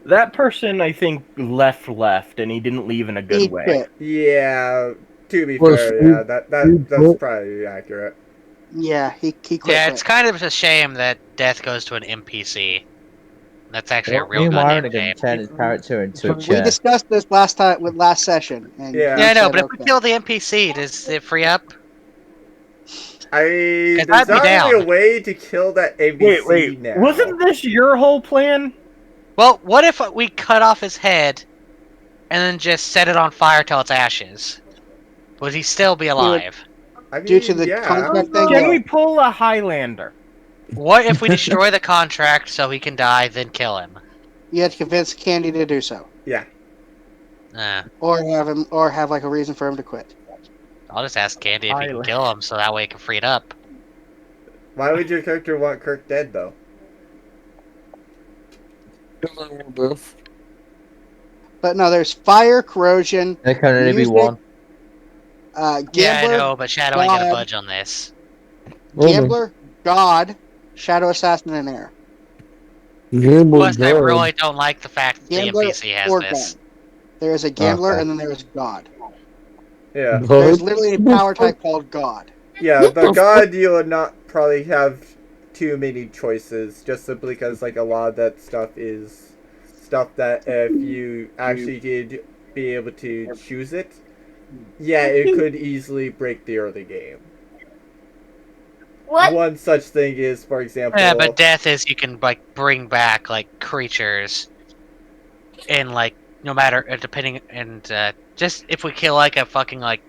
Speaker 6: That person, I think, left, and he didn't leave in a good
Speaker 3: Speed
Speaker 6: way.
Speaker 3: quit.
Speaker 1: Yeah, to be
Speaker 5: Well,
Speaker 1: fair,
Speaker 5: Speed-
Speaker 1: yeah, that's
Speaker 5: Speed-
Speaker 1: probably accurate.
Speaker 3: Yeah, he quit.
Speaker 4: Yeah, it's kind of a shame that Death goes to an NPC. That's actually a
Speaker 2: Me
Speaker 4: real
Speaker 2: and
Speaker 4: goddamn
Speaker 2: Myron are going
Speaker 4: shame.
Speaker 2: to turn his character into a
Speaker 3: We
Speaker 2: chair.
Speaker 3: discussed this last time with last session, and
Speaker 1: Yeah.
Speaker 4: Yeah, I
Speaker 3: you
Speaker 4: know,
Speaker 3: said
Speaker 4: but if we
Speaker 3: okay.
Speaker 4: kill the NPC, does it free up?
Speaker 1: I mean,
Speaker 4: 'Cause
Speaker 1: there's
Speaker 4: I'd be
Speaker 1: not really a
Speaker 4: down.
Speaker 1: way to kill that NPC
Speaker 6: Wait,
Speaker 1: now.
Speaker 6: wasn't this your whole plan?
Speaker 4: Well, what if we cut off his head and then just set it on fire till it's ashes? Would he still be alive?
Speaker 1: I mean,
Speaker 3: Due to the
Speaker 1: yeah.
Speaker 3: contract thing,
Speaker 6: Can
Speaker 3: yeah.
Speaker 6: we pull a Highlander?
Speaker 4: What if we destroy the contract so he can die, then kill him?
Speaker 3: You had to convince Candy to do so,
Speaker 1: Yeah.
Speaker 3: or have like a reason for him to quit.
Speaker 4: I'll just ask Candy if he can
Speaker 6: Island.
Speaker 4: kill him so that way he can free it up.
Speaker 1: Why would your character want Kirk dead, though?
Speaker 5: Death.
Speaker 3: But no, there's fire, corrosion,
Speaker 2: There can only be
Speaker 3: Music.
Speaker 2: one.
Speaker 3: gambler,
Speaker 4: Yeah, I know, but Shadow ain't gonna
Speaker 3: God.
Speaker 4: budge on this.
Speaker 3: gambler, God, shadow assassin, and air.
Speaker 5: Gambler
Speaker 4: Plus, I
Speaker 5: God.
Speaker 4: really don't like the fact that the
Speaker 3: Gambler
Speaker 4: NPC has
Speaker 3: or
Speaker 4: this.
Speaker 3: God. There is a gambler,
Speaker 2: Okay.
Speaker 3: and then there is God.
Speaker 1: Yeah.
Speaker 3: There's literally a power type called God.
Speaker 1: Yeah, the god, you would not probably have too many choices, just simply because, like, a lot of that stuff is stuff that if you actually did be able to choose it, yeah, it could easily break the early game.
Speaker 7: What?
Speaker 1: One such thing is, for example...
Speaker 4: Yeah, but death is you can like bring back like creatures, and like no matter depending and just if we kill like a fucking like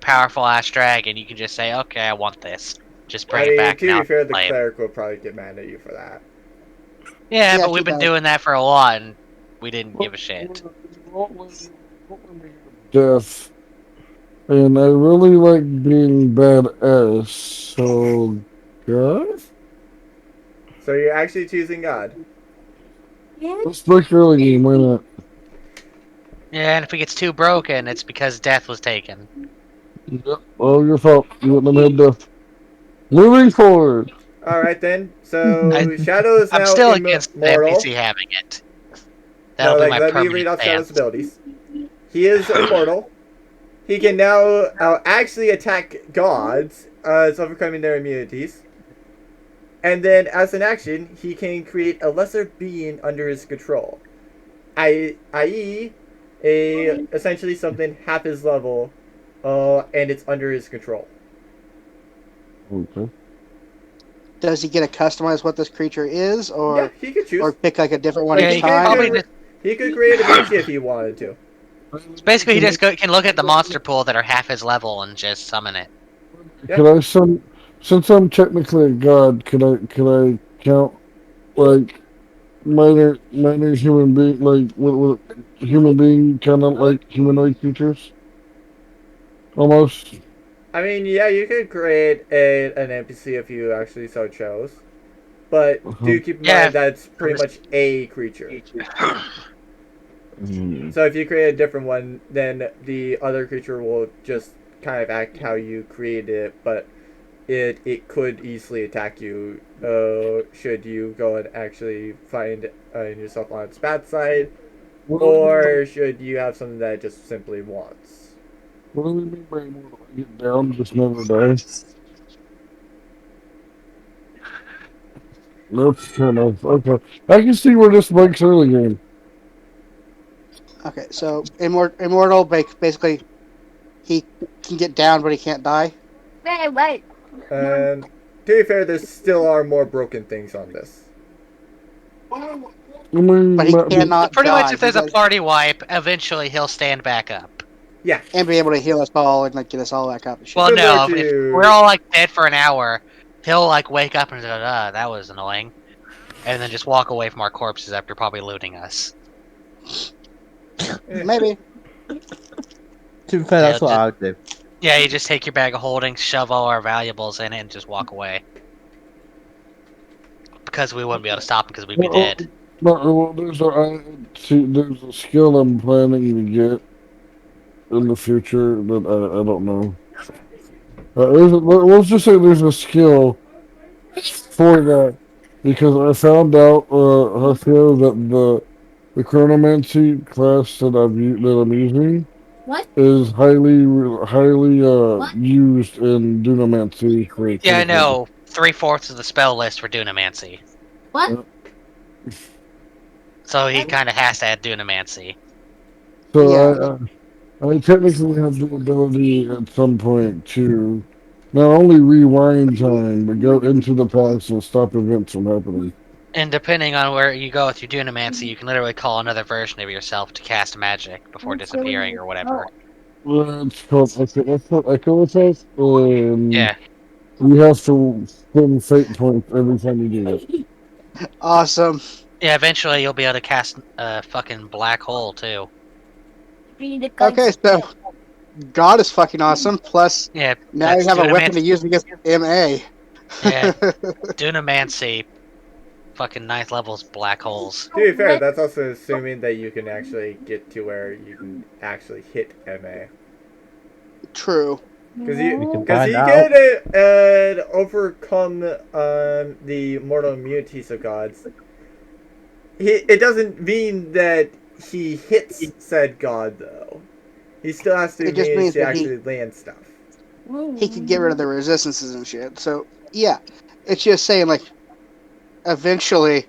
Speaker 4: powerful ass dragon, you can just say, okay, I want this. Just bring
Speaker 1: I
Speaker 4: it
Speaker 1: mean,
Speaker 4: back.
Speaker 1: to
Speaker 4: Now
Speaker 1: be fair, the
Speaker 4: play it.
Speaker 1: cleric will probably get mad at you for that.
Speaker 4: Yeah,
Speaker 3: Yeah,
Speaker 4: but we've been
Speaker 3: keep
Speaker 4: doing that for a lot, and we didn't give a shit.
Speaker 5: Death. And I really like being badass, so God?
Speaker 1: So you're actually choosing God.
Speaker 5: Let's break early game, why not?
Speaker 4: Yeah, and if it gets too broken, it's because death was taken.
Speaker 5: Yep. Oh, your fault. You wouldn't have had death. Moving forward.
Speaker 1: Alright then, so
Speaker 4: I-
Speaker 1: Shadow is
Speaker 4: I'm
Speaker 1: now
Speaker 4: still against the
Speaker 1: immortal.
Speaker 4: NPC having it. That'll
Speaker 1: No,
Speaker 4: be
Speaker 1: like,
Speaker 4: my
Speaker 1: let me read
Speaker 4: permanent
Speaker 1: off Shadow's
Speaker 4: stance.
Speaker 1: abilities. He is immortal. He can now actually attack gods, overcoming their immunities. And then, as an action, he can create a lesser being under his control. I.e., essentially something half his level, and it's under his control.
Speaker 5: Okay.
Speaker 3: Does he get to customize what this creature is,
Speaker 1: Yeah,
Speaker 3: or
Speaker 1: he could choose.
Speaker 3: pick like a different one
Speaker 1: Like,
Speaker 4: Yeah,
Speaker 3: each
Speaker 4: you can
Speaker 3: time?
Speaker 4: probably just
Speaker 1: He could create a mage if he wanted to.
Speaker 4: basically he just can look at the monster pool that are half his level and just summon it.
Speaker 1: Yeah.
Speaker 5: Can I since I'm technically a god, can I count like minor human being with human being kind of like humanoid creatures? Almost.
Speaker 1: I mean, yeah, you could create an NPC if you actually so chose. But do keep in
Speaker 4: Yeah.
Speaker 1: mind that's pretty much a creature. So if you create a different one, then the other creature will just kind of act how you created it, but it could easily attack you should you go and actually find yourself on its bad side, or should you have something that it just simply wants.
Speaker 5: What do we mean by immortal? Get down, just never die. Nope, kind of. Okay. I can see where this breaks early game.
Speaker 3: Okay, so immortal, basically, he can get down, but he can't die.
Speaker 7: Wait.
Speaker 1: And to be fair, there still are more broken things on this.
Speaker 5: I mean,
Speaker 3: But he
Speaker 5: but-
Speaker 3: cannot
Speaker 4: Pretty
Speaker 3: die.
Speaker 4: much, if there's
Speaker 3: He
Speaker 4: a
Speaker 3: does-
Speaker 4: party wipe, eventually he'll stand back up.
Speaker 1: Yeah.
Speaker 3: and be able to heal us all and like get us all back up and shit.
Speaker 4: Well,
Speaker 1: Similar
Speaker 4: no,
Speaker 1: to-
Speaker 4: if we're all like dead for an hour, he'll like wake up and go, that was annoying," and then just walk away from our corpses after probably looting us.
Speaker 3: Maybe.
Speaker 2: To be fair, that's
Speaker 4: Yeah,
Speaker 2: what I would do.
Speaker 4: Yeah, you just take your bag of holding, shove all our valuables in it, and just walk away. Because we wouldn't be able to stop him because we'd be dead.
Speaker 5: Well, there's a skill I'm planning to get in the future that I don't know. Let's just say there's a skill for that because I found out I feel that the chronomancy class that I'm using
Speaker 7: What?
Speaker 5: is highly
Speaker 7: What?
Speaker 5: used in dunamancy.
Speaker 4: Yeah, I know. 3/4 of the spell list for Dunamancy.
Speaker 7: What?
Speaker 4: So he kind of has to add Dunamancy.
Speaker 5: So
Speaker 3: Yeah.
Speaker 5: I technically have the ability at some point to not only rewind time, but go into the past and stop events from happening.
Speaker 4: And depending on where you go with your Dunamancy, you can literally call another version of yourself to cast magic before disappearing or whatever.
Speaker 5: It's called Echo Effect, and
Speaker 4: Yeah.
Speaker 5: you have to spend fate points every time you do it.
Speaker 3: Awesome.
Speaker 4: Yeah, eventually you'll be able to cast a fucking black hole, too.
Speaker 3: Okay, so God is fucking awesome. Plus,
Speaker 4: Yeah,
Speaker 3: now you
Speaker 4: that's
Speaker 3: have a weapon
Speaker 4: Dunamancy.
Speaker 3: to use against MA.
Speaker 4: Yeah. Dunamancy. Fucking 9th levels black holes.
Speaker 1: To be fair, that's also assuming that you can actually get to where you can actually hit MA.
Speaker 3: True.
Speaker 1: Because
Speaker 2: We
Speaker 1: you
Speaker 2: can find out.
Speaker 1: can overcome the mortal immunities of gods. It doesn't mean that he hits said god, though. He still has to
Speaker 3: It just
Speaker 1: manage
Speaker 3: means
Speaker 1: to
Speaker 3: that he-
Speaker 1: actually land stuff.
Speaker 3: He could get rid of the resistances and shit. So, yeah. It's just saying, like, eventually,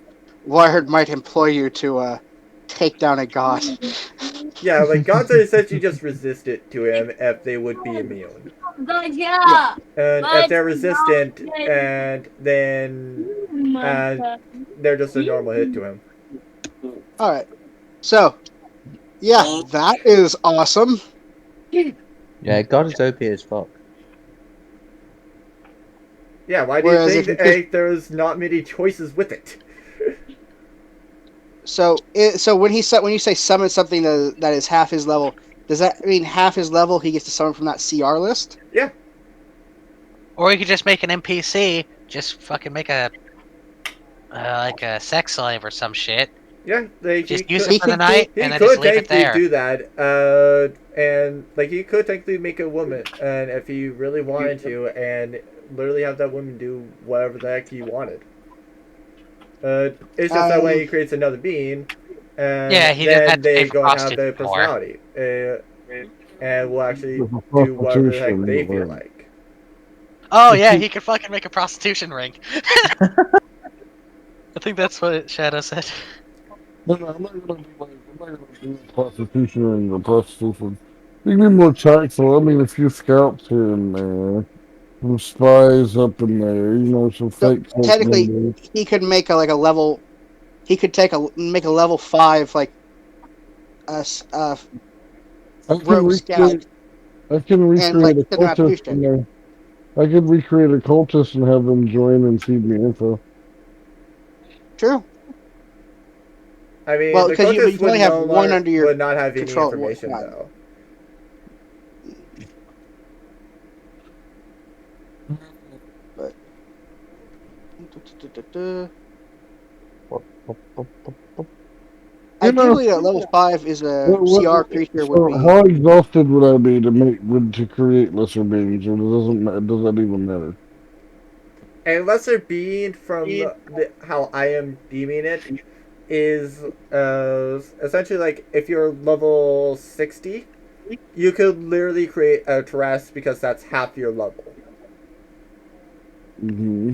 Speaker 3: Wired might employ you to take down a god.
Speaker 1: Yeah, like gods are essentially just resistant to him if they would be immune.
Speaker 7: Yeah.
Speaker 1: And if they're resistant, and then they're just a normal hit to him.
Speaker 3: Alright. So, yeah, that is awesome.
Speaker 2: Yeah, God is OP as fuck.
Speaker 1: Yeah, why do
Speaker 3: Whereas
Speaker 1: you
Speaker 3: if
Speaker 1: think
Speaker 3: you just-
Speaker 1: there's not many choices with it?
Speaker 3: So when you say summon something that is half his level, does that mean half his level he gets to summon from that CR list?
Speaker 1: Yeah.
Speaker 4: Or you could just make an NPC, just fucking make a like a sex slave or some shit.
Speaker 1: Yeah, like
Speaker 4: Just
Speaker 1: he
Speaker 4: use
Speaker 1: could,
Speaker 4: it for the night
Speaker 1: he
Speaker 4: and then
Speaker 1: could
Speaker 4: just leave it
Speaker 1: technically
Speaker 4: there.
Speaker 1: do that, and like he could technically make a woman, and if he really wanted to, and literally have that woman do whatever the heck he wanted. It's just that way he creates another being, and
Speaker 4: Yeah, he doesn't
Speaker 1: then
Speaker 4: have to pay
Speaker 1: they
Speaker 4: for
Speaker 1: go and have
Speaker 4: prostitutes
Speaker 1: their
Speaker 4: anymore.
Speaker 1: personality, and will actually
Speaker 5: With a
Speaker 1: do whatever the heck
Speaker 5: prostitution
Speaker 1: they
Speaker 5: in the
Speaker 1: feel
Speaker 5: world.
Speaker 1: like.
Speaker 4: Oh yeah, he could fucking make a prostitution ring. I think that's what Shadow said.
Speaker 5: No, I'm not gonna do prostitution or prostitution. You can be more tactful. I mean, a few scouts here and there, some spies up in there, some
Speaker 3: So,
Speaker 5: fake cult
Speaker 3: technically,
Speaker 5: members.
Speaker 3: he could make a level. He could make a level 5 like
Speaker 5: I can
Speaker 3: rogue scout.
Speaker 5: recreate. I can recreate
Speaker 3: like,
Speaker 5: a
Speaker 3: send them out to
Speaker 5: cultist in there. I could recreate a cultist and have them join and feed me info.
Speaker 3: True.
Speaker 1: I mean,
Speaker 3: Well,
Speaker 1: the
Speaker 3: 'cause you
Speaker 1: cultists
Speaker 3: can only have one under your
Speaker 1: would not have any
Speaker 3: control at one
Speaker 1: information
Speaker 3: time.
Speaker 1: though.
Speaker 3: Ideally, at level 5 is a CR creature would be.
Speaker 5: How exhausted would I be to create lesser beings, or does that even matter?
Speaker 1: A lesser being from how I am deeming it is essentially like if you're level 60, you could literally create a Terras because that's half your level.
Speaker 5: Mm-hmm.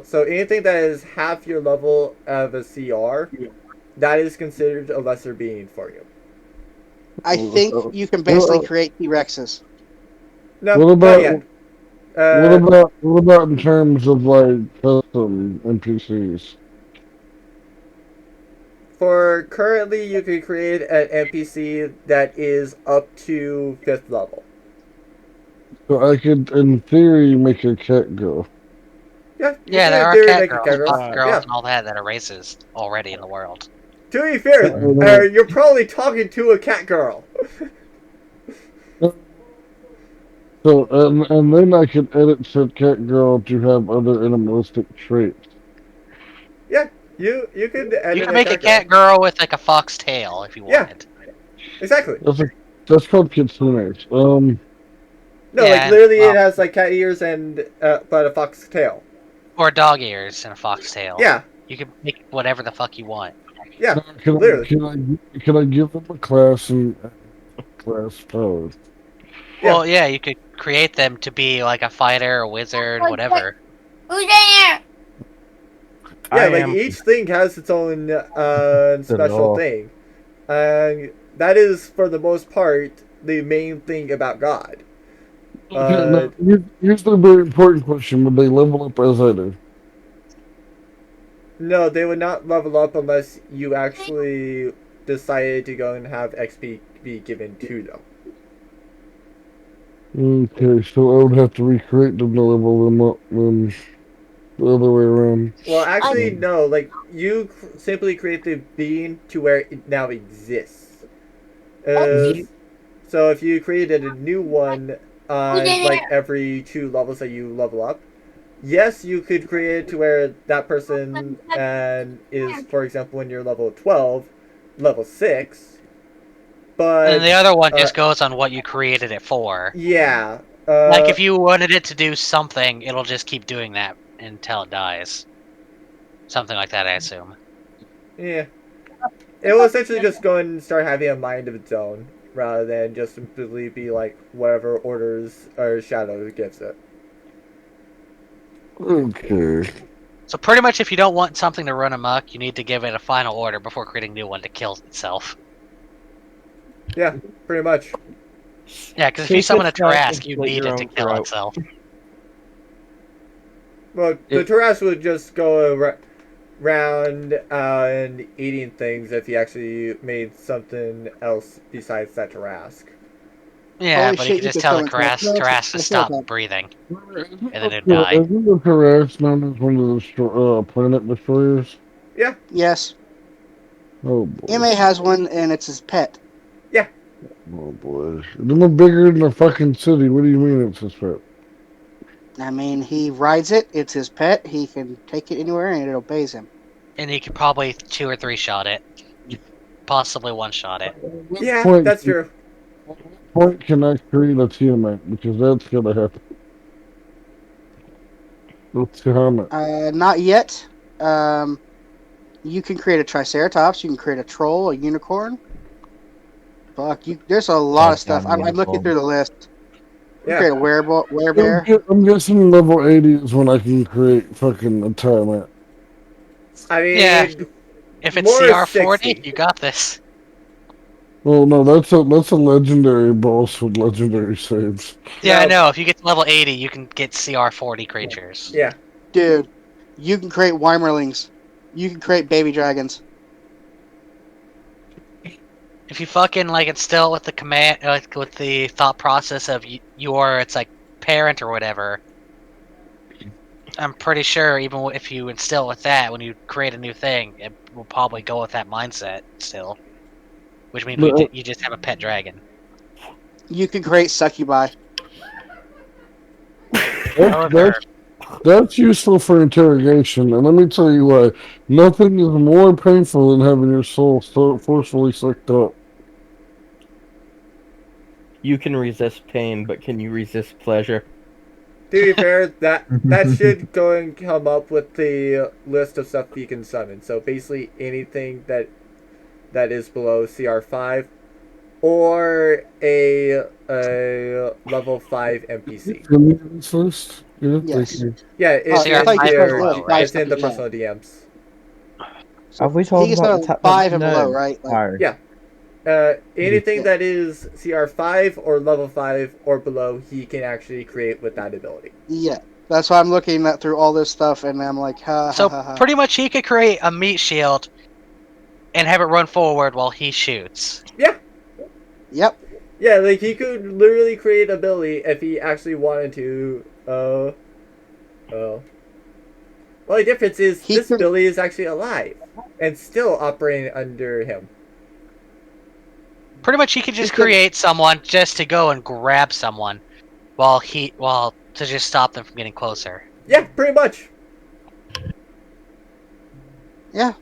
Speaker 1: So anything that is half your level of a CR, that is considered a lesser being for you.
Speaker 3: I think you can basically create T-Rexes.
Speaker 1: No,
Speaker 5: What
Speaker 1: not
Speaker 5: about
Speaker 1: yet.
Speaker 5: what about in terms of like custom NPCs?
Speaker 1: for currently, you can create an NPC that is up to 5th level.
Speaker 5: So I could, in theory, make a cat girl.
Speaker 1: Yeah, you
Speaker 4: Yeah,
Speaker 1: can
Speaker 4: there
Speaker 1: in
Speaker 4: are
Speaker 1: theory
Speaker 4: cat
Speaker 1: make a
Speaker 4: girls,
Speaker 1: cat girl.
Speaker 4: buff girls,
Speaker 1: Yeah.
Speaker 4: and all that are races already in the world.
Speaker 1: To be fair, you're probably talking to a cat girl.
Speaker 5: So, and then I could edit said cat girl to have other animalistic traits.
Speaker 1: Yeah, you could edit
Speaker 4: You can make a cat
Speaker 1: girl.
Speaker 4: girl with like a fox tail if you
Speaker 1: Yeah.
Speaker 4: wanted.
Speaker 1: Exactly.
Speaker 5: That's called kitsune.
Speaker 1: No, like
Speaker 4: Yeah,
Speaker 1: literally,
Speaker 4: well,
Speaker 1: it has like cat ears and but a fox tail.
Speaker 4: or dog ears and a fox tail.
Speaker 1: Yeah,
Speaker 4: You can make whatever the fuck you want.
Speaker 1: yeah,
Speaker 5: Now,
Speaker 1: literally.
Speaker 5: can I give them a class and class powers?
Speaker 1: Yeah.
Speaker 4: Well, yeah, you could create them to be like a fighter, a wizard, whatever.
Speaker 7: Who's there?
Speaker 1: Yeah,
Speaker 6: I
Speaker 1: like
Speaker 6: am.
Speaker 1: each thing has its own special
Speaker 2: law.
Speaker 1: thing, and that is for the most part the main thing about God.
Speaker 5: Okay, now, here's the very important question: would they level up as I do?
Speaker 1: No, they would not level up unless you actually decided to go and have XP be given to them.
Speaker 5: Okay, so I would have to recreate them to level them up, then the other way around.
Speaker 1: Well, actually, no. Like you simply create the being to where it now exists. So if you created a new one on like every 2 levels that you level up, yes, you could create it to where that person and is, for example, when you're level 12, level 6. But
Speaker 4: And the other one just goes on what you created it for.
Speaker 1: yeah,
Speaker 4: Like if you wanted it to do something, it'll just keep doing that until it dies. Something like that, I assume.
Speaker 1: yeah, it will essentially just go and start having a mind of its own rather than just simply be like whatever orders or shadow gives it.
Speaker 5: Okay.
Speaker 4: So pretty much if you don't want something to run amok, you need to give it a final order before creating a new one to kill itself.
Speaker 1: Yeah, pretty much.
Speaker 4: Yeah, because if you summon a Tarask, you need it to kill itself.
Speaker 1: Well, the Taras would just go around and eating things if he actually made something else besides that Tarask.
Speaker 4: Yeah,
Speaker 3: Holy
Speaker 4: but
Speaker 3: shit,
Speaker 4: you
Speaker 3: you
Speaker 4: can just
Speaker 3: could
Speaker 4: tell
Speaker 3: kill
Speaker 4: the
Speaker 3: it.
Speaker 4: Tarask to
Speaker 3: Let's
Speaker 4: stop
Speaker 3: kill it.
Speaker 4: breathing.
Speaker 5: And
Speaker 4: then it'd die.
Speaker 5: Isn't the Taras known as one of the planet destroyers?
Speaker 1: Yeah.
Speaker 3: Yes.
Speaker 5: Oh boy.
Speaker 3: MA has one, and it's his pet.
Speaker 5: Oh boy. They're bigger than the fucking city. What do you mean it's his pet?
Speaker 3: I mean, he rides it. It's his pet. He can take it anywhere, and it obeys him.
Speaker 4: And you could probably 2 or 3 shot it. Possibly 1 shot it.
Speaker 1: Yeah, that's true.
Speaker 5: At what point can I create a Tiamat? Because that's gonna happen. What's Tiamat?
Speaker 3: Not yet. You can create a Triceratops. You can create a troll, a unicorn. Fuck, there's a lot of stuff. I'm looking through the list. You can create a werebear.
Speaker 5: I'm guessing level 80 is when I can create fucking a Tiamat.
Speaker 1: I mean,
Speaker 4: Yeah. If it's
Speaker 1: more
Speaker 4: CR40,
Speaker 1: 60.
Speaker 4: you got this.
Speaker 5: Well, no, that's a legendary boss with legendary saves.
Speaker 4: Yeah,
Speaker 1: No.
Speaker 4: I know. If you get to level 80, you can get CR40 creatures.
Speaker 1: Yeah.
Speaker 3: Dude, you can create Weimerlings. You can create baby dragons.
Speaker 4: If you fucking like instill with the command, like with the thought process of your, it's like parent or whatever. I'm pretty sure even if you instill with that, when you create a new thing, it will probably go with that mindset still. Which means you just have a pet dragon.
Speaker 3: You can create succubi.
Speaker 5: That's useful for interrogation, and let me tell you why. Nothing is more painful than having your soul forcefully sucked up.
Speaker 6: You can resist pain, but can you resist pleasure?
Speaker 1: To be fair, that should go and come up with the list of stuff you can summon. So basically anything that is below CR5 or a level 5 NPC.
Speaker 5: This list? Yeah,
Speaker 3: Yes.
Speaker 1: Yeah, it's
Speaker 4: CR5
Speaker 1: in the personal DMs.
Speaker 2: Have we
Speaker 3: He
Speaker 2: talked
Speaker 3: gets
Speaker 2: about
Speaker 3: a 5 and below, right?
Speaker 1: Yeah. Anything that is CR5 or level 5 or below, he can actually create with that ability.
Speaker 3: Yeah. That's why I'm looking through all this stuff, and I'm like, ha,
Speaker 4: So
Speaker 3: ha, ha, ha.
Speaker 4: pretty much he could create a meat shield and have it run forward while he shoots.
Speaker 3: Yep.
Speaker 1: Yeah, like he could literally create ability if he actually wanted to. Well, the difference is
Speaker 3: He
Speaker 1: this
Speaker 3: could-
Speaker 1: ability is actually alive and still operating under him.
Speaker 4: Pretty much, he could just
Speaker 3: He could-
Speaker 4: create someone just to go and grab someone, while to just stop them from getting closer.
Speaker 1: Yeah, pretty much.
Speaker 3: Yeah.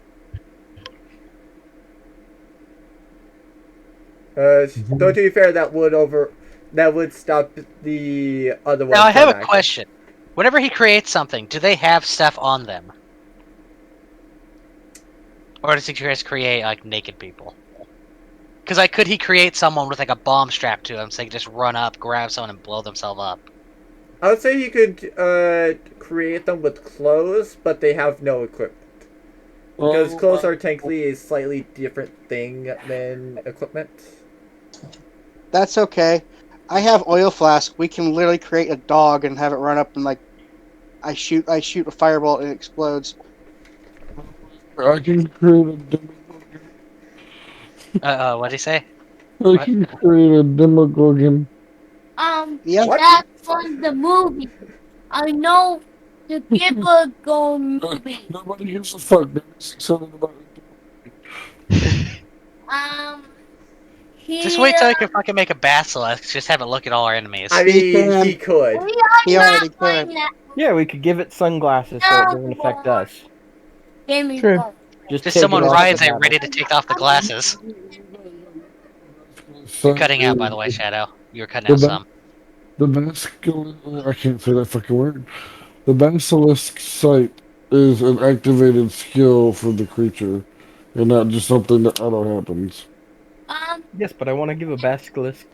Speaker 1: Though to be fair, that would stop the other one.
Speaker 4: Now, I
Speaker 1: from
Speaker 4: have a
Speaker 1: acting.
Speaker 4: question. Whenever he creates something, do they have stuff on them? Or does he just create, like, naked people? Because, like, could he create someone with, like, a bomb strapped to him so they can just run up, grab someone, and blow themselves up?
Speaker 1: I would say you could create them with clothes, but they have no equipment. Because clothes are technically a slightly different thing than equipment.
Speaker 3: That's okay. I have oil flask. We can literally create a dog and have it run up and like, I shoot a firebolt and it explodes.
Speaker 5: I can create a demogorgon.
Speaker 4: What'd he say?
Speaker 5: I can create a demogorgon.
Speaker 3: Yep.
Speaker 1: What?
Speaker 7: That's from the movie. I know the Go movie.
Speaker 5: Nobody gives a fuck. There's something about it.
Speaker 4: Just wait till he can fucking make a basilisk. Just have it look at all our enemies.
Speaker 1: I
Speaker 3: He
Speaker 1: mean,
Speaker 3: can.
Speaker 1: he could.
Speaker 7: We are
Speaker 3: He
Speaker 7: not
Speaker 3: already
Speaker 7: playing
Speaker 3: could.
Speaker 7: that
Speaker 6: Yeah, we could give it sunglasses so it doesn't affect us.
Speaker 7: game.
Speaker 2: True.
Speaker 6: Just
Speaker 4: Just
Speaker 6: take
Speaker 4: someone
Speaker 6: it off
Speaker 4: rides
Speaker 6: the
Speaker 4: it
Speaker 6: battle.
Speaker 4: ready to take off the glasses. You're cutting out, by the way, Shadow. You were cutting out some.
Speaker 5: The basilisk, I can't say that fucking word. The basilisk sight is an activated skill for the creature, and not just something that auto happens.
Speaker 6: Yes, but I want to give a basilisk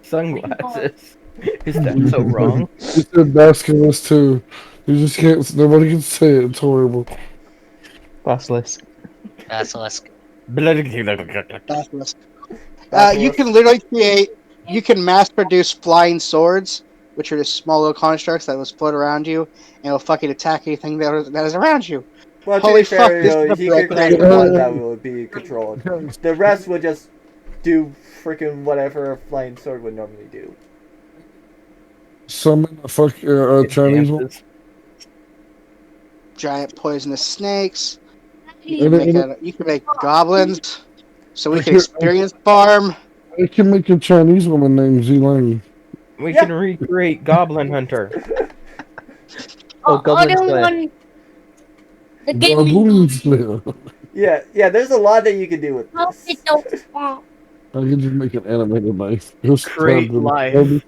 Speaker 6: sunglasses. Is that so wrong?
Speaker 5: You said basilisk too. You just can't. Nobody can say it. It's horrible.
Speaker 2: Basilisk.
Speaker 4: Basilisk.
Speaker 3: Basilisk. You can literally create. You can mass produce flying swords, which are just small little constructs that will float around you, and it'll fucking attack anything that is around you.
Speaker 1: Well,
Speaker 3: Holy
Speaker 1: to be fair,
Speaker 3: fuck, this is a
Speaker 1: he could
Speaker 3: broken
Speaker 1: create
Speaker 3: ass
Speaker 1: one
Speaker 5: game.
Speaker 1: that would be controlled. The rest would just do freaking whatever a flying sword would normally do.
Speaker 5: Summon a Chinese one.
Speaker 6: Dances.
Speaker 3: Giant poisonous snakes.
Speaker 5: And it-
Speaker 3: You can make goblins, so we
Speaker 5: I
Speaker 3: can
Speaker 5: can-
Speaker 3: experience farm.
Speaker 5: I can make a Chinese woman named Zilang.
Speaker 6: We
Speaker 1: Yeah.
Speaker 6: can recreate Goblin Hunter.
Speaker 2: Oh, Goblin
Speaker 7: other
Speaker 2: Slayer.
Speaker 7: one. The game.
Speaker 5: Goblin Slayer.
Speaker 1: Yeah, there's a lot that you can do with
Speaker 7: Hope
Speaker 1: this.
Speaker 7: it don't fall.
Speaker 5: I can just make an animated knife. Just
Speaker 6: Create
Speaker 5: stab them.
Speaker 6: life.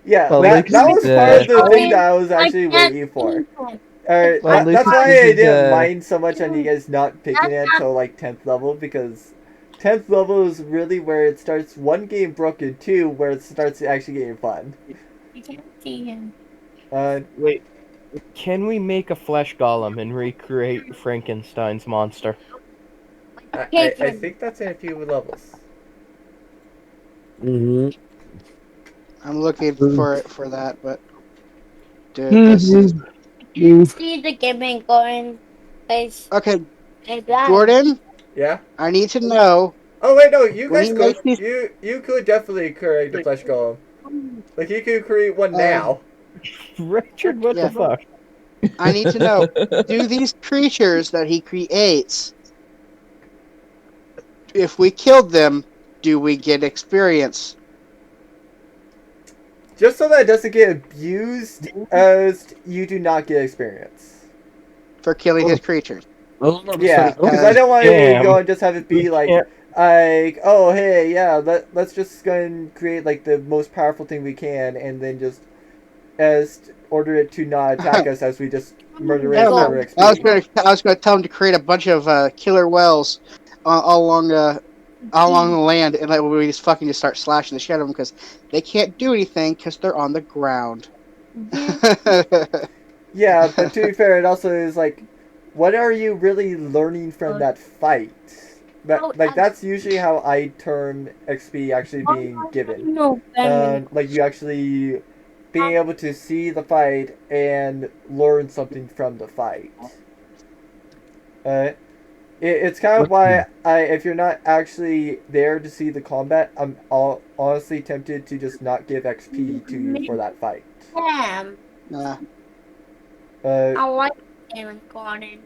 Speaker 1: Yeah,
Speaker 2: Well,
Speaker 1: that
Speaker 2: Luke's
Speaker 1: was
Speaker 2: the-
Speaker 1: part of the
Speaker 7: I
Speaker 1: thing
Speaker 7: mean,
Speaker 1: that I was actually
Speaker 7: can't
Speaker 1: waiting for.
Speaker 7: think of-
Speaker 2: Well,
Speaker 1: That's
Speaker 2: Luke
Speaker 1: why I
Speaker 2: uses,
Speaker 1: didn't mind so much on you guys not picking it
Speaker 7: That's
Speaker 1: till like 10th level, because 10th level is really where it starts, one, getting broken, two, where it starts actually getting fun.
Speaker 7: You can't see him.
Speaker 6: Wait, can we make a flesh golem and recreate Frankenstein's monster?
Speaker 1: I think that's in a few levels.
Speaker 5: Mm-hmm.
Speaker 3: I'm looking for that, but dude, this is
Speaker 7: See the gaming going. Place
Speaker 3: okay.
Speaker 7: like that.
Speaker 3: Gordon,
Speaker 1: Yeah?
Speaker 3: I need to know.
Speaker 1: Oh wait, no, you
Speaker 3: When
Speaker 1: guys
Speaker 3: you
Speaker 1: could.
Speaker 3: make these-
Speaker 1: You could definitely create the flesh golem. Like, you could create one now.
Speaker 6: Richard, what
Speaker 3: Yeah.
Speaker 6: the fuck?
Speaker 3: I need to know. Do these creatures that he creates, if we killed them, do we get experience?
Speaker 1: Just so that it doesn't get abused, as you do not get experience.
Speaker 3: For killing his creatures.
Speaker 1: Yeah, because I don't want you to
Speaker 6: Damn.
Speaker 1: go and just have it be
Speaker 6: We
Speaker 1: like,
Speaker 6: can't-
Speaker 1: oh hey, yeah, let's just go and create like the most powerful thing we can, and then just order it to not attack us as we just murder it
Speaker 3: I don't
Speaker 1: for
Speaker 3: know.
Speaker 1: XP.
Speaker 3: I was gonna tell him to create a bunch of killer wells all along the land, and like we just fucking start slashing the shit out of them because they can't do anything because they're on the ground.
Speaker 1: Yeah, but to be fair, it also is like, what are you really learning from that fight? That's usually how I term XP actually being given.
Speaker 7: No,
Speaker 1: Like, you actually being able to see the fight and learn something from the fight. It's kind of why if you're not actually there to see the combat, I'm honestly tempted to just not give XP to you for that fight.
Speaker 7: Damn.
Speaker 3: Uh,
Speaker 7: I like Gaming Garden.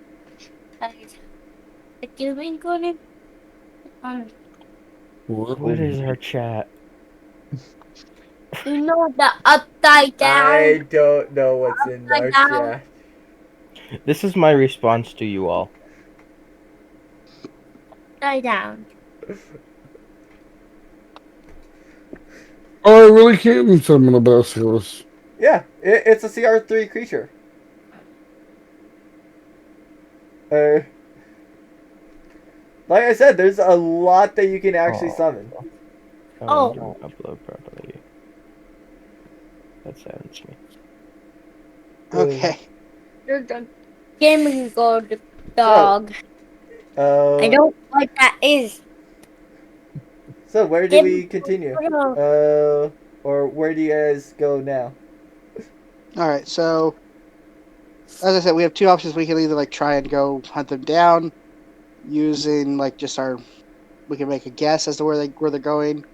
Speaker 7: The Gaming Garden.
Speaker 6: What is our chat?
Speaker 7: You know the upside down.
Speaker 1: I don't know what's in our
Speaker 7: Upside down.
Speaker 1: chat.
Speaker 6: This is my response to you all.
Speaker 7: Upside down.
Speaker 5: Oh, I really can summon a basilisk.
Speaker 1: Yeah, it's a CR3 creature. Like I said, there's a lot that you can actually summon.
Speaker 7: Oh.
Speaker 6: Didn't upload properly. That saddens me.
Speaker 3: okay.
Speaker 7: There's a Gaming Garden dog. I don't know what that is.
Speaker 1: So where do we continue? Or where do you guys go now?
Speaker 3: All right. So, as I said, we have two options. We can either like try and go hunt them down using like just our. We can make a guess as to where they're going,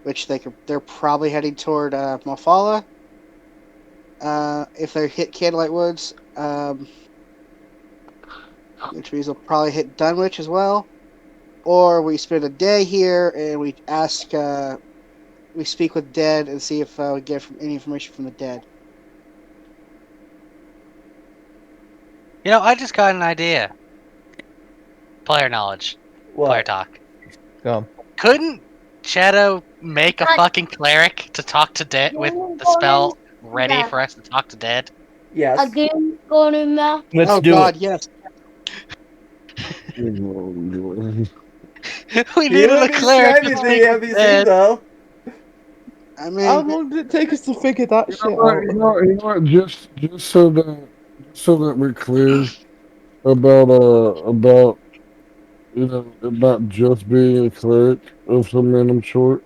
Speaker 3: which they're probably heading toward Mafala. If they hit Candlelight Woods, which means they'll probably hit Dunwich as well. Or we spend a day here and we ask, we speak with dead and see if we get any information from the dead.
Speaker 4: You know, I just got an idea. Player knowledge. Player
Speaker 1: What?
Speaker 4: talk.
Speaker 2: Go on.
Speaker 4: Couldn't Shadow make a fucking cleric to talk to dead with the spell ready for us to talk to dead?
Speaker 7: A
Speaker 1: Yes.
Speaker 7: Gaming Garden map.
Speaker 6: Let's
Speaker 3: oh
Speaker 6: do
Speaker 3: God,
Speaker 6: it.
Speaker 3: yes.
Speaker 4: We
Speaker 1: He
Speaker 4: needed
Speaker 1: would
Speaker 4: a
Speaker 1: be
Speaker 4: cleric
Speaker 1: shiny
Speaker 4: to
Speaker 1: to
Speaker 4: speak
Speaker 1: the
Speaker 4: with
Speaker 1: NPC
Speaker 4: dead.
Speaker 1: though.
Speaker 3: I
Speaker 6: How
Speaker 3: mean,
Speaker 6: long did it take us to figure that shit out?
Speaker 5: You know what? Just so that we're clear about it not just being a cleric of some random sort.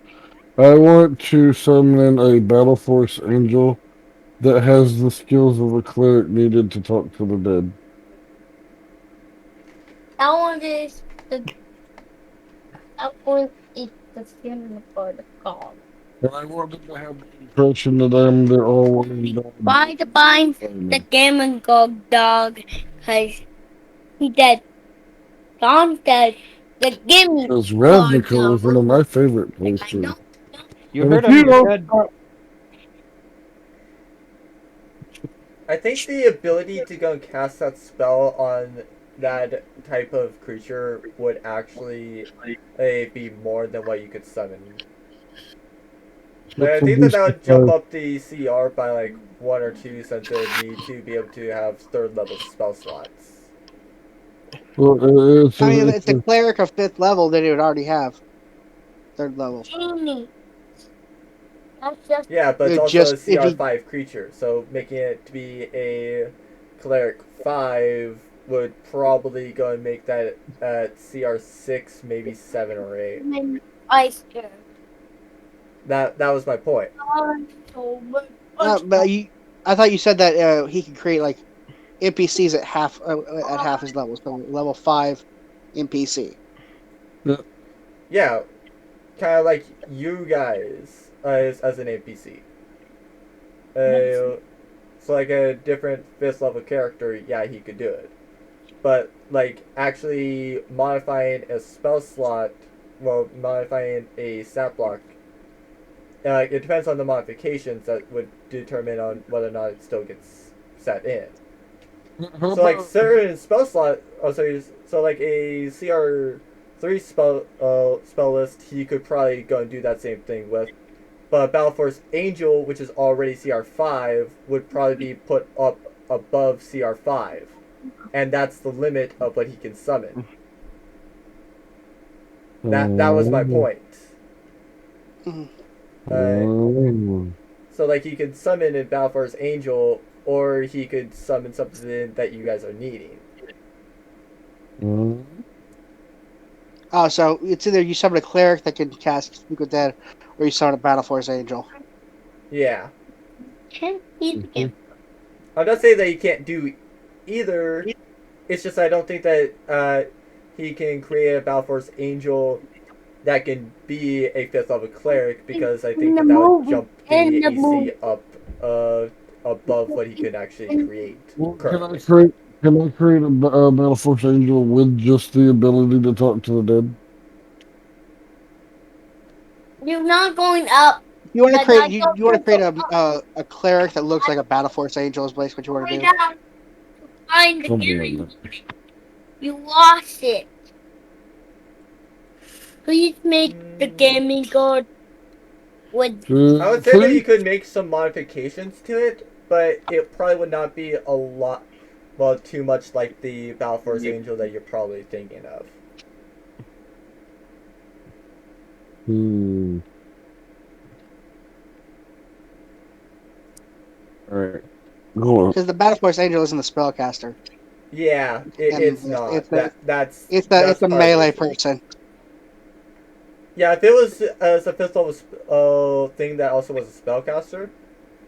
Speaker 5: I want to summon a Battle Force Angel that has the skills of a cleric needed to talk to the dead.
Speaker 7: That one is the Gaming Garden call.
Speaker 5: And I want them to have the impression that I'm their all-willing dog.
Speaker 7: Try to find the Gaming Garden dog, cause he dead. Gone dead. The Gaming
Speaker 5: Because
Speaker 7: Garden
Speaker 5: Ravnica is one of my favorite places.
Speaker 6: You
Speaker 5: And
Speaker 6: heard
Speaker 5: if you
Speaker 6: him.
Speaker 5: don't
Speaker 6: Dead.
Speaker 1: I think the ability to go and cast that spell on that type of creature would actually be more than what you could summon. Like, I think that would jump up the CR by like 1 or 2 since it would need to be able to have 3rd level spell slots.
Speaker 5: Well,
Speaker 3: I mean, if it's a cleric of 5th level, then it would already have 3rd level.
Speaker 7: Genie. That's just
Speaker 1: Yeah, but it's
Speaker 3: It
Speaker 1: also
Speaker 3: just-
Speaker 1: a
Speaker 3: if you-
Speaker 1: CR5 creature, so making it to be a cleric 5 would probably go and make that at CR6, maybe 7 or 8.
Speaker 7: ice cream.
Speaker 1: That was my point.
Speaker 3: But I thought you said that he could create like NPCs at half his level, so level 5 NPC.
Speaker 1: Yeah, kind of like you guys as an NPC. So like a different 5th level character, yeah, he could do it. But like actually modifying a spell slot, well, modifying a stat block, it depends on the modifications that would determine on whether or not it still gets set in. So like certain spell slot, so like a CR3 spell list, he could probably go and do that same thing with. But Battle Force Angel, which is already CR5, would probably be put up above CR5, and that's the limit of what he can summon. That was my point. So like he could summon in Battle Force Angel, or he could summon something that you guys are needing.
Speaker 3: Oh, so it's either you summon a cleric that can cast Speak with Dead, or you summon a Battle Force Angel.
Speaker 1: Yeah.
Speaker 7: Can't eat again.
Speaker 1: I'm not saying that you can't do either. It's just I don't think that he can create a Battle Force Angel that can be a 5th level cleric, because I think that would jump the AC up above what he could actually create
Speaker 5: Well,
Speaker 1: currently.
Speaker 5: can I create a Battle Force Angel with just the ability to talk to the dead?
Speaker 7: You're not going up.
Speaker 3: You want to
Speaker 7: But
Speaker 3: create
Speaker 7: I
Speaker 3: you want to
Speaker 7: don't
Speaker 3: create
Speaker 7: know.
Speaker 3: a cleric that looks like a Battle Force Angel is basically what you want to
Speaker 7: Right
Speaker 3: do.
Speaker 7: now, to find the
Speaker 5: Something
Speaker 7: game.
Speaker 5: like that.
Speaker 7: You lost it. Please make the gaming good with
Speaker 1: I would say that you could make some modifications to it, but it probably would not be a lot, well, too much like the Battle Force Angel that you're probably thinking of.
Speaker 5: Alright. Go on.
Speaker 3: Because the Battle Force Angel isn't a spellcaster.
Speaker 1: Yeah, it's not. That's
Speaker 3: It's
Speaker 1: part
Speaker 3: a
Speaker 1: of the
Speaker 3: melee
Speaker 1: issue.
Speaker 3: person.
Speaker 1: Yeah, if it was as a 5th level thing that also was a spellcaster,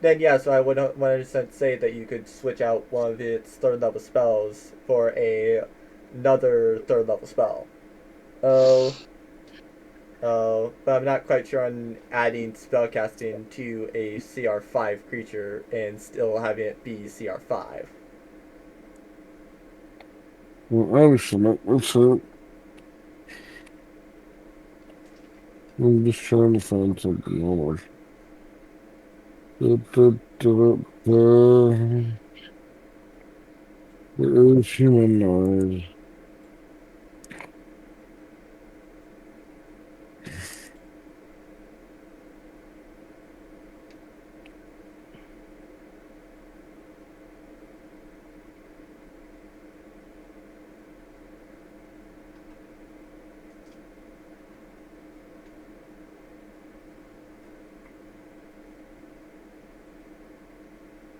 Speaker 1: then yes, I would 100% say that you could switch out one of its 3rd level spells for another 3rd level spell. But I'm not quite sure on adding spellcasting to a CR5 creature and still having it be CR5.
Speaker 5: Well, obviously, that's it. I'm just trying to find something. Hold on. Where is humanoid?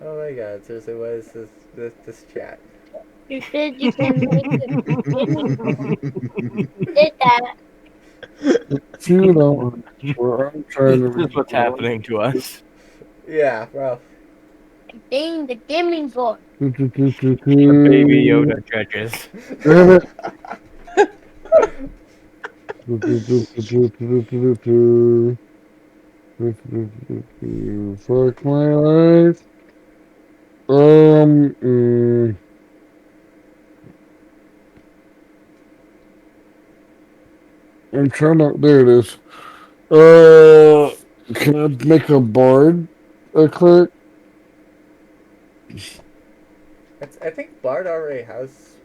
Speaker 1: Oh my god, seriously, what is this chat?
Speaker 7: you said you can make the gaming good. Did that.
Speaker 5: You know, where I'm trying to
Speaker 6: This is what's happening to us.
Speaker 1: Yeah, bro.
Speaker 7: Being the gaming board.
Speaker 6: The baby Yoda judges.
Speaker 5: Damn it. Fuck my life. I'm trying to. There it is. Can I make a bard a cleric?
Speaker 1: I think Bard already has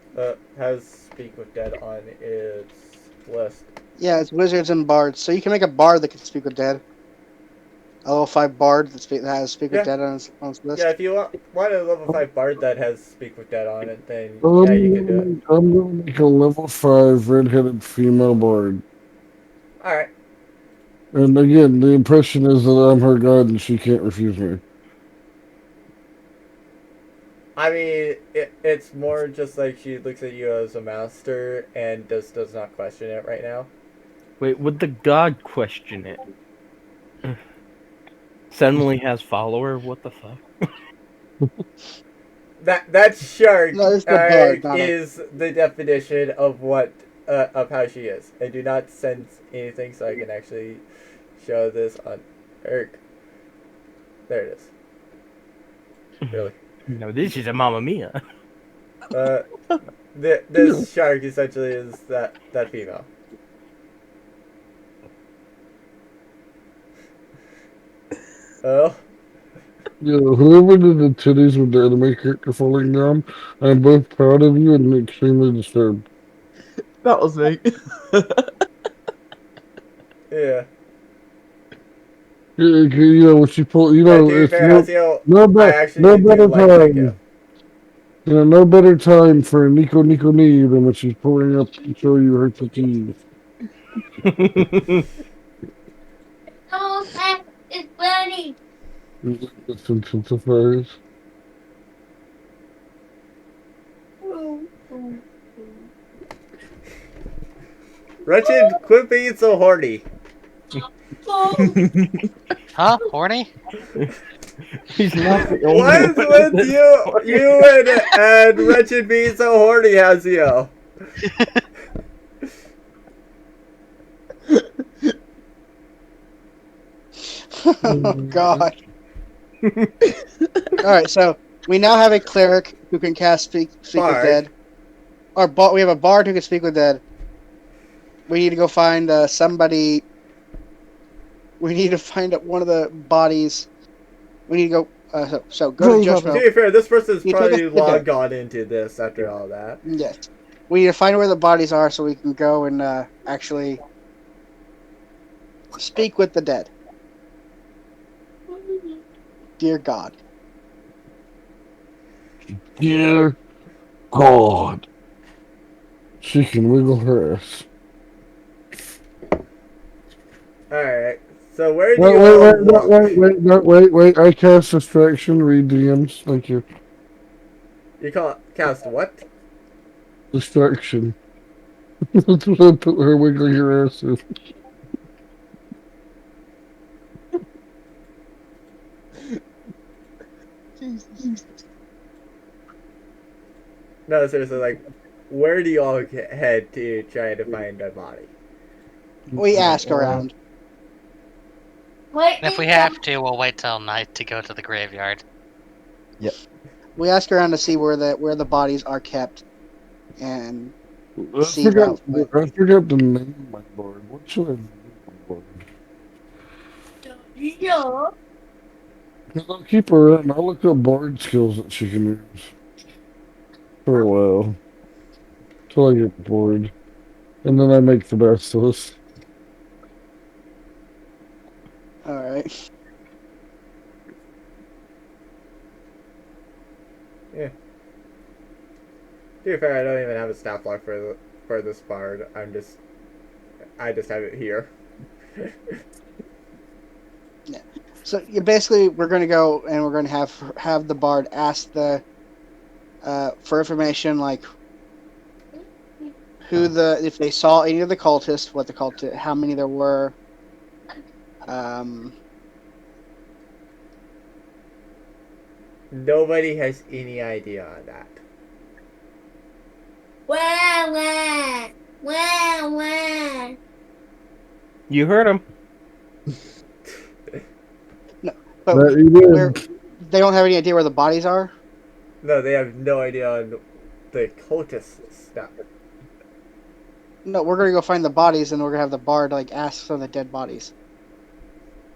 Speaker 1: Speak with Dead on its list.
Speaker 3: Yeah, it's wizards and bards. So you can make a bard that can speak with dead. A level 5 bard that has speak with dead on its list.
Speaker 1: Yeah, if you want a level 5 Bard that has Speak with Dead on it, then yeah, you can do it.
Speaker 5: I'm gonna make a level 5 redheaded female bard.
Speaker 1: Alright.
Speaker 5: And again, the impression is that I'm her god and she can't refuse me.
Speaker 1: I mean, it's more just like she looks at you as a master and does not question it right now.
Speaker 6: Wait, would the god question it? Suddenly has follower? What the fuck?
Speaker 1: That shark
Speaker 3: No, it's the bard, not
Speaker 1: is the definition of what of how she is. I do not sense anything, so I can actually show this on Eric. There it is. Really.
Speaker 6: No, this is a Mamma Mia.
Speaker 1: This shark essentially is that female. Oh.
Speaker 5: Yeah, whoever did the titties with the anime character falling down, I'm both proud of you and extremely disturbed.
Speaker 8: That was me.
Speaker 1: Yeah.
Speaker 5: You know, when she pulled, you
Speaker 1: Yeah,
Speaker 5: know,
Speaker 1: to be
Speaker 5: it's
Speaker 1: fair, Haziel,
Speaker 5: no
Speaker 1: I actually do
Speaker 5: better
Speaker 1: like
Speaker 5: time.
Speaker 1: Mecha.
Speaker 5: You know, no better time for Nico Nee than when she's pulling up to show you her titties.
Speaker 7: Oh, that is burning.
Speaker 5: This intensifies.
Speaker 1: Wretched, quit being so horny.
Speaker 4: Huh? Horny?
Speaker 6: He's not the only
Speaker 1: What is
Speaker 6: one.
Speaker 1: with you and Wretched being so horny, Haziel?
Speaker 3: Oh God! All right, so we now have a cleric who can cast speak with
Speaker 1: Bard.
Speaker 3: dead. We have a bard who can speak with dead. We need to go find somebody. We need to find one of the bodies. We need to go. So go to
Speaker 5: Hold
Speaker 1: To
Speaker 5: up.
Speaker 3: Joshua.
Speaker 1: be fair, this person's
Speaker 3: You take us
Speaker 1: probably
Speaker 3: to the
Speaker 1: long
Speaker 3: dead.
Speaker 1: gone into this after all that.
Speaker 3: Yes. We need to find where the bodies are so we can go and actually speak with the dead. Dear God.
Speaker 5: Dear God. She can wiggle her ass.
Speaker 1: Alright, so where do
Speaker 5: Wait,
Speaker 1: you
Speaker 5: wait,
Speaker 1: all
Speaker 5: wait,
Speaker 1: look?
Speaker 5: wait. I cast distraction. Read DMs. Thank you.
Speaker 1: You cast what?
Speaker 5: Distraction. That's what I put her wiggling her ass in.
Speaker 8: Jesus.
Speaker 1: No, seriously, like, where do you all head to try to find a body?
Speaker 3: We ask around.
Speaker 7: What
Speaker 4: And if
Speaker 7: is
Speaker 4: we
Speaker 7: that?
Speaker 4: have to, we'll wait till night to go to the graveyard.
Speaker 3: We ask around to see where the bodies are kept, and
Speaker 5: I
Speaker 3: see about.
Speaker 5: forgot the name of my board. What should I name my board?
Speaker 7: Yeah.
Speaker 5: I'll keep her around. I'll look up board skills that she can use for a while. Till I get bored. And then I make the best list.
Speaker 3: All right.
Speaker 1: To be fair, I don't even have a stat block for this bard. I just have it here.
Speaker 3: So basically, we're going to go and we're going to have the bard ask the for information like if they saw any of the cultists, what the cultists, how many there were.
Speaker 1: Nobody has any idea on that.
Speaker 7: Wah.
Speaker 6: You heard him.
Speaker 3: But
Speaker 5: That you did.
Speaker 3: they don't have any idea where the bodies are.
Speaker 1: No, they have no idea on the cultist stuff.
Speaker 3: No, we're gonna go find the bodies, and we're gonna have the bard like ask for the dead bodies.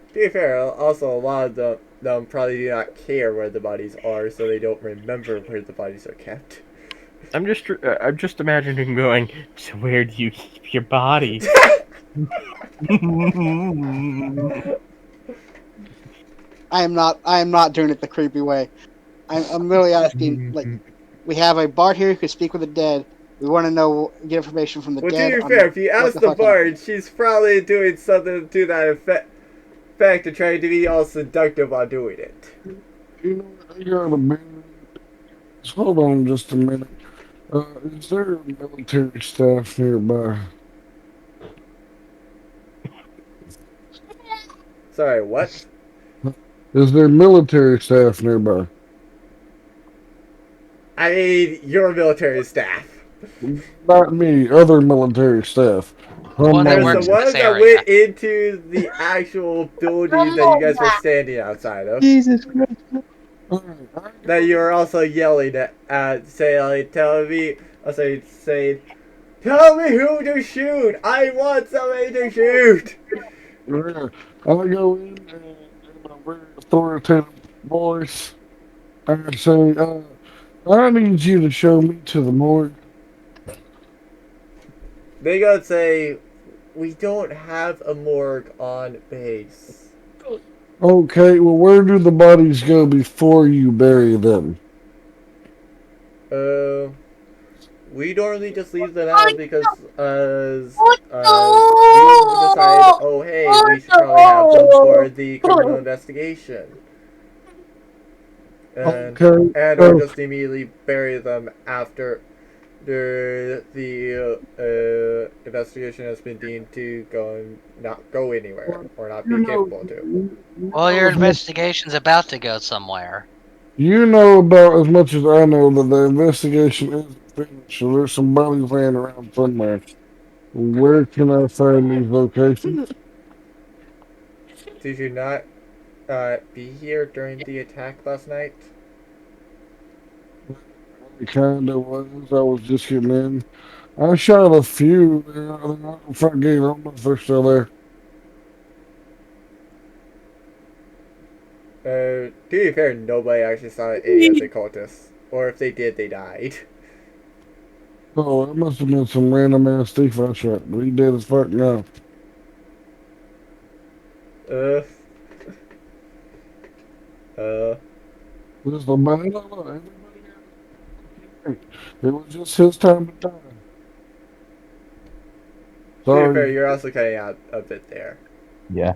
Speaker 1: To be fair, also a lot of them probably do not care where the bodies are, so they don't remember where the bodies are kept.
Speaker 6: I'm just imagining going. So where do you keep your body?
Speaker 3: I am not doing it the creepy way. I'm literally asking like, we have a bard here who can speak with the dead. We want to get information from the
Speaker 1: Well,
Speaker 3: dead.
Speaker 1: to be fair, if you ask the bard, she's probably doing something to that effect to try to be all seductive while doing it.
Speaker 5: You know what? I got a minute. Hold on just a minute. Is there military staff nearby?
Speaker 1: Sorry, what?
Speaker 5: Is there military staff nearby?
Speaker 1: I mean, your military staff.
Speaker 5: Not me, other military staff.
Speaker 4: Well, that
Speaker 1: There's
Speaker 4: works
Speaker 1: the
Speaker 4: in
Speaker 1: ones
Speaker 4: this
Speaker 1: that
Speaker 4: area.
Speaker 1: went into the actual building that you guys were standing outside of.
Speaker 8: Jesus Christ.
Speaker 1: That you were also yelling at saying, tell me who to shoot! I want somebody to shoot!
Speaker 5: Yeah. I go in a very authoritative voice and say, I need you to show me to the morgue.
Speaker 1: They gotta say, we don't have a morgue on base.
Speaker 5: Okay, well, where do the bodies go before you bury them?
Speaker 1: We normally just leave them out because we decide, oh hey, we should probably have them for the criminal investigation. And or just immediately bury them after the investigation has been deemed to not go anywhere or not be capable to.
Speaker 4: Well, your investigation's about to go somewhere.
Speaker 5: You know about as much as I know that the investigation isn't finished, so there's some bodies laying around somewhere. Where can I find these locations?
Speaker 1: Did you not be here during the attack last night?
Speaker 5: It kind of was. I was just getting in. I shot a few. They're out the front gate. I don't know if they're still there.
Speaker 1: To be fair, nobody actually saw any of the cultists. Or if they did, they died.
Speaker 5: Oh, it must have been some random ass thief I shot. But he dead as fuck now.
Speaker 1: Uh, uh,
Speaker 5: Just a man. Everybody else. It was just his time to die.
Speaker 1: to be fair,
Speaker 5: Sorry.
Speaker 1: you're also cutting out a bit there.
Speaker 2: Yeah.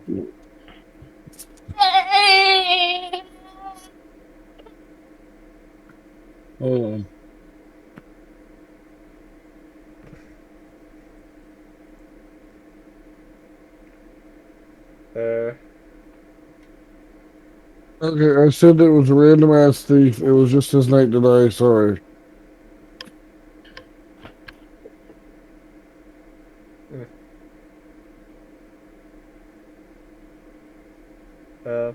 Speaker 5: Oh.
Speaker 1: Uh,
Speaker 5: Okay, I said it was a random ass thief. It was just his night to die. Sorry.
Speaker 1: uh,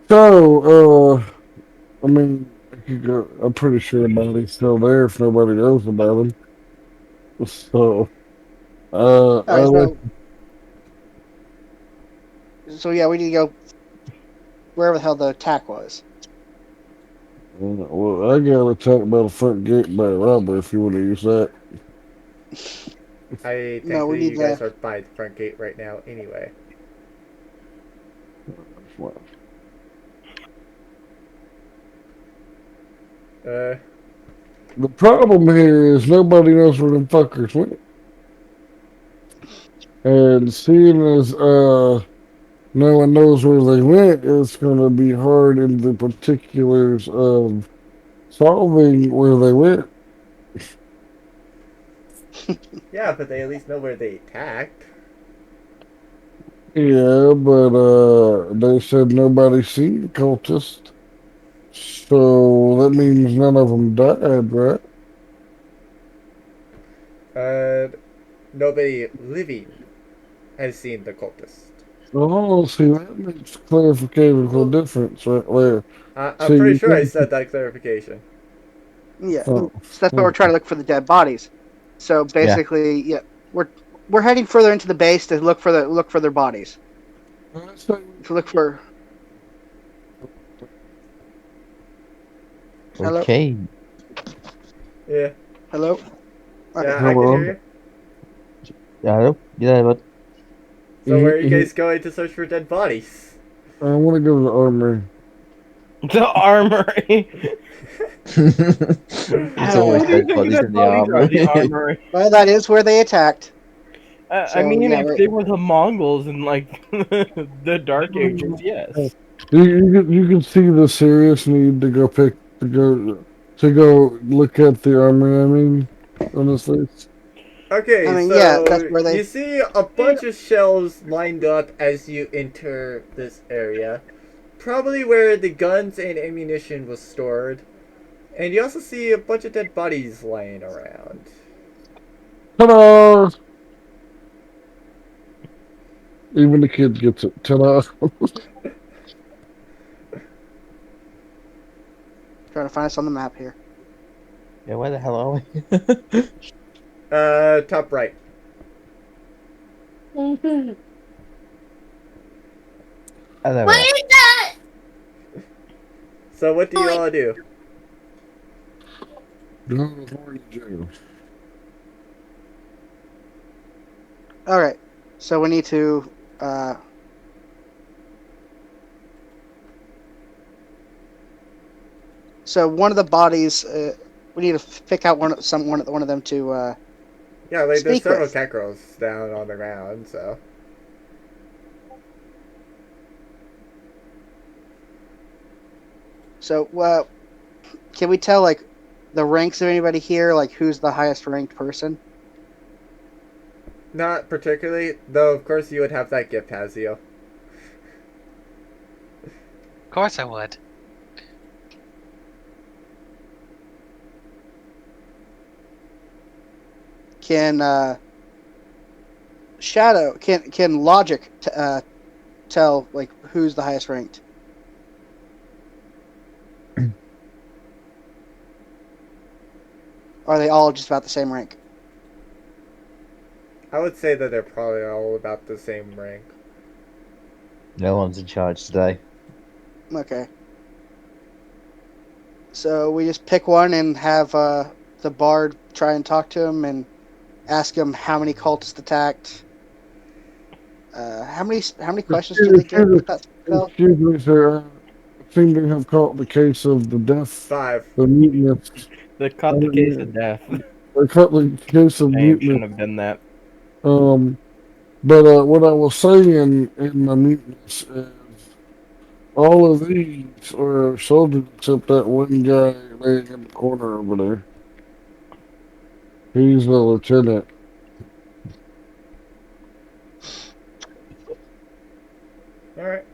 Speaker 5: So, I mean, I could go, I'm pretty sure Body's still there if nobody knows about him. So,
Speaker 3: All
Speaker 5: I
Speaker 3: right,
Speaker 5: like,
Speaker 3: so yeah, we need to go wherever the hell the attack was.
Speaker 5: well, I got attacked by the front gate by a robber if you want to use that.
Speaker 3: No, we
Speaker 1: thankfully,
Speaker 3: need
Speaker 1: you guys
Speaker 3: to.
Speaker 1: are by the front gate right now anyway. Uh,
Speaker 5: The problem here is nobody knows where them fuckers went. And seeing as, no one knows where they went, it's going to be hard in the particulars of solving where they went.
Speaker 1: yeah, but they at least know where they attacked.
Speaker 5: Yeah, but they said nobody seen the cultist. So that means none of them died, right?
Speaker 1: Uh, nobody living has seen the cultist.
Speaker 5: Oh, see, that makes clarification difference right there.
Speaker 1: I'm
Speaker 5: See,
Speaker 1: pretty
Speaker 5: you
Speaker 1: sure I
Speaker 5: think,
Speaker 1: said that clarification.
Speaker 3: Yeah,
Speaker 5: oh,
Speaker 3: so that's why we're trying to look for the dead bodies. So basically, yeah, we're heading further into the base to look for their bodies. To look for. Hello.
Speaker 2: Okay.
Speaker 1: Yeah,
Speaker 3: Hello. Okay.
Speaker 1: yeah, I can
Speaker 5: hello.
Speaker 1: hear you.
Speaker 2: Yeah, hello. You there, bud?
Speaker 1: So where are you guys going to search for dead bodies?
Speaker 5: I want to go to the armory.
Speaker 6: The armory.
Speaker 2: There's always
Speaker 6: Who do you
Speaker 2: dead
Speaker 6: think
Speaker 2: bodies
Speaker 6: the
Speaker 2: in the
Speaker 6: bodies are at the
Speaker 2: armory.
Speaker 6: armory?
Speaker 3: Well, that is where they attacked.
Speaker 6: I
Speaker 3: So,
Speaker 6: mean,
Speaker 3: yeah,
Speaker 6: if they were the Mongols in like the Dark Ages, yes.
Speaker 5: You can see the serious need to go to go look at the armory. I mean, honestly.
Speaker 1: Okay,
Speaker 3: I mean, yeah, that's
Speaker 1: so
Speaker 3: where
Speaker 1: you
Speaker 3: they.
Speaker 1: see a bunch of shelves lined up as you enter this area, probably where the guns and ammunition was stored. And you also see a bunch of dead bodies lying around.
Speaker 5: Ta-da! Even the kid gets it. Ta-da!
Speaker 3: Trying to find us on the map here.
Speaker 2: Yeah, where the hell are we?
Speaker 1: Top right.
Speaker 7: Mhm.
Speaker 2: Oh, there we
Speaker 7: What
Speaker 2: are.
Speaker 7: is that?
Speaker 1: So what do you all do?
Speaker 5: Go to Horny Jail.
Speaker 3: All right. So we need to. So one of the bodies, we need to pick out one of them to
Speaker 1: Yeah, like there's
Speaker 3: speak
Speaker 1: several
Speaker 3: with.
Speaker 1: cat girls down on the ground, so.
Speaker 3: So, can we tell like the ranks of anybody here? Like, who's the highest ranked person?
Speaker 1: Not particularly, though of course you would have that gift, Hazio.
Speaker 4: Of course I would.
Speaker 3: Can Shadow can Logic tell like who's the highest ranked? Or are they all just about the same rank?
Speaker 1: I would say that they're probably all about the same rank.
Speaker 2: No one's in charge today.
Speaker 3: Okay. So we just pick one and have the bard try and talk to him and ask him how many cultists attacked. How many questions do they get with that spell?
Speaker 5: Excuse me, sir. I seem to have caught the case of the death,
Speaker 1: 5.
Speaker 5: the mutinous.
Speaker 6: They cut the case of death.
Speaker 5: I caught the case of
Speaker 6: Damn, shouldn't
Speaker 5: mutinous.
Speaker 6: have done that.
Speaker 5: But what I was saying in the mutinous is all of these are soldiers except that one guy laying in the corner over there. He's the lieutenant.
Speaker 1: Alright.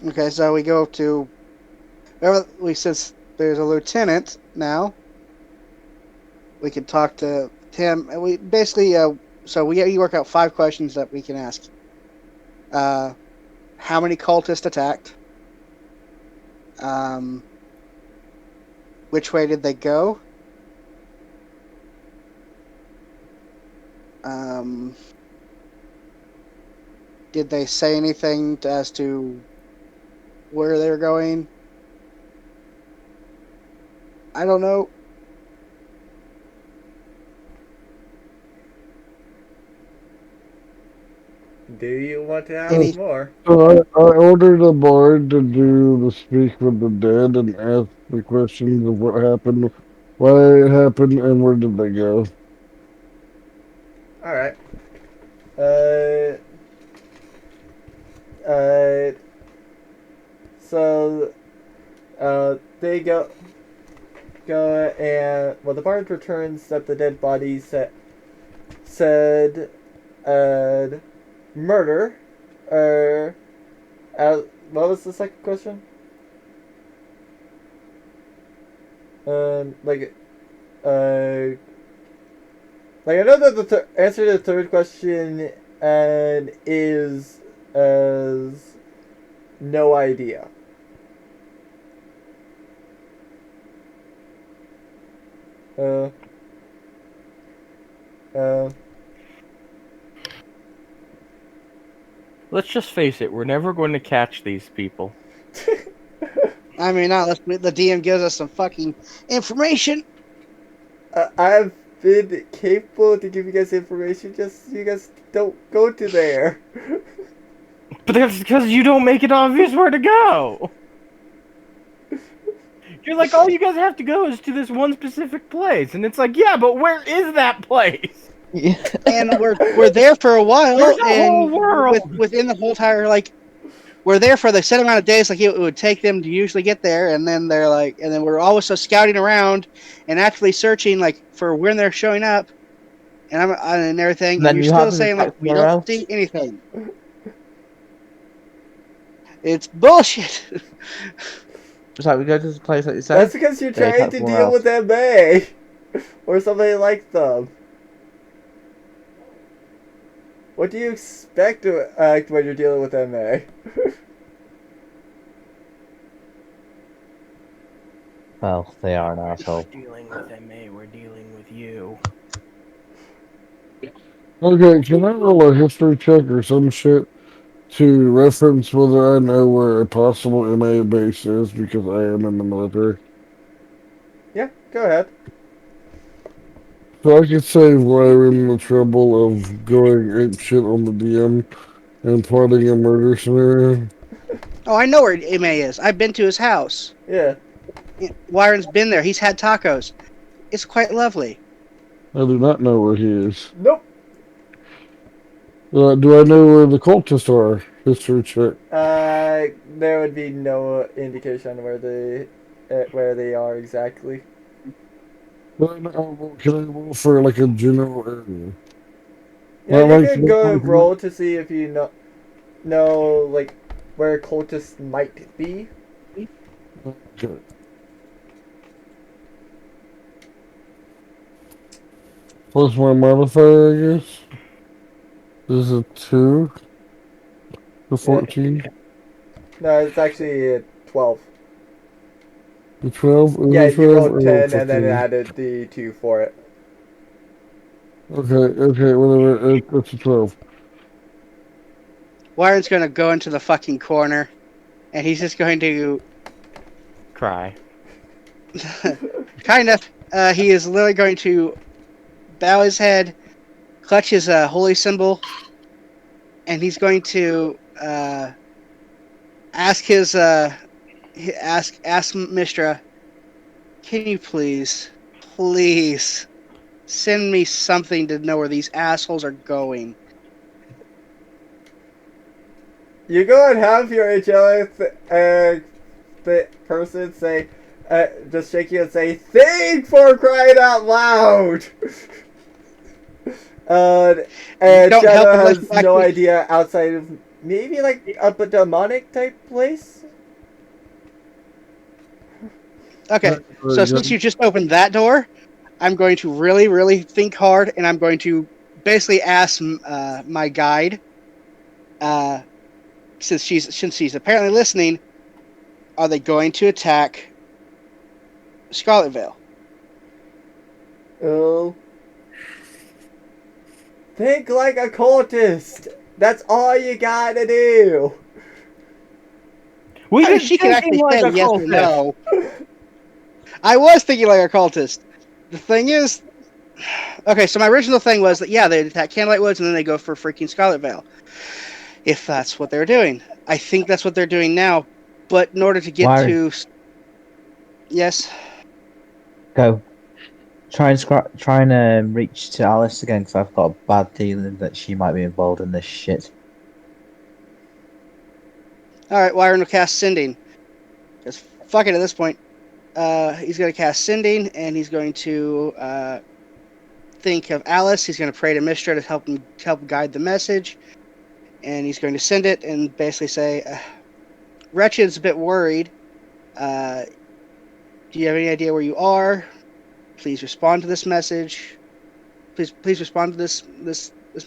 Speaker 3: Okay, so we go to. Since there's a lieutenant now, we can talk to him. And we basically, you work out 5 questions that we can ask. How many cultists attacked? Which way did they go? Did they say anything as to where they're going? I don't know.
Speaker 1: Do you want to ask more?
Speaker 5: So I ordered a bard to do the speak with the dead and ask the questions of what happened, why it happened, and where did they go.
Speaker 1: Alright. Uh. So. They go and the bard returns that the dead body said murder. What was the second question? I know that the answer to the third question is no idea.
Speaker 6: Let's just face it, we're never going to catch these people.
Speaker 3: I mean, not unless the DM gives us some fucking information.
Speaker 1: I've been capable to give you guys information, just you guys don't go to there.
Speaker 6: But that's because you don't make it obvious where to go. You're like, all you guys have to go is to this one specific place, and it's like, yeah, but where is that place?
Speaker 2: Yeah.
Speaker 3: And we're there for a while,
Speaker 6: There's a
Speaker 3: and
Speaker 6: whole world.
Speaker 3: within the whole entire we're there for the set amount of days it would take them to usually get there, and then and then we're also scouting around and actually searching for when they're showing up, and everything.
Speaker 2: And then
Speaker 3: you're
Speaker 2: you
Speaker 3: still
Speaker 2: happen to
Speaker 3: saying
Speaker 2: catch
Speaker 3: we
Speaker 2: somewhere
Speaker 3: don't
Speaker 2: else.
Speaker 3: see anything. It's bullshit.
Speaker 2: It's like we go to this place like you said.
Speaker 1: That's because you're trying to deal with MA or somebody like them. What do you expect to act when you're dealing with MA?
Speaker 2: Well, they are an asshole.
Speaker 6: We're dealing with MA, we're dealing with you.
Speaker 5: Okay, can I roll a history check or some shit to reference whether I know where a possible MA base is because I am in the military?
Speaker 1: Yeah, go ahead.
Speaker 5: So I could save Lyron the trouble of going ape shit on the DM and plotting a murder scenario.
Speaker 3: Oh, I know where Ma is. I've been to his house.
Speaker 1: Yeah.
Speaker 3: Wyron's been there. He's had tacos. It's quite lovely.
Speaker 5: I do not know where he is.
Speaker 1: Nope.
Speaker 5: Do I know where the cultists are? History check.
Speaker 1: There would be no indication where they are exactly.
Speaker 5: Can I roll for a general area?
Speaker 1: Yeah,
Speaker 5: Well,
Speaker 1: you could go roll to see if you know where cultists might be.
Speaker 5: Okay. Plus my modifier, I guess. This is a 2. The 14?
Speaker 1: No, it's actually 12.
Speaker 5: The 12?
Speaker 1: Yeah,
Speaker 5: The
Speaker 1: you
Speaker 5: 12
Speaker 1: rolled
Speaker 5: or
Speaker 1: 10 and then
Speaker 5: 15?
Speaker 1: added the 2 for it.
Speaker 5: Okay, whatever. It's a 12.
Speaker 3: Warren's gonna go into the fucking corner, and he's just going to
Speaker 6: Cry.
Speaker 3: kind of. He is literally going to bow his head, clutch his holy symbol, and he's going to ask his ask Mistra, can you please send me something to know where these assholes are going?
Speaker 1: You go and have your angelic person say, just shake you and say, "Think for crying out loud!" And
Speaker 3: Don't help
Speaker 1: Shadow
Speaker 3: unless
Speaker 1: has
Speaker 3: you
Speaker 1: no
Speaker 3: actually-
Speaker 1: idea outside of maybe like a demonic type place.
Speaker 3: Okay, so since you just opened that door, I'm going to really, really think hard, and I'm going to basically ask my guide, since she's apparently listening, are they going to attack Scarlet Veil?
Speaker 1: Oh. Think like a cultist. That's all you gotta do.
Speaker 6: We
Speaker 3: I mean,
Speaker 6: just
Speaker 3: she can actually
Speaker 6: like
Speaker 3: say
Speaker 6: a
Speaker 3: yes or
Speaker 6: cultist.
Speaker 3: no. I was thinking like a cultist. The thing is, okay, so my original thing was that, yeah, they attack Candlelight Woods and then they go for freaking Scarlet Veil. If that's what they're doing. I think that's what they're doing now. But in order to get
Speaker 2: Why?
Speaker 3: to... Yes?
Speaker 2: Go. Try and reach to Alice again, because I've got a bad feeling that she might be involved in this shit.
Speaker 3: Alright, Wyron will cast Sending. Because fuck it at this point. He's going to cast Sending, and he's going to think of Alice. He's going to pray to Mistra to help guide the message. And he's going to send it and basically say, Wretched's a bit worried. Do you have any idea where you are? Please respond to this message. Please respond to this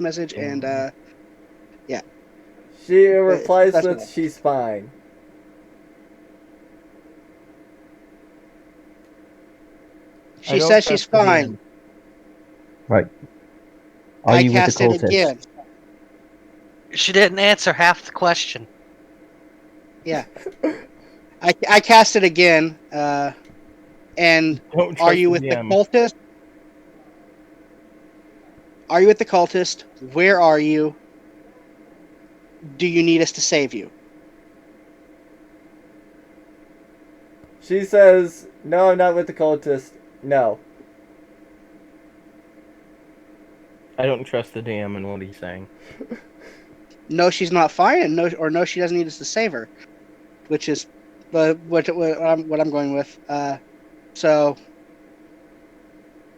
Speaker 3: message. And yeah.
Speaker 1: She replies
Speaker 3: That's
Speaker 1: with,
Speaker 3: what-
Speaker 1: "She's fine."
Speaker 3: She says she's fine.
Speaker 2: Right. Are
Speaker 3: I
Speaker 2: you with the
Speaker 3: cast it
Speaker 2: cultist?
Speaker 3: again.
Speaker 4: She didn't answer half the question.
Speaker 3: Yeah. I cast it again. And
Speaker 6: Don't
Speaker 3: are
Speaker 6: trust
Speaker 3: you
Speaker 6: the
Speaker 3: with the
Speaker 6: DM.
Speaker 3: cultist? Are you with the cultist? Where are you? Do you need us to save you?
Speaker 1: She says, "No, I'm not with the cultist. No."
Speaker 6: I don't trust the DM and what he's saying.
Speaker 3: No, she's not fine, and no, she doesn't need us to save her, which is what I'm going with. So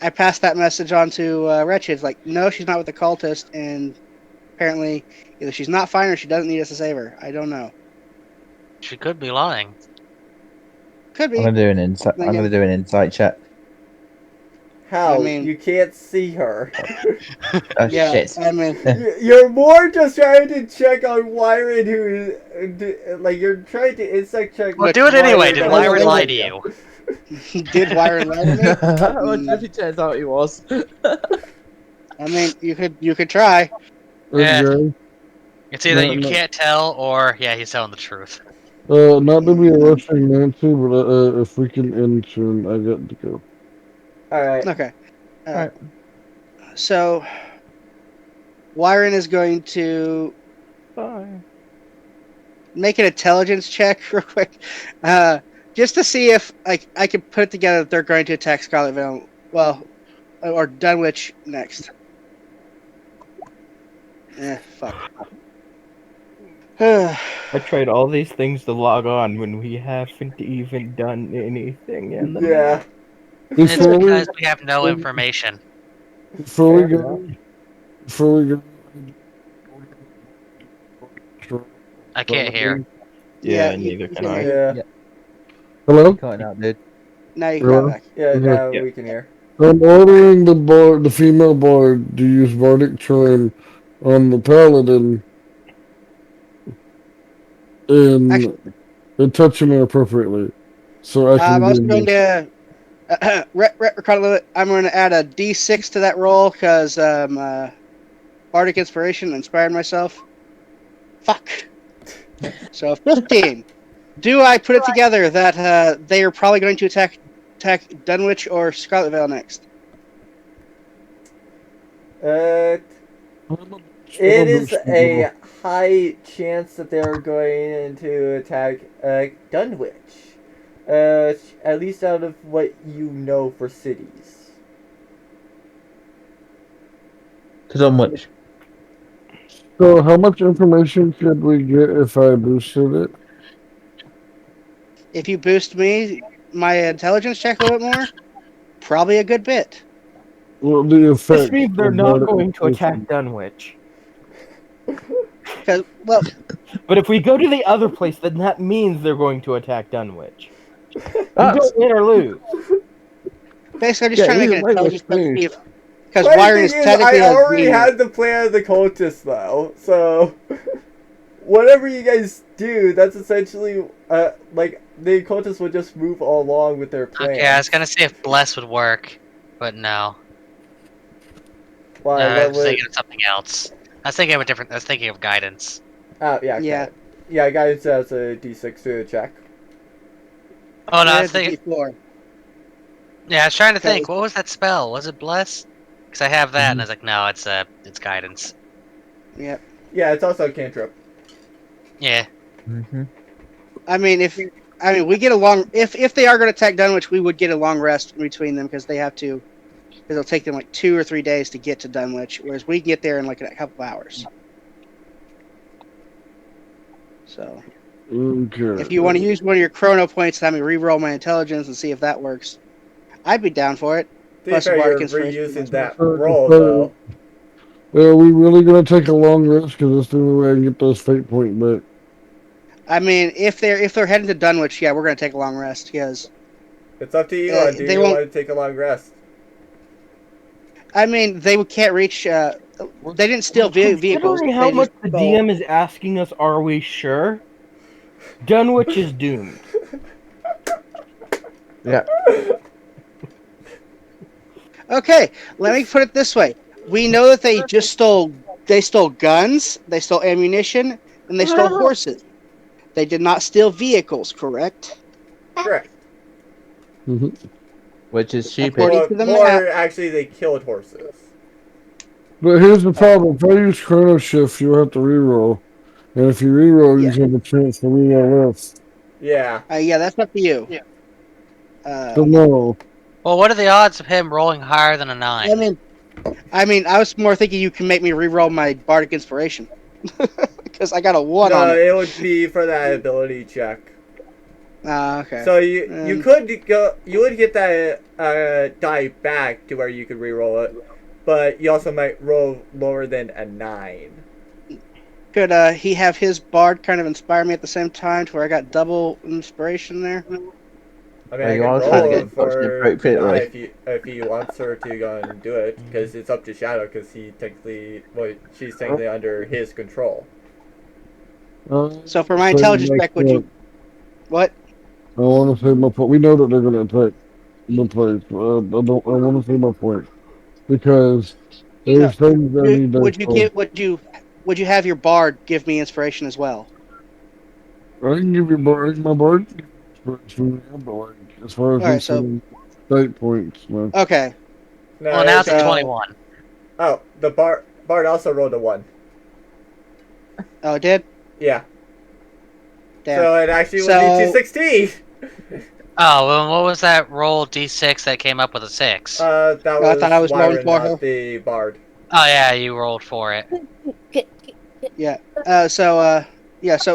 Speaker 3: I passed that message on to Wretched. Like, no, she's not with the cultist, and apparently either she's not fine or she doesn't need us to save her. I don't know.
Speaker 4: She could be lying.
Speaker 3: Could be.
Speaker 2: I'm gonna do an insight. I'm gonna do an insight check.
Speaker 1: How?
Speaker 3: I mean-
Speaker 1: You can't see her.
Speaker 2: Oh
Speaker 3: Yeah,
Speaker 2: shit!
Speaker 3: I mean,
Speaker 1: You're more just trying to check on Wyron, who, like, you're trying to insight check.
Speaker 4: Well, do it anyway. Did
Speaker 1: that
Speaker 4: Wyron
Speaker 1: has
Speaker 4: lie
Speaker 1: no
Speaker 4: to
Speaker 1: idea.
Speaker 4: you?
Speaker 3: did Wyron lie to me?
Speaker 8: What if it turns out he was?
Speaker 3: I mean, you could try.
Speaker 4: Yeah.
Speaker 5: Okay.
Speaker 4: It's either
Speaker 5: No,
Speaker 4: you
Speaker 5: no.
Speaker 4: can't tell or, yeah, he's telling the truth.
Speaker 5: Not to be a rushing Nancy, but if we can end soon, I got to go.
Speaker 1: Alright.
Speaker 3: Okay.
Speaker 2: Alright.
Speaker 3: So, Wyron is going to
Speaker 6: Bye.
Speaker 3: make an intelligence check real quick, just to see if I can put together that they're going to attack Scarlet Veil. Well, or Dunwich next. Fuck.
Speaker 6: I tried all these things to log on when we haven't even done anything in the
Speaker 1: Yeah.
Speaker 4: It's
Speaker 5: Before we,
Speaker 4: because we have no information.
Speaker 5: before we
Speaker 1: Fair
Speaker 5: go, before we go.
Speaker 4: I can't hear.
Speaker 6: Yeah,
Speaker 3: you-
Speaker 6: neither
Speaker 3: you
Speaker 6: can I.
Speaker 3: hear.
Speaker 1: Yeah.
Speaker 5: Hello?
Speaker 2: Cutting out, dude.
Speaker 3: Now you can go back.
Speaker 1: Yeah, now
Speaker 6: Yeah.
Speaker 1: we can hear.
Speaker 5: I'm ordering the female bard to use bardic charm on the paladin and touching it appropriately, so I
Speaker 3: I'm
Speaker 5: can
Speaker 3: also
Speaker 5: do
Speaker 3: going
Speaker 5: this.
Speaker 3: to I'm going to add a D6 to that roll because Bardic Inspiration inspired myself. Fuck. So 15. Do I put it together that they are probably going to attack Dunwich or Scarlet Vale next?
Speaker 1: It is a high chance that they're going to attack Dunwich. At least out of what you know for cities.
Speaker 2: To Dunwich.
Speaker 5: So, how much information could we get if I boosted it?
Speaker 3: If you boost me, my intelligence check a little bit more, probably a good bit.
Speaker 5: Well, the
Speaker 6: This
Speaker 5: effect.
Speaker 6: means they're
Speaker 5: of
Speaker 6: not
Speaker 5: Bardic
Speaker 6: going to attack
Speaker 5: Inspiration.
Speaker 6: Dunwich.
Speaker 3: Because, well,
Speaker 6: But if we go to the other place, then that means they're going to attack Dunwich. You
Speaker 2: That's
Speaker 6: don't win or lose.
Speaker 3: basically, I'm just
Speaker 2: yeah.
Speaker 3: trying to make
Speaker 2: Either
Speaker 3: an
Speaker 2: way, we're
Speaker 3: intelligence check to see
Speaker 2: screwed.
Speaker 3: if. Because
Speaker 1: Funny
Speaker 3: wiring
Speaker 1: thing
Speaker 3: is
Speaker 1: is,
Speaker 3: technically
Speaker 1: I
Speaker 3: a
Speaker 1: already
Speaker 3: genius.
Speaker 1: had the plan of the cultists though, so whatever you guys do, that's essentially like the cultists will just move along with their plan.
Speaker 4: Okay, I was gonna say if bless would work, but no.
Speaker 1: Why?
Speaker 4: I
Speaker 1: What
Speaker 4: was
Speaker 1: would?
Speaker 4: thinking of something else. I was thinking of a different. I was thinking of guidance.
Speaker 1: Oh yeah,
Speaker 3: Yeah.
Speaker 1: okay. Yeah, guys has a D6 to check.
Speaker 4: Oh no, I
Speaker 3: Yeah,
Speaker 4: was
Speaker 3: it's a
Speaker 4: thinking.
Speaker 3: D4.
Speaker 4: Yeah, I was trying to think.
Speaker 3: Because-
Speaker 4: What was that spell? Was it bless? Because I have that, and I was like, no, it's guidance.
Speaker 3: Yep.
Speaker 1: Yeah, it's also a cantrip.
Speaker 4: Yeah.
Speaker 2: Mm-hmm.
Speaker 3: I mean, we get a long. If they are going to attack Dunwich, we would get a long rest in between them because they have to. Because it'll take them like 2 or 3 days to get to Dunwich, whereas we can get there in like a couple hours. So,
Speaker 5: Okay.
Speaker 3: if you want to use one of your chrono points to have me re-roll my intelligence and see if that works, I'd be down for it.
Speaker 1: To be
Speaker 3: Plus
Speaker 1: fair,
Speaker 3: a
Speaker 1: you're
Speaker 3: bardic inspiration.
Speaker 1: reusing that
Speaker 5: So-
Speaker 1: roll
Speaker 5: so-
Speaker 1: though.
Speaker 5: Are we really gonna take a long rest? Because that's the only way I can get those fate point back.
Speaker 3: I mean, if they're heading to Dunwich, yeah, we're going to take a long rest because
Speaker 1: It's up to you. Do
Speaker 3: they
Speaker 1: you
Speaker 3: won't-
Speaker 1: want to take a long rest?
Speaker 3: I mean they can't reach. They didn't steal vehicles.
Speaker 6: Considering how much the DM is asking us, are we sure? Dunwich is doomed.
Speaker 2: Yeah.
Speaker 3: Okay, let me put it this way: we know that they just stole. They stole guns, they stole ammunition, and they stole horses. They did not steal vehicles, correct?
Speaker 1: Correct.
Speaker 2: Which is stupid.
Speaker 3: According
Speaker 1: Well,
Speaker 3: to the
Speaker 1: more
Speaker 3: map.
Speaker 1: actually, they killed horses.
Speaker 5: But here's the problem: if I use Chrono Shift, you'll have to reroll, and if you reroll,
Speaker 3: Yeah.
Speaker 5: you have a chance to reroll less.
Speaker 1: Yeah.
Speaker 3: Yeah, that's up to you. Yeah.
Speaker 5: So no.
Speaker 4: Well, what are the odds of him rolling higher than a 9?
Speaker 3: I mean, I was more thinking you can make me re-roll my bardic inspiration because I got a 1 on
Speaker 1: No,
Speaker 3: it.
Speaker 1: it would be for that ability check.
Speaker 3: Okay.
Speaker 1: So you could go. You would get that die back to where you could reroll it, but you also might roll lower than a 9.
Speaker 3: Could he have his bard kind of inspire me at the same time to where I got double inspiration there?
Speaker 1: I mean,
Speaker 2: Well,
Speaker 1: I
Speaker 2: you
Speaker 1: can
Speaker 2: are trying to
Speaker 1: roll
Speaker 2: get
Speaker 1: for
Speaker 2: appropriate,
Speaker 1: die
Speaker 2: right?
Speaker 1: if he wants her to go and do it, because it's up to Shadow, because she's technically under his control.
Speaker 3: So for my intelligence check, would you? What?
Speaker 5: I want to say my point. We know that they're going to attack the place. I want to say my point because there's things that need to.
Speaker 3: Would you have your bard give me inspiration as well?
Speaker 5: I can give you my bard. But like, as far as
Speaker 3: Alright, so-
Speaker 5: state points, man.
Speaker 3: Okay.
Speaker 1: No,
Speaker 4: Well, now it's
Speaker 1: it's,
Speaker 4: a 21.
Speaker 1: Oh, the Bard also rolled a 1.
Speaker 3: Oh, it did?
Speaker 1: Yeah.
Speaker 3: Damn.
Speaker 1: So it actually would be 216.
Speaker 4: Oh, well, what was that roll D6 that came up with a 6?
Speaker 1: That
Speaker 3: I
Speaker 1: was
Speaker 3: thought I was rolling
Speaker 1: Wyron,
Speaker 3: for her.
Speaker 1: not the Bard.
Speaker 4: Oh yeah, you rolled for it.
Speaker 3: Yeah. So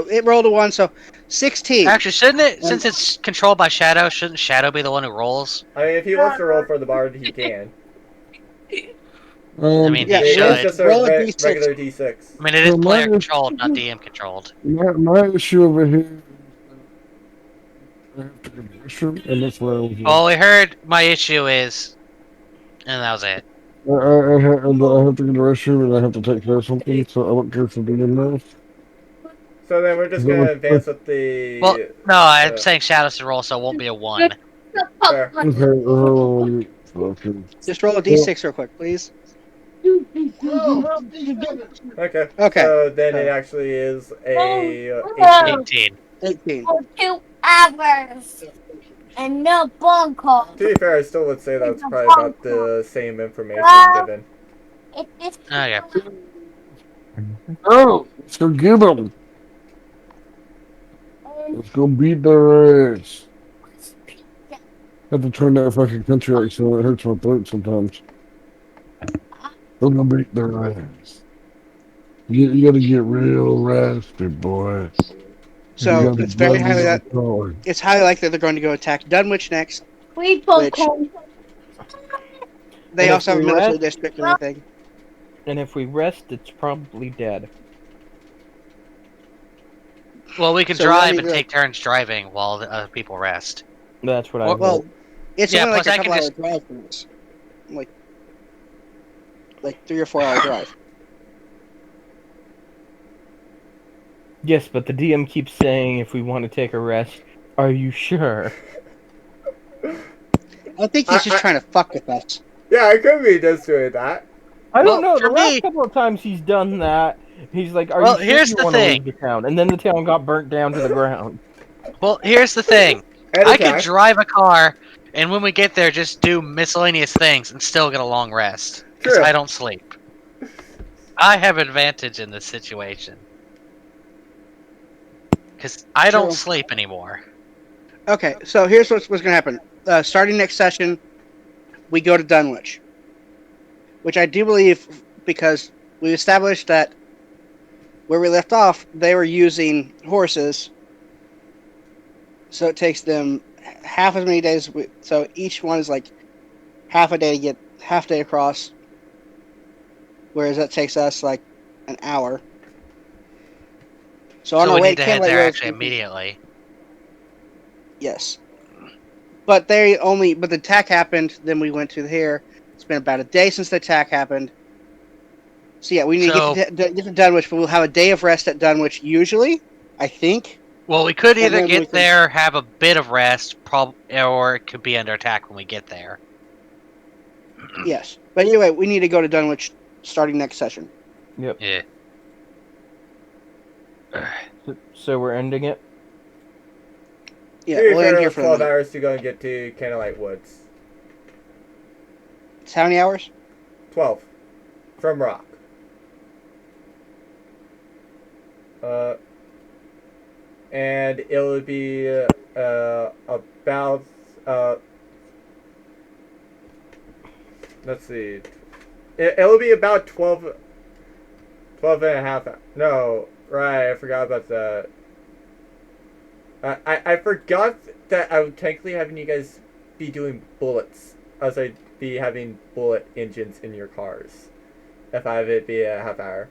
Speaker 3: it rolled a 1, so 16.
Speaker 4: Actually, shouldn't it? Since it's controlled by Shadow, shouldn't Shadow be the one who rolls?
Speaker 1: I mean, if he wants to roll for the Bard, he can.
Speaker 4: I mean,
Speaker 3: Yeah,
Speaker 4: he
Speaker 1: It
Speaker 3: roll-
Speaker 1: is
Speaker 4: should.
Speaker 1: just a
Speaker 3: roll a D6.
Speaker 1: regular D6.
Speaker 4: I mean, it is
Speaker 5: So
Speaker 4: player
Speaker 5: mine-
Speaker 4: controlled, not DM controlled.
Speaker 5: My issue over here. I have to go to the restroom, and that's where I was.
Speaker 4: Well, we heard my issue is, and that was it.
Speaker 5: I have to go to the restroom and I have to take care of something, so I don't care for being in there.
Speaker 1: So then we're just gonna advance with the.
Speaker 4: Well, no, I'm saying Shadows to roll, so it won't be a 1.
Speaker 1: Fair.
Speaker 5: Okay,
Speaker 3: Just roll a d6 real quick, please.
Speaker 1: Okay.
Speaker 3: Okay.
Speaker 1: So then it
Speaker 3: So,
Speaker 1: actually is a 18.
Speaker 4: 18.
Speaker 3: 18.
Speaker 7: For 2 hours. And no phone calls.
Speaker 1: To be fair, I still would say that's probably about the same information given.
Speaker 7: It is
Speaker 4: Okay.
Speaker 5: oh, let's go get them. Let's go beat their ass. Have to turn that fucking country like so it hurts my throat sometimes. We're gonna beat their ass. You gotta get real raspy, boy.
Speaker 3: So
Speaker 5: You gotta
Speaker 3: it's very highly
Speaker 5: taller.
Speaker 3: it's highly likely they're going to go attack Dunwich next.
Speaker 7: we
Speaker 3: Which- They
Speaker 6: And
Speaker 3: also
Speaker 6: if
Speaker 3: have a
Speaker 6: we
Speaker 3: military
Speaker 6: rest-
Speaker 3: district and everything.
Speaker 6: And if we rest, it's probably dead.
Speaker 4: Well, we can
Speaker 3: So we
Speaker 4: drive
Speaker 3: need
Speaker 4: and
Speaker 3: to-
Speaker 4: take turns driving while the other people rest.
Speaker 6: That's what I
Speaker 4: Well-
Speaker 3: Well,
Speaker 6: hope.
Speaker 3: it's
Speaker 4: Yeah,
Speaker 3: only like
Speaker 4: plus
Speaker 3: a
Speaker 4: I can
Speaker 3: couple hour
Speaker 4: just-
Speaker 3: drive from us. Like 3 or 4 hour drive.
Speaker 6: Yes, but the DM keeps saying if we want to take a rest, are you sure?
Speaker 3: I think he's just trying to fuck with us.
Speaker 1: Yeah, I could be just doing that.
Speaker 6: I don't
Speaker 4: Well,
Speaker 6: know.
Speaker 4: for
Speaker 6: The last
Speaker 4: me-
Speaker 6: couple of times he's done that, he's like, "Are
Speaker 4: Well,
Speaker 6: you sure
Speaker 4: here's
Speaker 6: you
Speaker 4: the
Speaker 6: want to
Speaker 4: thing.
Speaker 6: leave the town?" And then the town got burnt down to the ground.
Speaker 4: Well, here's the thing.
Speaker 1: And
Speaker 4: I could
Speaker 1: attack.
Speaker 4: drive a car, and when we get there, just do miscellaneous things and still get a long rest. Because
Speaker 1: True.
Speaker 4: I don't sleep. I have advantage in this situation. Because I don't
Speaker 3: True.
Speaker 4: sleep anymore.
Speaker 3: Okay, so here's what's going to happen. Starting next session, we go to Dunwich. Which I do believe, because we established that where we left off, they were using horses. So it takes them half as many days. So each one is like half a day to get half day across. Whereas that takes us like an hour. So on
Speaker 4: So
Speaker 3: our
Speaker 4: we
Speaker 3: way
Speaker 4: need
Speaker 3: to
Speaker 4: to head
Speaker 3: Camelot
Speaker 4: there
Speaker 3: Road,
Speaker 4: actually immediately.
Speaker 3: yes. But the attack happened, then we went to here. It's been about a day since the attack happened. So yeah, we need to get to Dunwich, but we'll have a day of rest at Dunwich usually, I think.
Speaker 4: Well, we could
Speaker 3: And
Speaker 4: either
Speaker 3: then we
Speaker 4: get
Speaker 3: can-
Speaker 4: there, have a bit of rest, or it could be under attack when we get there.
Speaker 3: Yes. But anyway, we need to go to Dunwich starting next session.
Speaker 4: Yeah.
Speaker 6: So we're ending it.
Speaker 3: Yeah,
Speaker 1: To be
Speaker 3: we'll end
Speaker 1: fair,
Speaker 3: here
Speaker 1: it's
Speaker 3: for the
Speaker 1: 12
Speaker 3: night.
Speaker 1: hours to go and get to Candlelight Woods.
Speaker 3: It's how many hours?
Speaker 1: 12. From Rock. And it'll be about let's see. It'll be about 12 and a half. No, right, I forgot about that. I forgot that I would technically having you guys be doing bullets, as I'd be having bullet engines in your cars, if I have it be a half hour.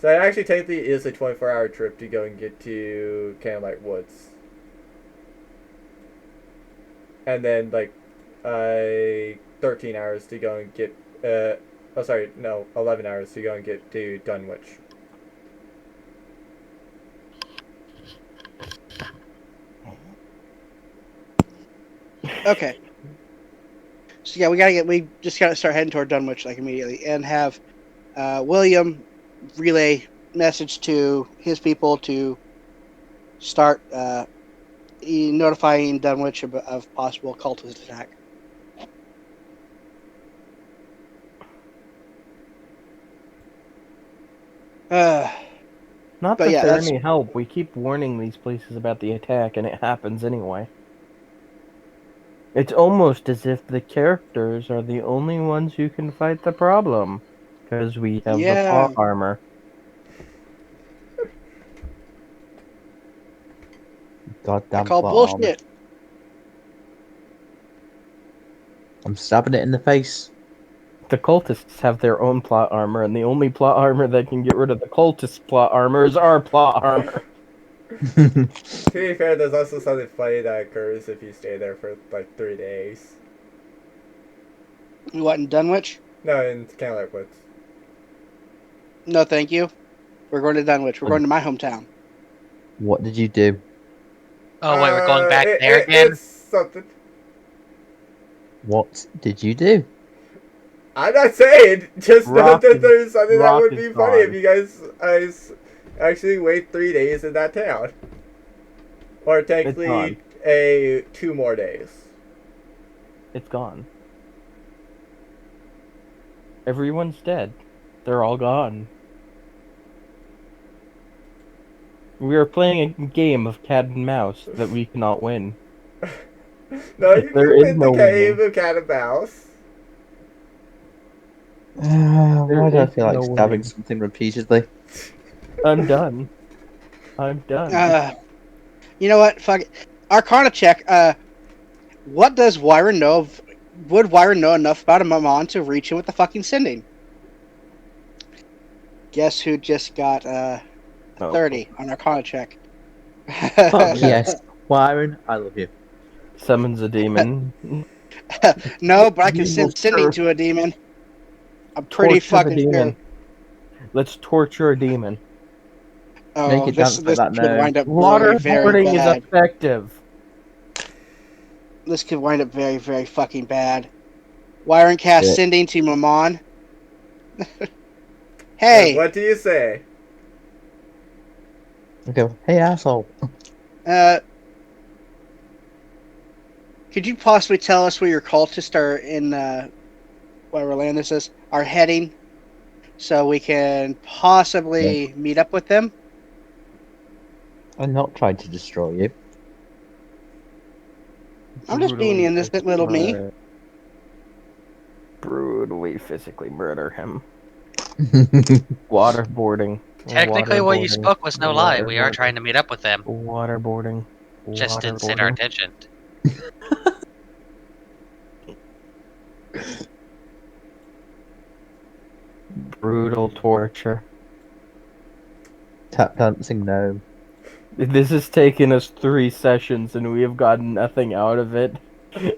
Speaker 1: So it actually technically is a 24-hour trip to go and get to Candlelight Woods. And then, 13 hours to go and get, 11 hours to go and get to Dunwich.
Speaker 3: Okay. So yeah, we just gotta start heading toward Dunwich immediately, and have William relay message to his people to start notifying Dunwich of possible cultist attack.
Speaker 6: Not
Speaker 3: But
Speaker 6: that
Speaker 3: yeah,
Speaker 6: they're
Speaker 3: that's-
Speaker 6: any help. We keep warning these places about the attack, and it happens anyway. It's almost as if the characters are the only ones who can fight the problem, because we have the
Speaker 3: Yeah.
Speaker 6: plot armor.
Speaker 2: Goddamn
Speaker 3: I call
Speaker 2: plot armor.
Speaker 3: bullshit.
Speaker 2: I'm stabbing it in the face.
Speaker 6: The cultists have their own plot armor, and the only plot armor that can get rid of the cultist plot armor is our plot armor.
Speaker 1: To be fair, there's also something funny that occurs if you stay there for 3 days.
Speaker 3: What, in Dunwich?
Speaker 1: No, in Candlelight Woods.
Speaker 3: No, thank you. We're going to Dunwich. We're going to my hometown.
Speaker 2: What did you do?
Speaker 4: Oh wait, we're going back there again.
Speaker 1: It's something.
Speaker 2: What did you do?
Speaker 1: I'm not saying. Just know
Speaker 6: Rock
Speaker 1: that
Speaker 6: is-
Speaker 1: there's something that
Speaker 6: Rock
Speaker 1: would
Speaker 6: is
Speaker 1: be funny if
Speaker 6: gone.
Speaker 1: you guys actually wait 3 days in that town, or technically
Speaker 6: gone.
Speaker 1: 2 more days.
Speaker 6: It's gone. Everyone's dead. They're all gone. We are playing a game of cat and mouse that we cannot win.
Speaker 1: No, you
Speaker 6: There
Speaker 1: can
Speaker 6: is
Speaker 1: win
Speaker 6: no
Speaker 1: the game
Speaker 6: winning.
Speaker 1: of cat and mouse.
Speaker 2: Why do I
Speaker 6: is
Speaker 2: feel like
Speaker 6: no
Speaker 2: stabbing
Speaker 6: winning.
Speaker 2: something repeatedly?
Speaker 6: I'm done. I'm done.
Speaker 3: You know what? Fuck it. Arcana check. What does Wyron know of? Would Wyron know enough about a Mammon to reach him with the fucking sending? Guess who just got
Speaker 6: Oh.
Speaker 3: 30 on Arcana check?
Speaker 2: Yes, Byron, I love you.
Speaker 6: Summons a demon.
Speaker 3: No, but I can
Speaker 6: You
Speaker 3: send
Speaker 6: will
Speaker 3: sending
Speaker 6: sure
Speaker 3: to a demon. I'm pretty
Speaker 6: torture the
Speaker 3: fucking
Speaker 6: demon.
Speaker 3: sure.
Speaker 6: Let's torture a demon.
Speaker 2: Make
Speaker 3: Oh,
Speaker 2: it
Speaker 3: this
Speaker 2: dance like that
Speaker 3: could
Speaker 2: now.
Speaker 3: wind up very, very
Speaker 6: Waterboarding is
Speaker 3: bad.
Speaker 6: effective.
Speaker 3: This could wind up very, very fucking bad. Wyron cast
Speaker 2: Yeah.
Speaker 3: sending to Mammon. Hey,
Speaker 1: What do you say?
Speaker 2: Okay, hey asshole.
Speaker 3: could you possibly tell us where your cultists are in whatever land this is, are heading, so we can possibly meet up with them?
Speaker 2: I'm not trying to destroy you.
Speaker 3: I'm just being innocent little me.
Speaker 6: Brutally physically murder him. Waterboarding.
Speaker 4: Technically, what you
Speaker 6: Waterboarding.
Speaker 4: spoke was no lie. We are
Speaker 6: Waterboarding.
Speaker 4: trying to meet up with them.
Speaker 6: Waterboarding.
Speaker 4: Just didn't say our
Speaker 6: Waterboarding.
Speaker 4: intention.
Speaker 6: Brutal torture.
Speaker 2: Tap dancing gnome.
Speaker 6: This has taken us 3 sessions and we have gotten nothing out of it.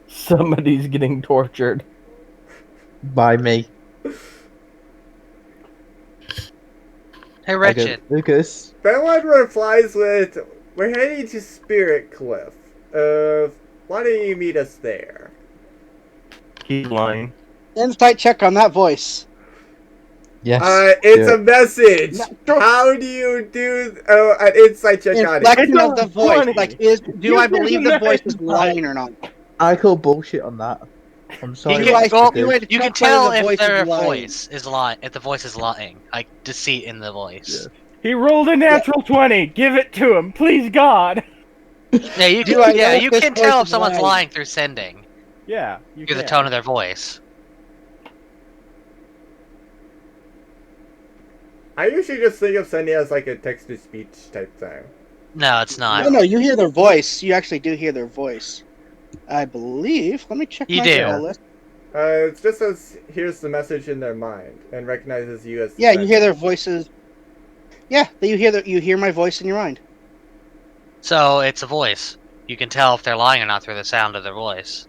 Speaker 6: Somebody's getting tortured.
Speaker 2: By me.
Speaker 4: Hey,
Speaker 2: I go,
Speaker 4: Wretched.
Speaker 2: Lucas.
Speaker 1: Benwood replies with, "We're heading to Spirit Cliff. Why don't you meet us there?"
Speaker 6: He's lying.
Speaker 3: Insight check on that voice.
Speaker 2: Yes.
Speaker 1: It's
Speaker 2: do
Speaker 1: a message.
Speaker 3: No.
Speaker 1: How do you do an insight check on it?
Speaker 3: Inflection of the
Speaker 6: It's
Speaker 3: voice.
Speaker 6: funny.
Speaker 3: Like, do
Speaker 6: You
Speaker 3: I
Speaker 6: can
Speaker 3: believe the voice is
Speaker 6: imagine.
Speaker 3: lying or not?
Speaker 2: I call bullshit on that. I'm sorry.
Speaker 4: can-
Speaker 2: but
Speaker 4: well,
Speaker 2: I do.
Speaker 4: You can
Speaker 3: check whether
Speaker 4: tell
Speaker 3: the
Speaker 4: if
Speaker 3: voice is
Speaker 4: their
Speaker 3: lying.
Speaker 4: voice is lying. If the voice is lying, like deceit in the voice.
Speaker 6: He rolled a natural 20. Give it to him, please God.
Speaker 4: Yeah, you
Speaker 3: Do I
Speaker 4: can.
Speaker 3: know
Speaker 4: Yeah,
Speaker 3: if
Speaker 4: you
Speaker 3: this
Speaker 4: can
Speaker 3: voice
Speaker 4: tell
Speaker 3: is
Speaker 4: if someone's
Speaker 3: lying?
Speaker 4: lying through sending,
Speaker 6: Yeah, you
Speaker 4: through the
Speaker 6: can.
Speaker 4: tone of their voice.
Speaker 1: I usually just think of sending as like a text-to-speech type thing.
Speaker 4: No, it's not.
Speaker 3: No, you hear their voice. You actually do hear their voice. I believe. Let me check
Speaker 4: You
Speaker 3: my
Speaker 4: do.
Speaker 3: spell list.
Speaker 1: It just says, "Here's the message in their mind," and recognizes you as. the
Speaker 3: Yeah, you hear
Speaker 1: sender.
Speaker 3: their voices. Yeah, you hear my voice in your mind.
Speaker 4: So it's a voice. You can tell if they're lying or not through the sound of their voice.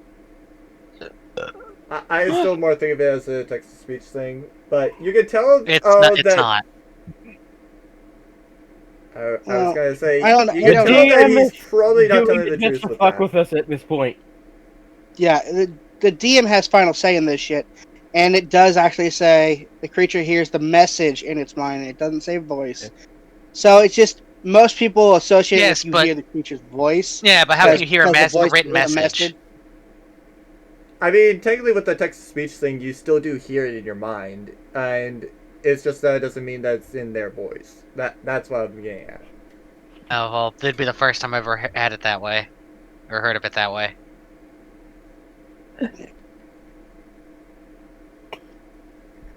Speaker 1: I still more think of it as a text-to-speech thing, but you can tell.
Speaker 4: It's not. It's
Speaker 1: that,
Speaker 4: not.
Speaker 1: I was
Speaker 3: Well,
Speaker 1: gonna say
Speaker 3: I don't-
Speaker 1: you
Speaker 3: I
Speaker 1: can
Speaker 3: don't
Speaker 1: tell
Speaker 3: know.
Speaker 1: that
Speaker 6: DM
Speaker 1: he's
Speaker 6: is
Speaker 1: probably not
Speaker 6: Doing
Speaker 1: telling
Speaker 6: it
Speaker 1: the
Speaker 6: just
Speaker 1: truth
Speaker 6: to
Speaker 1: with
Speaker 6: fuck
Speaker 1: that.
Speaker 6: with us at this point.
Speaker 3: Yeah, the DM has final say in this shit, and it does actually say the creature hears the message in its mind. It doesn't say voice, so it's just most people associate
Speaker 4: Yes,
Speaker 3: if you
Speaker 4: but-
Speaker 3: hear the creature's voice.
Speaker 4: Yeah, but how can you hear a,
Speaker 3: because the
Speaker 4: a
Speaker 3: voice
Speaker 4: written
Speaker 3: is a
Speaker 4: message?
Speaker 1: I mean, technically, with the text-to-speech thing, you still do hear it in your mind, and it's just that it doesn't mean that it's in their voice. That's what I'm getting at.
Speaker 4: Oh well, it'd be the first time I ever had it that way, or heard of it that way.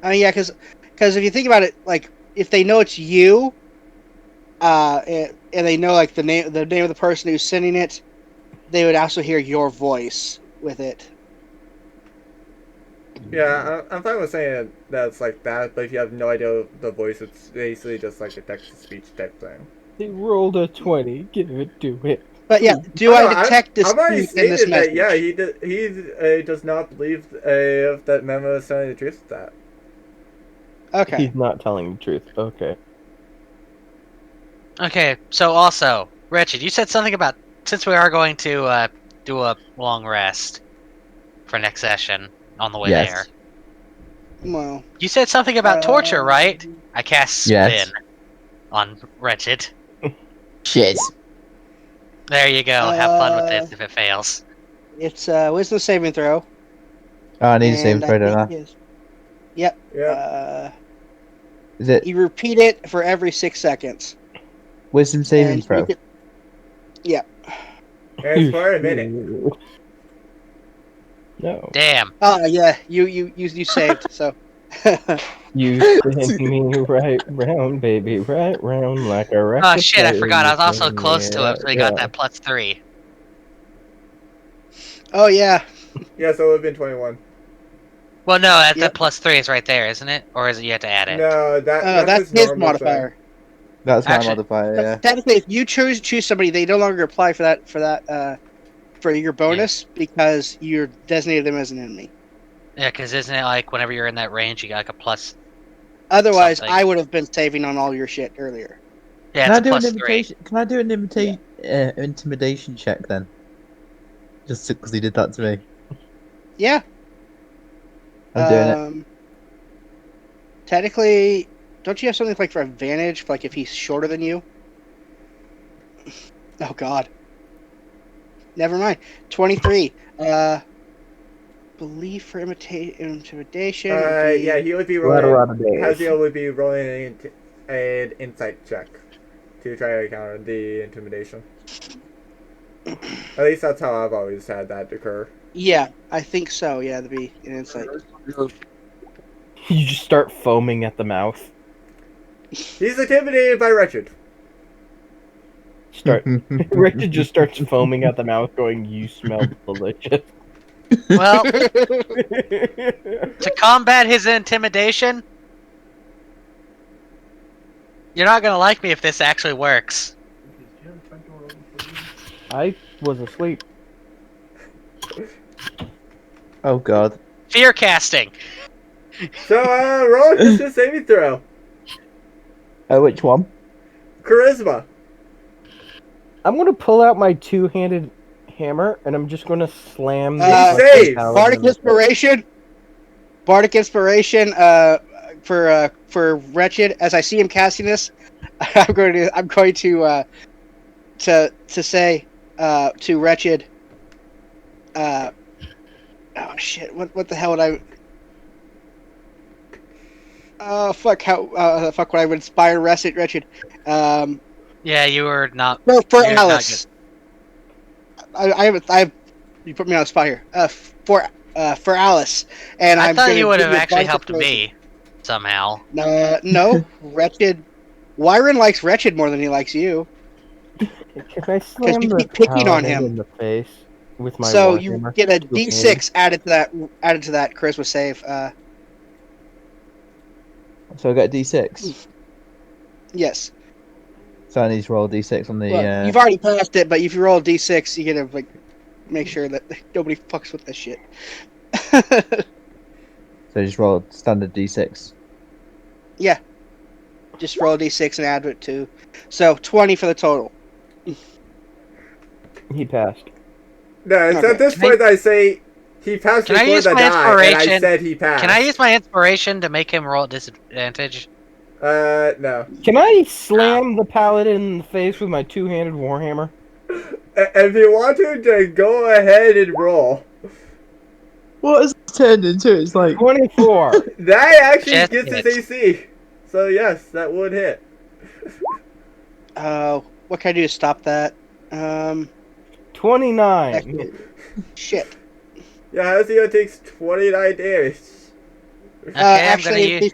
Speaker 3: Yeah, because if you think about it, like if they know it's you, and they know like the name of the person who's sending it, they would also hear your voice with it.
Speaker 1: Yeah, I'm fine with saying that it's like that, but if you have no idea the voice, it's basically just like a text-to-speech type thing.
Speaker 6: He rolled a 20. Give it to him.
Speaker 3: But yeah, do I detect
Speaker 1: I've already
Speaker 3: deceit in this
Speaker 1: stated
Speaker 3: message?
Speaker 1: that. Yeah, he does not believe that Memo is telling the truth with that.
Speaker 3: Okay.
Speaker 6: He's not telling the truth. Okay.
Speaker 4: Okay, so also, Wretched, you said something about, since we are going to do a long rest for next session on the way there.
Speaker 3: Well,
Speaker 4: You said something about torture, right? I cast Spin
Speaker 2: Yes.
Speaker 4: on Wretched.
Speaker 2: Shit.
Speaker 4: There you go. Have fun with this if it fails.
Speaker 3: It's wisdom saving throw.
Speaker 2: Oh, I need to save
Speaker 3: And
Speaker 2: throw,
Speaker 3: I
Speaker 2: don't I?
Speaker 3: think it's- Yep.
Speaker 1: Yep.
Speaker 2: Is it
Speaker 3: You repeat it for every 6 seconds.
Speaker 2: wisdom saving
Speaker 3: And
Speaker 2: throw?
Speaker 3: you can- Yep.
Speaker 1: It's for a minute.
Speaker 6: No.
Speaker 4: Damn.
Speaker 3: Oh yeah, you saved. So.
Speaker 6: You spin me right round, baby, right round like a record.
Speaker 4: Oh shit, I
Speaker 6: player.
Speaker 4: forgot. I was
Speaker 6: You
Speaker 4: also
Speaker 6: spin
Speaker 4: close
Speaker 6: me
Speaker 4: to it, so he
Speaker 6: right
Speaker 4: got
Speaker 6: round.
Speaker 4: that +3.
Speaker 3: Oh yeah.
Speaker 1: Yeah, so it would have been 21.
Speaker 4: Well, no, that
Speaker 3: Yep.
Speaker 4: +3 is right there, isn't it? Or is it you have to add it?
Speaker 1: No, that's
Speaker 3: That's his
Speaker 1: normal
Speaker 3: modifier.
Speaker 2: That's my
Speaker 4: Actually-
Speaker 2: modifier,
Speaker 3: So
Speaker 2: yeah.
Speaker 3: technically, if you choose somebody, they no longer apply for your bonus because you designated them as an enemy.
Speaker 4: Yeah, because isn't it like whenever you're in that range, you got like a plus?
Speaker 3: Otherwise,
Speaker 4: Something.
Speaker 3: I would have been saving on all your shit earlier.
Speaker 4: Yeah,
Speaker 2: Can I
Speaker 4: it's a
Speaker 2: do an
Speaker 4: +3.
Speaker 2: invitation? Can I do an intimidation check then? Just because he did that to me.
Speaker 3: Yeah.
Speaker 2: I'm doing it.
Speaker 3: Technically, don't you have something like for advantage, for, like if he's shorter than you? Oh God. Never mind. 23. Belief for intimidation. would be-
Speaker 1: Yeah, he would be
Speaker 6: Right
Speaker 1: rolling.
Speaker 6: around the days.
Speaker 1: Haziel would be rolling an insight check to try to counter the intimidation. At least that's how I've always had that occur.
Speaker 3: Yeah, I think so. Yeah, to be an insight.
Speaker 6: You just start foaming at the mouth.
Speaker 1: He's intimidated by Wretched.
Speaker 6: Richard just starts foaming at the mouth, going, "You smell delicious."
Speaker 4: Well, to combat his intimidation, you're not gonna like me if this actually works.
Speaker 6: I was asleep.
Speaker 2: Oh god.
Speaker 4: Fear casting.
Speaker 1: So, roll a Christian saving throw.
Speaker 2: Which one?
Speaker 1: Charisma.
Speaker 6: I'm gonna pull out my two-handed hammer, and I'm just gonna slam the
Speaker 1: Save!
Speaker 6: paladin
Speaker 3: Bardic
Speaker 6: in the face.
Speaker 3: inspiration. Bardic inspiration. For Wretched. As I see him casting this, I'm going to say to Wretched. Oh shit! What the hell would I? Oh fuck! Fuck! What I would inspire Wretched.
Speaker 4: Yeah, you were not.
Speaker 3: No, for
Speaker 4: You're not
Speaker 3: Alice. You put me on the spot here. For Alice, and
Speaker 4: I
Speaker 3: I'm
Speaker 4: thought
Speaker 3: gonna
Speaker 4: you would
Speaker 3: give
Speaker 4: have
Speaker 3: a
Speaker 4: actually
Speaker 3: Bardic
Speaker 4: helped
Speaker 3: inspiration.
Speaker 4: me somehow.
Speaker 3: No, Wretched. Wyron likes Wretched more than he likes you.
Speaker 6: Can I slam
Speaker 3: you
Speaker 6: the
Speaker 3: keep picking on
Speaker 6: paladin
Speaker 3: him.
Speaker 6: in the face with my
Speaker 3: So you
Speaker 6: warhammer?
Speaker 3: get a
Speaker 6: Two-handed.
Speaker 3: D6 added to that charisma save.
Speaker 2: So I got a D6.
Speaker 3: Yes.
Speaker 2: So I need to roll a D6 on the.
Speaker 3: Well, you've already passed it, but if you roll a D6, you get to like make sure that nobody fucks with this shit.
Speaker 2: So just roll a standard D6.
Speaker 3: Yeah. Just roll a D6 and add it to. So 20 for the total.
Speaker 6: He passed.
Speaker 1: No, it's
Speaker 3: Okay.
Speaker 1: at this point that I say he passed
Speaker 4: Can I
Speaker 1: before
Speaker 4: use
Speaker 1: the
Speaker 4: my
Speaker 1: die, and I
Speaker 4: inspiration?
Speaker 1: said he passed.
Speaker 4: Can I use my inspiration to make him roll at disadvantage?
Speaker 1: No.
Speaker 6: Can I slam the paladin in the face with my two-handed warhammer?
Speaker 1: If you want to, then go ahead and roll.
Speaker 8: What has it turned into? It's like
Speaker 6: 24.
Speaker 1: That actually
Speaker 4: Just
Speaker 1: gets his
Speaker 4: hits.
Speaker 1: AC. So yes, that would hit.
Speaker 3: What can I do to stop that?
Speaker 6: 29.
Speaker 3: Shit.
Speaker 1: Yeah, Hazio takes 29 damage.
Speaker 4: Okay, I'm gonna
Speaker 3: Actually,
Speaker 4: use.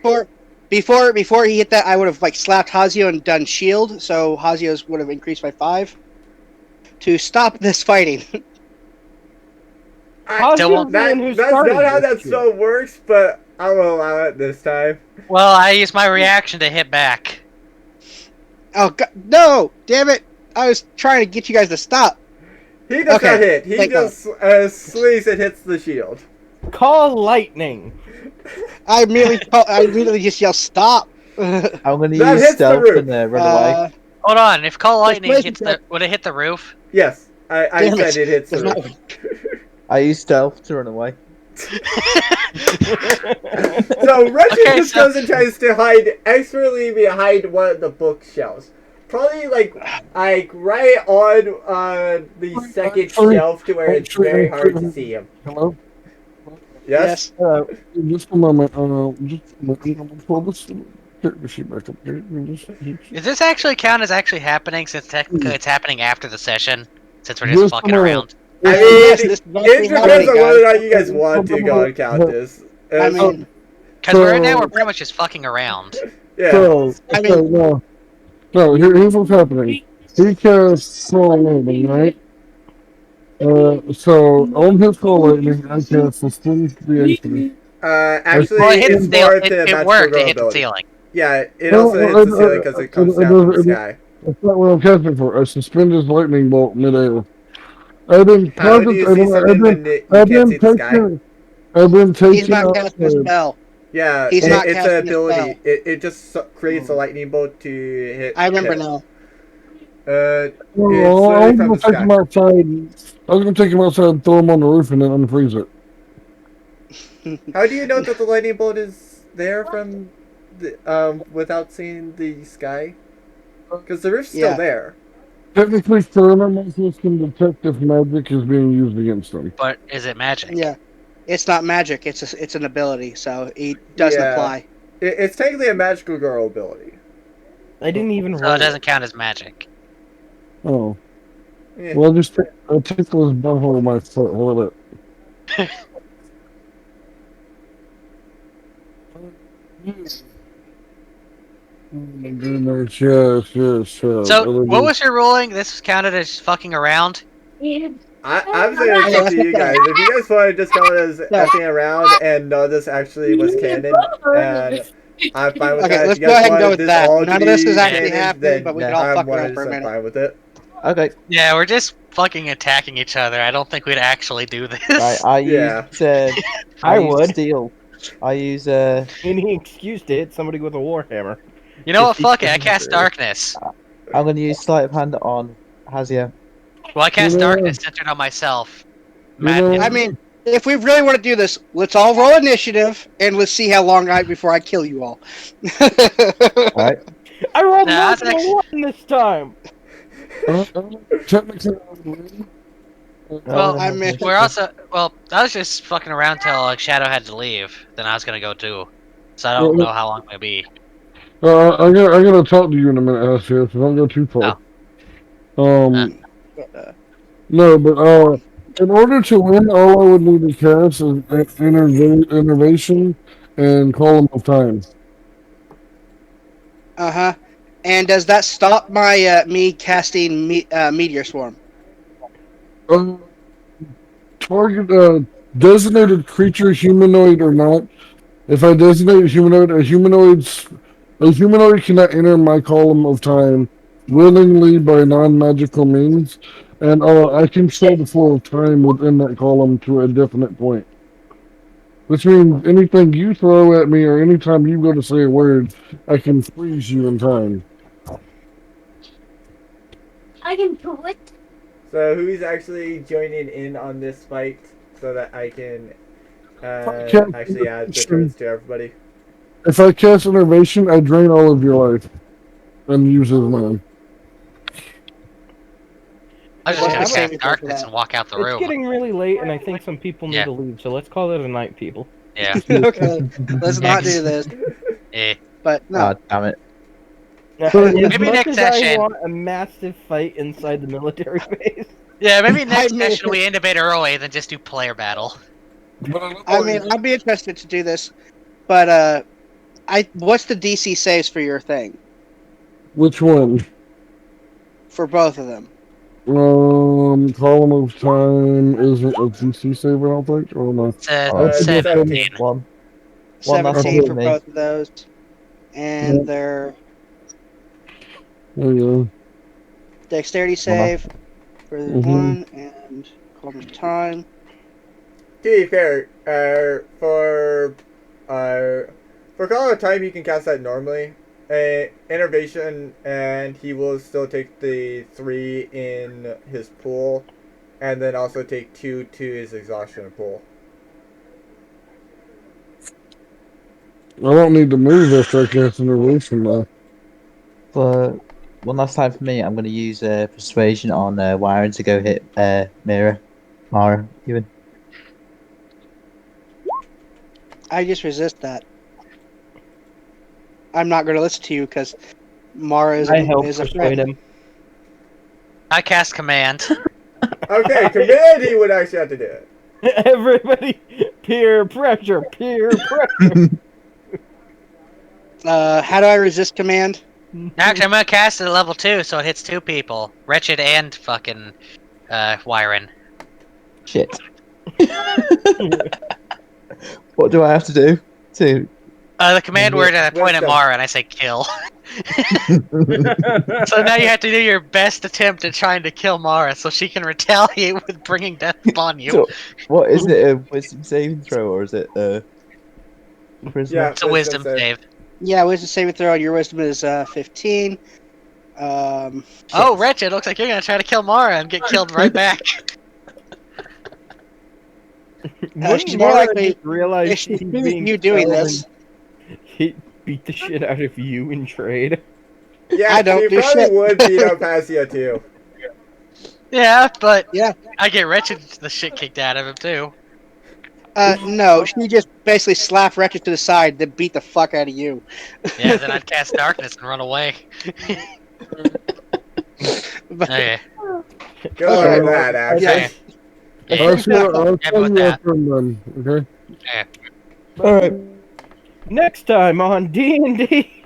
Speaker 3: before he hit that, I would have like slapped Hazio and done shield, so Hazio's would have increased by 5 to stop this fighting.
Speaker 6: How's
Speaker 4: Double-
Speaker 6: the man who
Speaker 1: That's
Speaker 6: started
Speaker 1: not how
Speaker 6: this
Speaker 1: that
Speaker 6: shit?
Speaker 1: spell works, but I will allow it this time.
Speaker 4: Well, I used my reaction to hit back.
Speaker 3: Oh God, no! Damn it! I was trying to get you guys to stop.
Speaker 1: He does
Speaker 3: Okay,
Speaker 1: not hit. He
Speaker 3: thank
Speaker 1: just swings and hits the shield.
Speaker 6: Call lightning.
Speaker 3: I immediately just yell stop.
Speaker 2: I'm going to
Speaker 1: That
Speaker 2: use
Speaker 1: hits the
Speaker 2: stealth
Speaker 1: roof.
Speaker 2: and run away.
Speaker 4: Hold on, if Call Lightning
Speaker 3: Where's
Speaker 4: hits
Speaker 3: the-
Speaker 4: would it hit the roof?
Speaker 1: Yes, I
Speaker 3: Damn
Speaker 1: said it hits the
Speaker 3: There's
Speaker 1: roof.
Speaker 2: I used stealth to run away.
Speaker 1: So Reggie
Speaker 4: Okay,
Speaker 1: just
Speaker 4: so-
Speaker 1: goes and tries to hide expertly behind one of the bookshelves. Probably like right on the second shelf to where it's very hard to see him.
Speaker 5: Hello?
Speaker 1: Yes?
Speaker 5: Just a moment. Just a moment. I'm gonna pull this character sheet back up here.
Speaker 4: Does this actually count as actually happening since technically it's happening after the session? Since we're just
Speaker 5: Just a
Speaker 4: fucking
Speaker 5: moment.
Speaker 4: around?
Speaker 1: I mean,
Speaker 3: Yes, this is
Speaker 1: it
Speaker 3: actually
Speaker 1: depends
Speaker 3: happening,
Speaker 1: on whether or
Speaker 3: guys.
Speaker 1: not you guys want to go and count this.
Speaker 3: I mean,
Speaker 4: Because right now we're pretty much just fucking around.
Speaker 1: Yeah.
Speaker 5: So,
Speaker 3: I mean-
Speaker 5: no, here's what's happening. He casts Soul Lightning, right? So on his Soul Lightning, I cast Sustained Creation.
Speaker 1: Actually,
Speaker 4: Well, it hits
Speaker 1: it's
Speaker 4: the
Speaker 1: more
Speaker 4: it,
Speaker 1: to
Speaker 4: it
Speaker 1: magical
Speaker 4: worked.
Speaker 1: girl
Speaker 4: It hit the
Speaker 1: ability.
Speaker 4: ceiling.
Speaker 1: Yeah, it also hits the ceiling because it comes down from the sky.
Speaker 5: That's not what I'm casting for. I suspend his lightning bolt midair. I've been
Speaker 1: How do you see something when you can't see the sky?
Speaker 5: I've been taking
Speaker 3: he's not casting a spell.
Speaker 1: Yeah,
Speaker 3: He's not
Speaker 1: it's an
Speaker 3: casting a
Speaker 1: ability.
Speaker 3: spell.
Speaker 1: It just creates a lightning bolt to hit.
Speaker 3: I remember
Speaker 1: hit.
Speaker 3: now.
Speaker 1: It's
Speaker 5: I
Speaker 1: literally
Speaker 5: was
Speaker 1: from
Speaker 5: gonna
Speaker 1: the
Speaker 5: take
Speaker 1: sky.
Speaker 5: him outside. I was gonna take him outside and throw him on the roof and then unfreeze it.
Speaker 1: How do you know that the lightning bolt is there from the without seeing the sky? Because the roof's still
Speaker 3: Yeah.
Speaker 1: there.
Speaker 5: Technically, thermometers can detect if magic is being used against them.
Speaker 4: But is it magic?
Speaker 3: Yeah, it's not magic. It's an ability, so it doesn't
Speaker 1: Yeah.
Speaker 3: apply.
Speaker 1: It's technically a magical girl ability.
Speaker 6: I didn't even
Speaker 4: So
Speaker 6: roll.
Speaker 4: it doesn't count as magic.
Speaker 5: Oh.
Speaker 1: Yeah.
Speaker 5: Well, I'll tickle his butthole with my foot. Hold it. Oh my goodness, yes.
Speaker 4: So what was your ruling? This was counted as fucking around?
Speaker 1: I'm saying it's up to you guys. If you guys want to just count it as effing around and know this actually was canon, and I'm fine with
Speaker 3: Okay,
Speaker 1: that.
Speaker 3: let's
Speaker 1: If you
Speaker 3: go
Speaker 1: guys
Speaker 3: ahead and go
Speaker 1: wanted
Speaker 3: with
Speaker 1: this
Speaker 3: that.
Speaker 1: all to
Speaker 3: None of this
Speaker 1: be
Speaker 3: is actually
Speaker 1: canon,
Speaker 3: happening,
Speaker 1: then
Speaker 3: but we can all
Speaker 1: I'm
Speaker 3: fuck around
Speaker 1: 100%
Speaker 3: for a minute.
Speaker 1: fine with it.
Speaker 2: Okay,
Speaker 4: Yeah, we're just fucking attacking each other. I don't think we'd actually do this.
Speaker 2: right. I
Speaker 1: Yeah.
Speaker 2: use
Speaker 6: I
Speaker 2: use
Speaker 6: would.
Speaker 2: steel. I use
Speaker 6: Any excuse to hit somebody with a warhammer.
Speaker 4: You know what?
Speaker 2: Just
Speaker 4: Fuck it. I
Speaker 2: because-
Speaker 4: cast darkness.
Speaker 2: I'm gonna use sleight of hand on Hazia.
Speaker 4: Well, I cast
Speaker 5: You know-
Speaker 4: darkness centered on myself.
Speaker 5: You know-
Speaker 4: Madness.
Speaker 3: I mean, if we really want to do this, let's all roll initiative and let's see how long before I kill you all.
Speaker 2: Alright.
Speaker 6: I rolled
Speaker 4: Nah,
Speaker 6: more
Speaker 4: that's
Speaker 6: than a
Speaker 4: actually-
Speaker 6: one this time.
Speaker 5: Technically, I would win.
Speaker 4: Well,
Speaker 3: I mean-
Speaker 4: We're also I was just fucking around till like Shadow had to leave. Then I was gonna go too. So I don't know how long it'll be.
Speaker 5: I'm gonna talk to you in a minute, Hasia, so don't go too far. No, but in order to win, all I would need to cast is innervation and column of time.
Speaker 3: Uh-huh. And does that stop my me casting meteor swarm?
Speaker 5: Target designated creature, humanoid or not. If I designate a humanoid cannot enter my column of time willingly by non-magical means, and I control the flow of time within that column to a definite point. Which means anything you throw at me or anytime you go to say a word, I can freeze you in time.
Speaker 7: I can do it.
Speaker 1: So who's actually joining in on this fight so that I can actually add the turns to everybody?
Speaker 5: If I cast innervation, I drain all of your life and use his mine.
Speaker 4: I was just
Speaker 3: Well,
Speaker 4: gonna
Speaker 3: I'm saving
Speaker 4: cast
Speaker 3: it for
Speaker 4: darkness
Speaker 3: that.
Speaker 4: and walk out the
Speaker 6: It's
Speaker 4: room.
Speaker 6: getting really late, and I think some people need
Speaker 4: Yeah.
Speaker 6: to leave. So let's call it a night, people.
Speaker 4: Yeah.
Speaker 3: Okay, let's not do this.
Speaker 4: Eh.
Speaker 3: But no,
Speaker 2: Ah, damn it.
Speaker 6: As
Speaker 4: Maybe
Speaker 6: much
Speaker 4: next
Speaker 6: as I
Speaker 4: session.
Speaker 6: want a massive fight inside the military base.
Speaker 4: Yeah, maybe next
Speaker 3: I mean-
Speaker 4: session we end a bit early, then just do player battle.
Speaker 3: I mean, I'd be interested to do this, but what's the DC saves for your thing
Speaker 5: Which one?
Speaker 3: for both of them?
Speaker 5: Column of time isn't a DC save, I don't think. Or no?
Speaker 4: It's
Speaker 2: Uh,
Speaker 4: 17.
Speaker 2: One. One last
Speaker 3: 17
Speaker 2: one
Speaker 3: for
Speaker 2: for me.
Speaker 3: both of those, and
Speaker 5: Yeah.
Speaker 3: their
Speaker 5: There you go.
Speaker 3: dexterity save for the
Speaker 5: Mhm.
Speaker 3: one and column of time.
Speaker 1: To be fair, for Call of Time you can cast that normally. a innovation, and he will still take the 3 in his pool, and then also take 2 to his exhaustion pool.
Speaker 5: I don't need to move after I cast innovation though.
Speaker 2: For one last time for me, I'm going to use persuasion on Wyron to go hit Mara, even.
Speaker 3: I just resist that. I'm not going to listen to you because Mara is
Speaker 6: I help
Speaker 3: a
Speaker 6: persuade
Speaker 3: friend.
Speaker 6: him.
Speaker 4: I cast command.
Speaker 1: Okay, command he would actually have to do it.
Speaker 6: Everybody, peer pressure, peer pressure.
Speaker 3: How do I resist command?
Speaker 4: Actually, I'm gonna cast it at level 2, so it hits 2 people. Wretched and fucking Wyron.
Speaker 2: Shit. What do I have to do to?
Speaker 4: The command word, and I point at
Speaker 1: Wisdom.
Speaker 4: Mara and I say kill. So now you have to do your best attempt at trying to kill Mara so she can retaliate with bringing death upon you.
Speaker 2: So, what is it? A wisdom saving throw, or is it charisma?
Speaker 1: Yeah,
Speaker 4: It's a wisdom save.
Speaker 3: Yeah, wisdom saving throw. Your wisdom is 15.
Speaker 4: Oh, Wretched, looks like you're gonna try to kill Mara and get killed right back.
Speaker 6: Wouldn't
Speaker 3: she's more
Speaker 6: Mara
Speaker 3: likely-
Speaker 6: just realize
Speaker 3: if she
Speaker 6: she's
Speaker 3: sees
Speaker 6: being
Speaker 3: you doing
Speaker 6: held
Speaker 3: this.
Speaker 6: and beat the shit out of you in trade?
Speaker 1: Yeah,
Speaker 3: I don't
Speaker 1: she
Speaker 3: do
Speaker 1: probably
Speaker 3: shit.
Speaker 1: would beat up Passia too.
Speaker 4: Yeah, but
Speaker 3: Yeah.
Speaker 4: I get Wretched the shit kicked out of him too.
Speaker 3: No, she just basically slapped Wretched to the side, then beat the fuck out of you.
Speaker 4: Yeah, then I'd cast darkness and run away.
Speaker 3: But,
Speaker 4: Okay.
Speaker 1: Good
Speaker 3: Okay.
Speaker 1: on that, actually.
Speaker 4: Yeah. Yeah.
Speaker 5: I'll see
Speaker 4: with
Speaker 5: you
Speaker 4: that.
Speaker 5: after I'm done, okay?
Speaker 2: All right.
Speaker 6: Next time on D&D.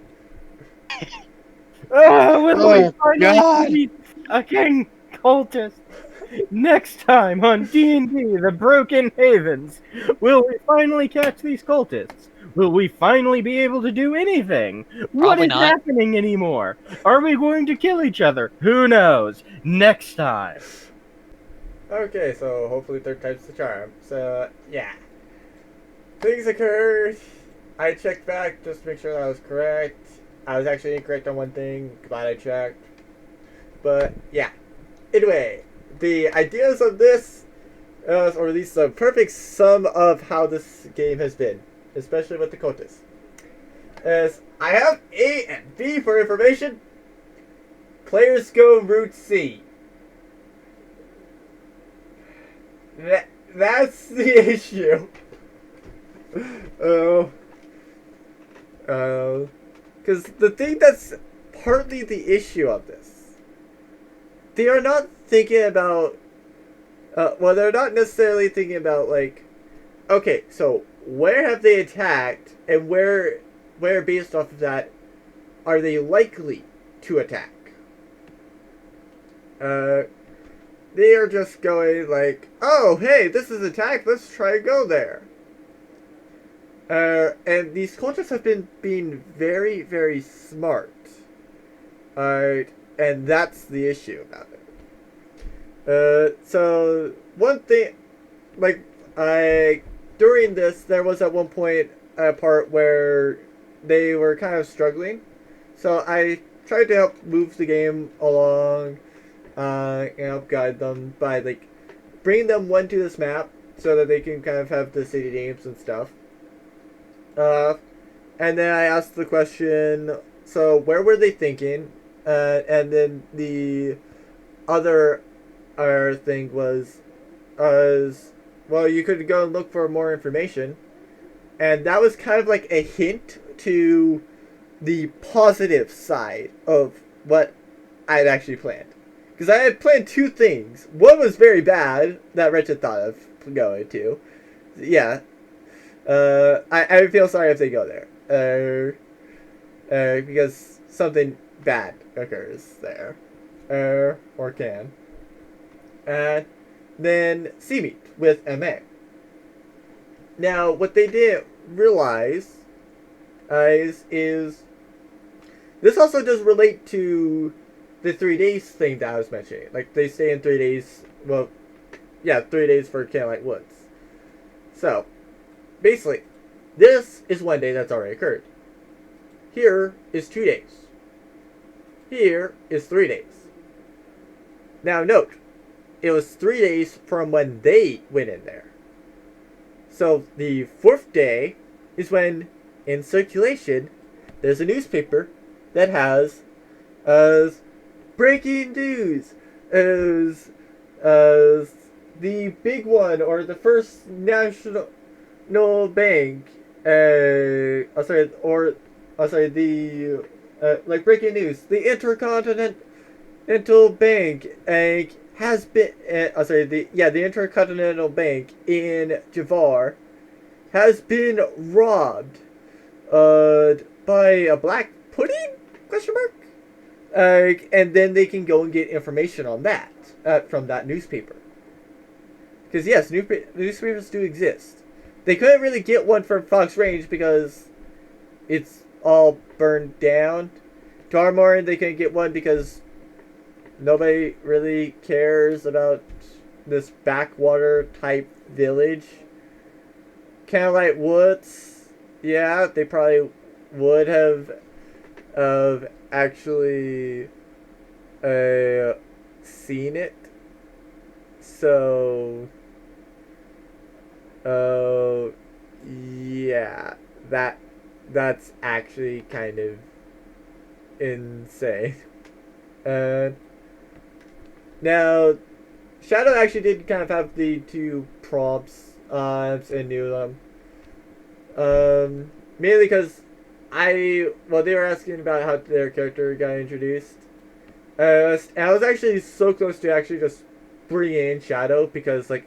Speaker 6: Will we
Speaker 3: Oh,
Speaker 6: finally
Speaker 3: God.
Speaker 6: defeat a king cultist? Next time on D&D, The Broken Havens, will we finally catch these cultists? Will we finally be able to do anything? What
Speaker 4: Probably
Speaker 6: is
Speaker 4: not.
Speaker 6: happening anymore? Are we going to kill each other? Who knows? Next time.
Speaker 1: Okay, so hopefully third time's the charm. So, yeah. Things occurred. I checked back just to make sure that I was correct. I was actually incorrect on one thing. Glad I checked. But, yeah. Anyway, the ideas of this, or at least the perfect sum of how this game has been, especially with the cultists, is I have A and B for information. Players go route C. That's the issue. Because the thing that's partly the issue of this, they are not thinking about, well, they're not necessarily thinking about, like, okay, so where have they attacked, and where based off of that, are they likely to attack? They are just going like, oh, hey, this is attack, let's try to go there. And these cultists have been being very, very smart. And that's the issue about it. So, one thing, like, during this, there was at one point a part where they were kind of struggling. So I tried to help move the game along, and help guide them by, like, bringing them one to this map so that they can kind of have the city names and stuff. And then I asked the question, so where were they thinking? And then the other thing was, well, you could go and look for more information. And that was kind of like a hint to the positive side of what I had actually planned. Because I had planned two things. One was very bad that Wretched thought of going to. Yeah. I feel sorry if they go there. Because something bad occurs there. Or can. And then Seameat with MA. Now, what they didn't realize is this also does relate to the 3 days thing that I was mentioning. Like, they stay in 3 days, well, yeah, 3 days for Candlelight Woods. So, basically, this is one day that's already occurred. Here is 2 days. Here is 3 days. Now note, it was 3 days from when they went in there. So the 4th day is when, in circulation, there's a newspaper that has breaking news as the big one, or the first national bank, like breaking news, the Intercontinental Bank has been, the Intercontinental Bank in Javar has been robbed by a black pudding? Question mark? And then they can go and get information on that from that newspaper. Because yes, newspapers do exist. They couldn't really get one from Fox Range because it's all burned down. Darmore, they couldn't get one because nobody really cares about this backwater type village. Kind of like Woods. Yeah, they probably would have actually seen it. So, yeah, that's actually kind of insane. Now, Shadow actually did kind of have the 2 prompts and knew them. Mainly because they were asking about how their character got introduced. And I was actually so close to actually just bringing in Shadow because, like,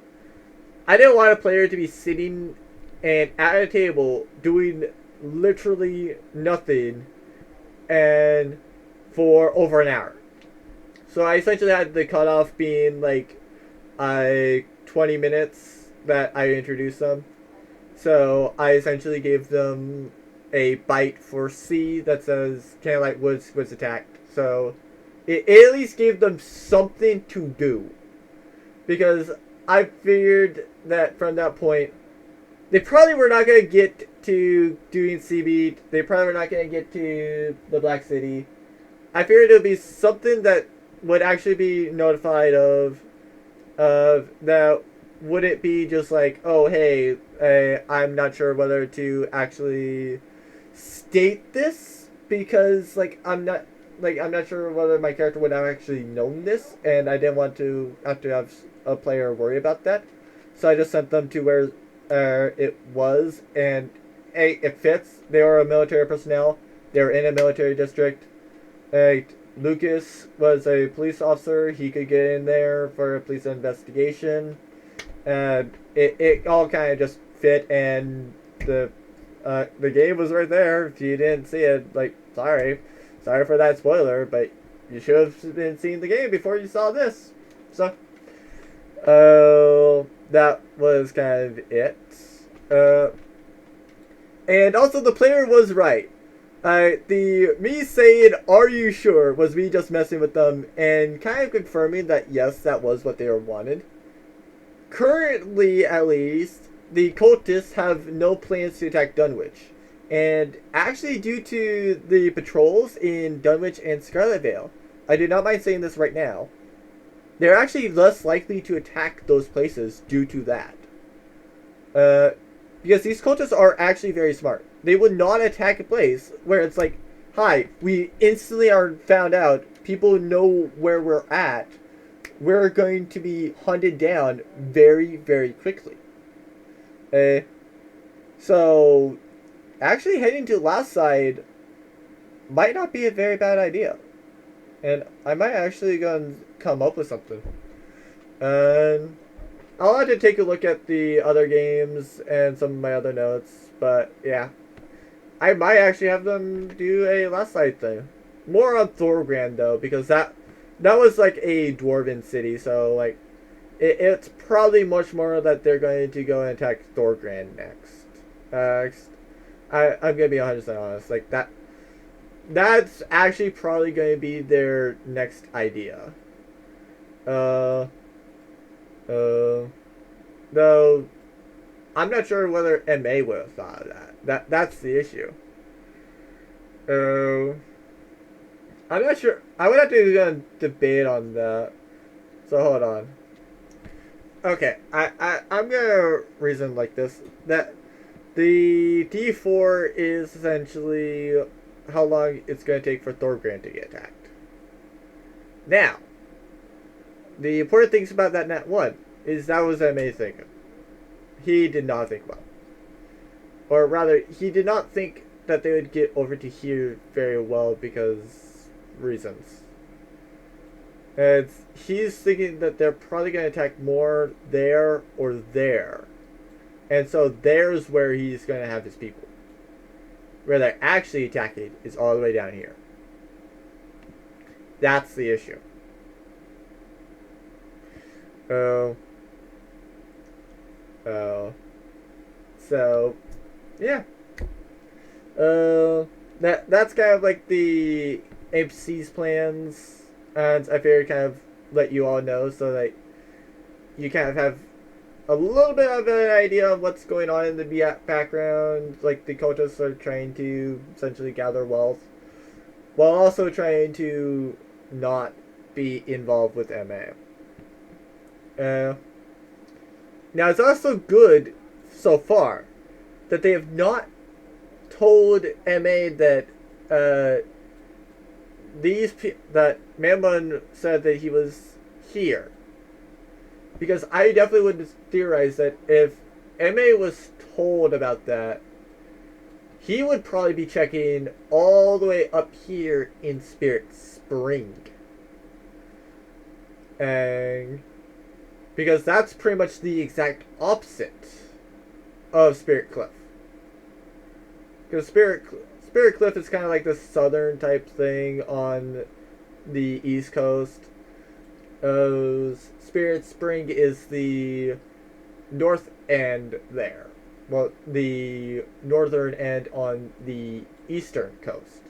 Speaker 1: I didn't want a player to be sitting and at a table doing literally nothing and for over an hour. So I essentially had the cutoff being like 20 minutes that I introduced them. So I essentially gave them a bite for C that says kind of like Woods was attacked. So it at least gave them something to do. Because I figured that from that point, they probably were not going to get to doing C-Beat. They probably were not going to get to the Black City. I figured it would be something that would actually be notified of that wouldn't be just like, oh, hey, I'm not sure whether to actually state this because, like, I'm not sure whether my character would have actually known this, and I didn't want to have a player worry about that. So I just sent them to where it was, and it fits. They are a military personnel. They were in a military district. Lucas was a police officer. He could get in there for a police investigation. And it all kind of just fit, and the game was right there. If you didn't see it, like, sorry for that spoiler, but you should have been seeing the game before you saw this. So, that was kind of it. And also the player was right. Me saying, "Are you sure?" was me just messing with them and kind of confirming that yes, that was what they wanted. Currently, at least, the cultists have no plans to attack Dunwich. And actually, due to the patrols in Dunwich and Scarlet Vale, I do not mind saying this right now, they're actually less likely to attack those places due to that. Because these cultists are actually very smart. They would not attack a place where it's like, hi, we instantly are found out, people know where we're at, we're going to be hunted down very, very quickly. So, actually heading to last side might not be a very bad idea. And I might actually go and come up with something. And I'll have to take a look at the other games and some of my other notes. But yeah, I might actually have them do a last side thing. More on Thorgrand though, because that was like a dwarven city. So like, it's probably much more that they're going to go and attack Thorgrand next. I'm gonna be 100% honest. Like that's actually probably going to be their next idea. Though I'm not sure whether MA would have thought of that. That's the issue. Oh, I'm not sure. I would have to do a debate on that. So hold on. Okay, I'm gonna reason like this, that the D4 is essentially how long it's gonna take for Thorgran to get attacked. Now, the important things about that Nat 1 is that was amazing. He did not think about it. Or rather, he did not think that they would get over to here very well because reasons. And he's thinking that they're probably going to attack more there or there. And so there's where he's going to have his people. Where they're actually attacking is all the way down here. That's the issue. So, yeah. That's kind of like the APC's plans, and I figured kind of let you all know so that you kind of have a little bit of an idea of what's going on in the background. Like the cultists are trying to essentially gather wealth, while also trying to not be involved with MA. Now it's also good so far that they have not told MA that that Mammon said that he was here, because I definitely would theorize that if MA was told about that, he would probably be checking all the way up here in Spirit Spring, and because that's pretty much the exact opposite of Spirit Cliff. Because Spirit Cliff is kind of like the southern type thing on the East Coast. Spirit Spring is the north end there. Well, the northern end on the eastern coast.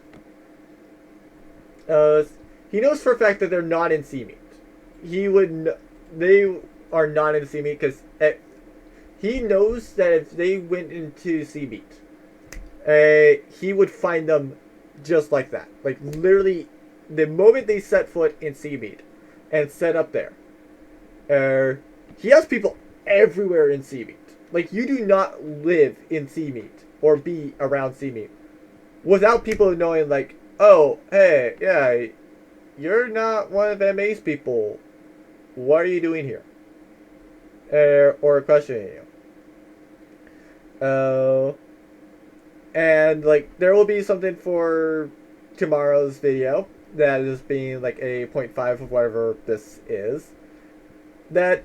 Speaker 1: He knows for a fact that they're not in Seameat. They are not in Seameat because he knows that if they went into Seameat, he would find them just like that. Like, literally, the moment they set foot in Seameat and set up there, he has people everywhere in Seameat. Like, you do not live in Seameat or be around Seameat without people knowing, like, oh, hey, yeah, you're not one of MA's people. What are you doing here? Or questioning you. And, like, there will be something for tomorrow's video that is being, like, a 0.5 of whatever this is. That,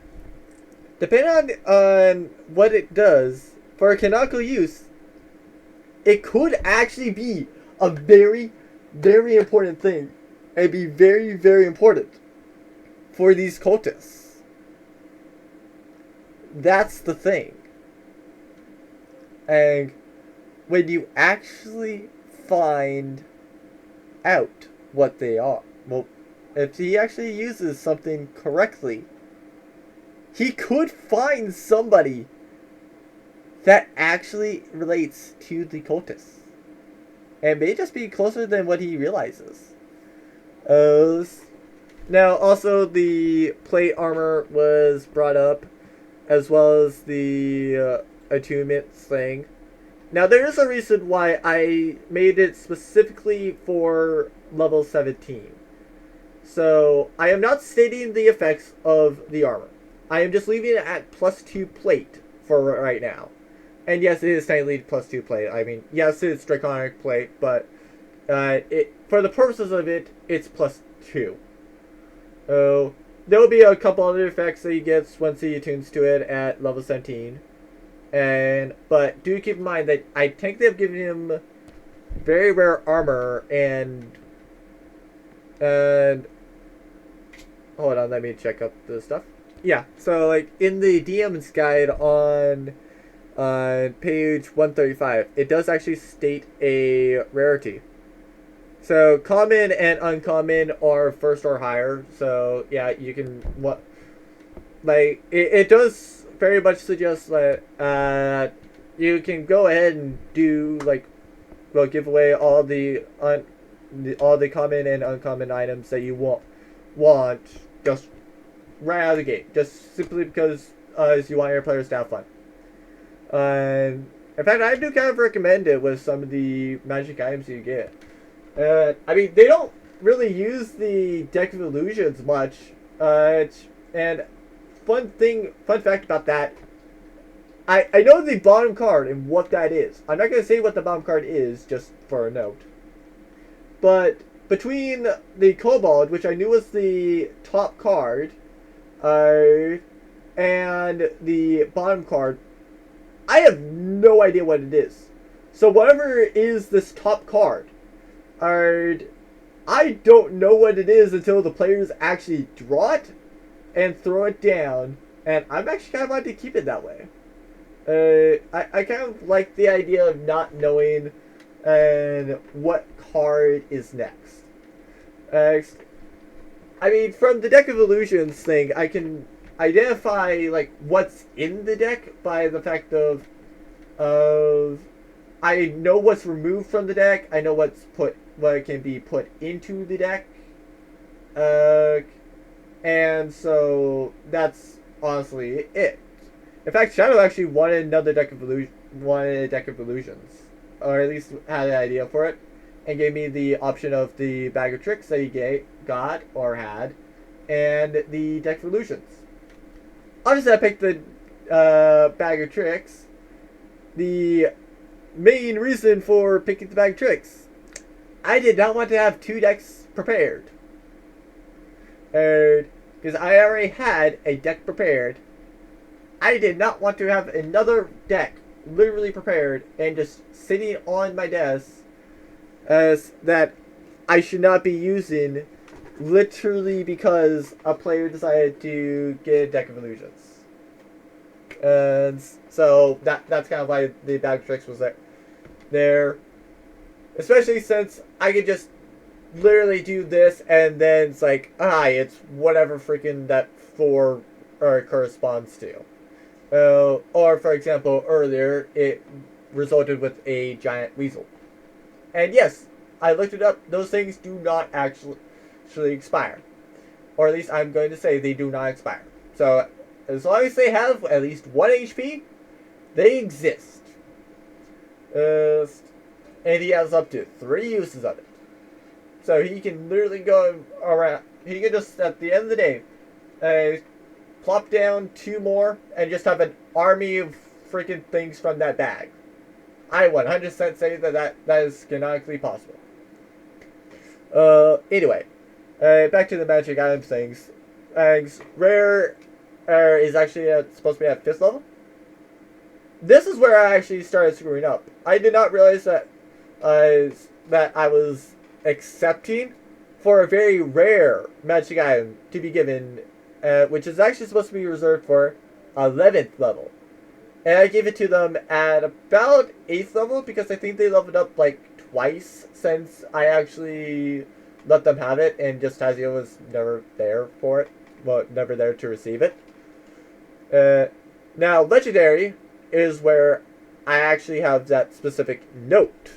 Speaker 1: depending on what it does, for canonical use, it could actually be a very, very important thing. And be very, very important for these cultists. That's the thing. And when you actually find out what they are, well, if he actually uses something correctly, he could find somebody that actually relates to the cultists. And may just be closer than what he realizes. Now, also, the plate armor was brought up, as well as the attunement thing. Now, there is a reason why I made it specifically for level 17. So, I am not stating the effects of the armor. I am just leaving it at +2 plate for right now. And yes, it is technically +2 plate. I mean, yes, it's draconic plate, but for the purposes of it, it's +2. Oh, there will be a couple other effects that he gets once he attunes to it at level 17. But do keep in mind that I think they've given him very rare armor and hold on, let me check up the stuff. Yeah, so like in the DM's guide on page 135, it does actually state a rarity. So common and uncommon are first or higher. So yeah, you can it does very much suggest that you can go ahead and do like will give away all all the common and uncommon items that you want just right out of the gate, just simply because you want your players to have fun. In fact, I do kind of recommend it with some of the magic items you get. I mean, they don't really use the Deck of Illusions much. And fun fact about that, I know the bottom card and what that is. I'm not going to say what the bottom card is, just for a note. But between the Kobold, which I knew was the top card, and the bottom card, I have no idea what it is. So whatever is this top card, I don't know what it is until the players actually draw it and throw it down, and I'm actually kind of wanting to keep it that way. I kind of like the idea of not knowing what card is next. I mean, from the Deck of Illusions thing, I can identify like what's in the deck by the fact of I know what's removed from the deck. I know what can be put into the deck. And so that's honestly it. In fact, Shadow actually wanted a Deck of Illusions, or at least had an idea for it, and gave me the option of the Bag of Tricks that he got or had, and the Deck of Illusions. Obviously, I picked the Bag of Tricks. The main reason for picking the Bag of Tricks, I did not want to have 2 decks prepared. Because I already had a deck prepared. I did not want to have another deck literally prepared and just sitting on my desk that I should not be using literally because a player decided to get a Deck of Illusions. And so that's kind of why the Bag of Tricks was there. Especially since I could just literally do this and then it's like, it's whatever freaking that 4 corresponds to. Or, for example, earlier, it resulted with a giant weasel. And yes, I looked it up. Those things do not actually expire. Or at least I'm going to say they do not expire. So, as long as they have at least 1 HP, they exist. And he has up to 3 uses of it. So he can literally go around. He can just, at the end of the day, plop down 2 more and just have an army of freaking things from that bag. I 100% say that is canonically possible. Anyway, back to the magic item things. Rare is actually supposed to be at 5th level. This is where I actually started screwing up. I did not realize that I was accepting for a very rare magic item to be given, which is actually supposed to be reserved for 11th level. And I gave it to them at about 8th level because I think they leveled up like twice since I actually let them have it, and just Tazio was never there for it. Well, never there to receive it. Now, Legendary is where I actually have that specific note.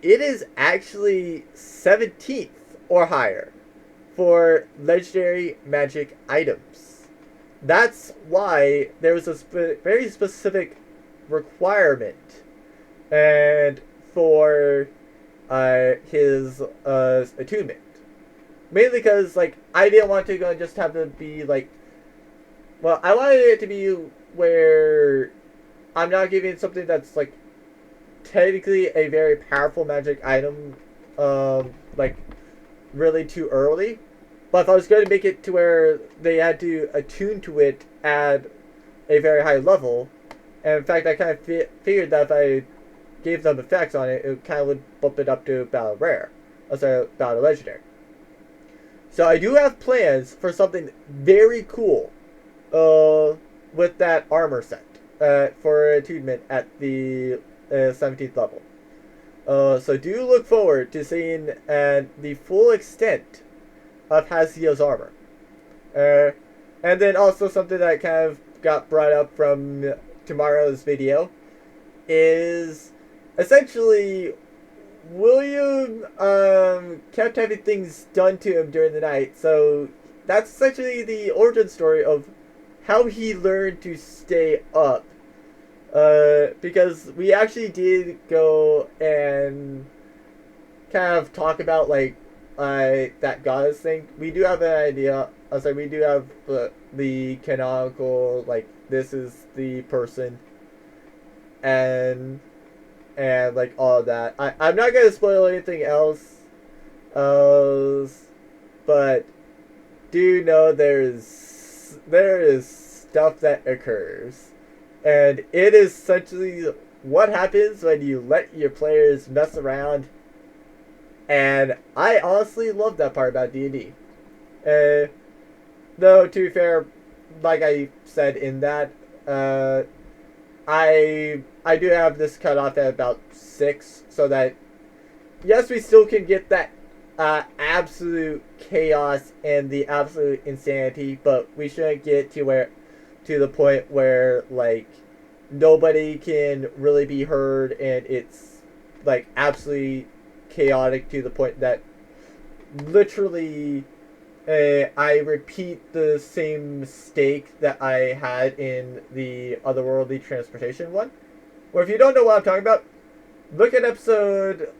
Speaker 1: It is actually 17th or higher for Legendary magic items. That's why there was a very specific requirement and for his attunement. Mainly because, like, I didn't want to just have to be, like... Well, I wanted it to be where I'm not giving something that's, like, technically a very powerful magic item, like, really too early. But if I was going to make it to where they had to attune to it at a very high level, and in fact I kind of figured that if I gave them effects on it, it kind of would bump it up to about a rare. Sorry, about a legendary. So I do have plans for something very cool with that armor set for attunement at the 17th level. So do look forward to seeing the full extent of Hazio's armor. And then also something that kind of got brought up from tomorrow's video is essentially William kept having things done to him during the night, so that's essentially the origin story of how he learned to stay up. Because we actually did go and kind of talk about like that goddess thing. We do have an idea. I was like, we do have the canonical, like, this is the person, and like all of that. I'm not gonna spoil anything else, but do know there is stuff that occurs, and it is essentially what happens when you let your players mess around. And I honestly love that part about D&D. Though, to be fair, like I said in that, I do have this cut off at about 6, so that, yes, we still can get that absolute chaos and the absolute insanity, but we shouldn't get to the point where, like, nobody can really be heard and it's, like, absolutely chaotic to the point that literally I repeat the same mistake that I had in the otherworldly transportation one. Where if you don't know what I'm talking about, look at episode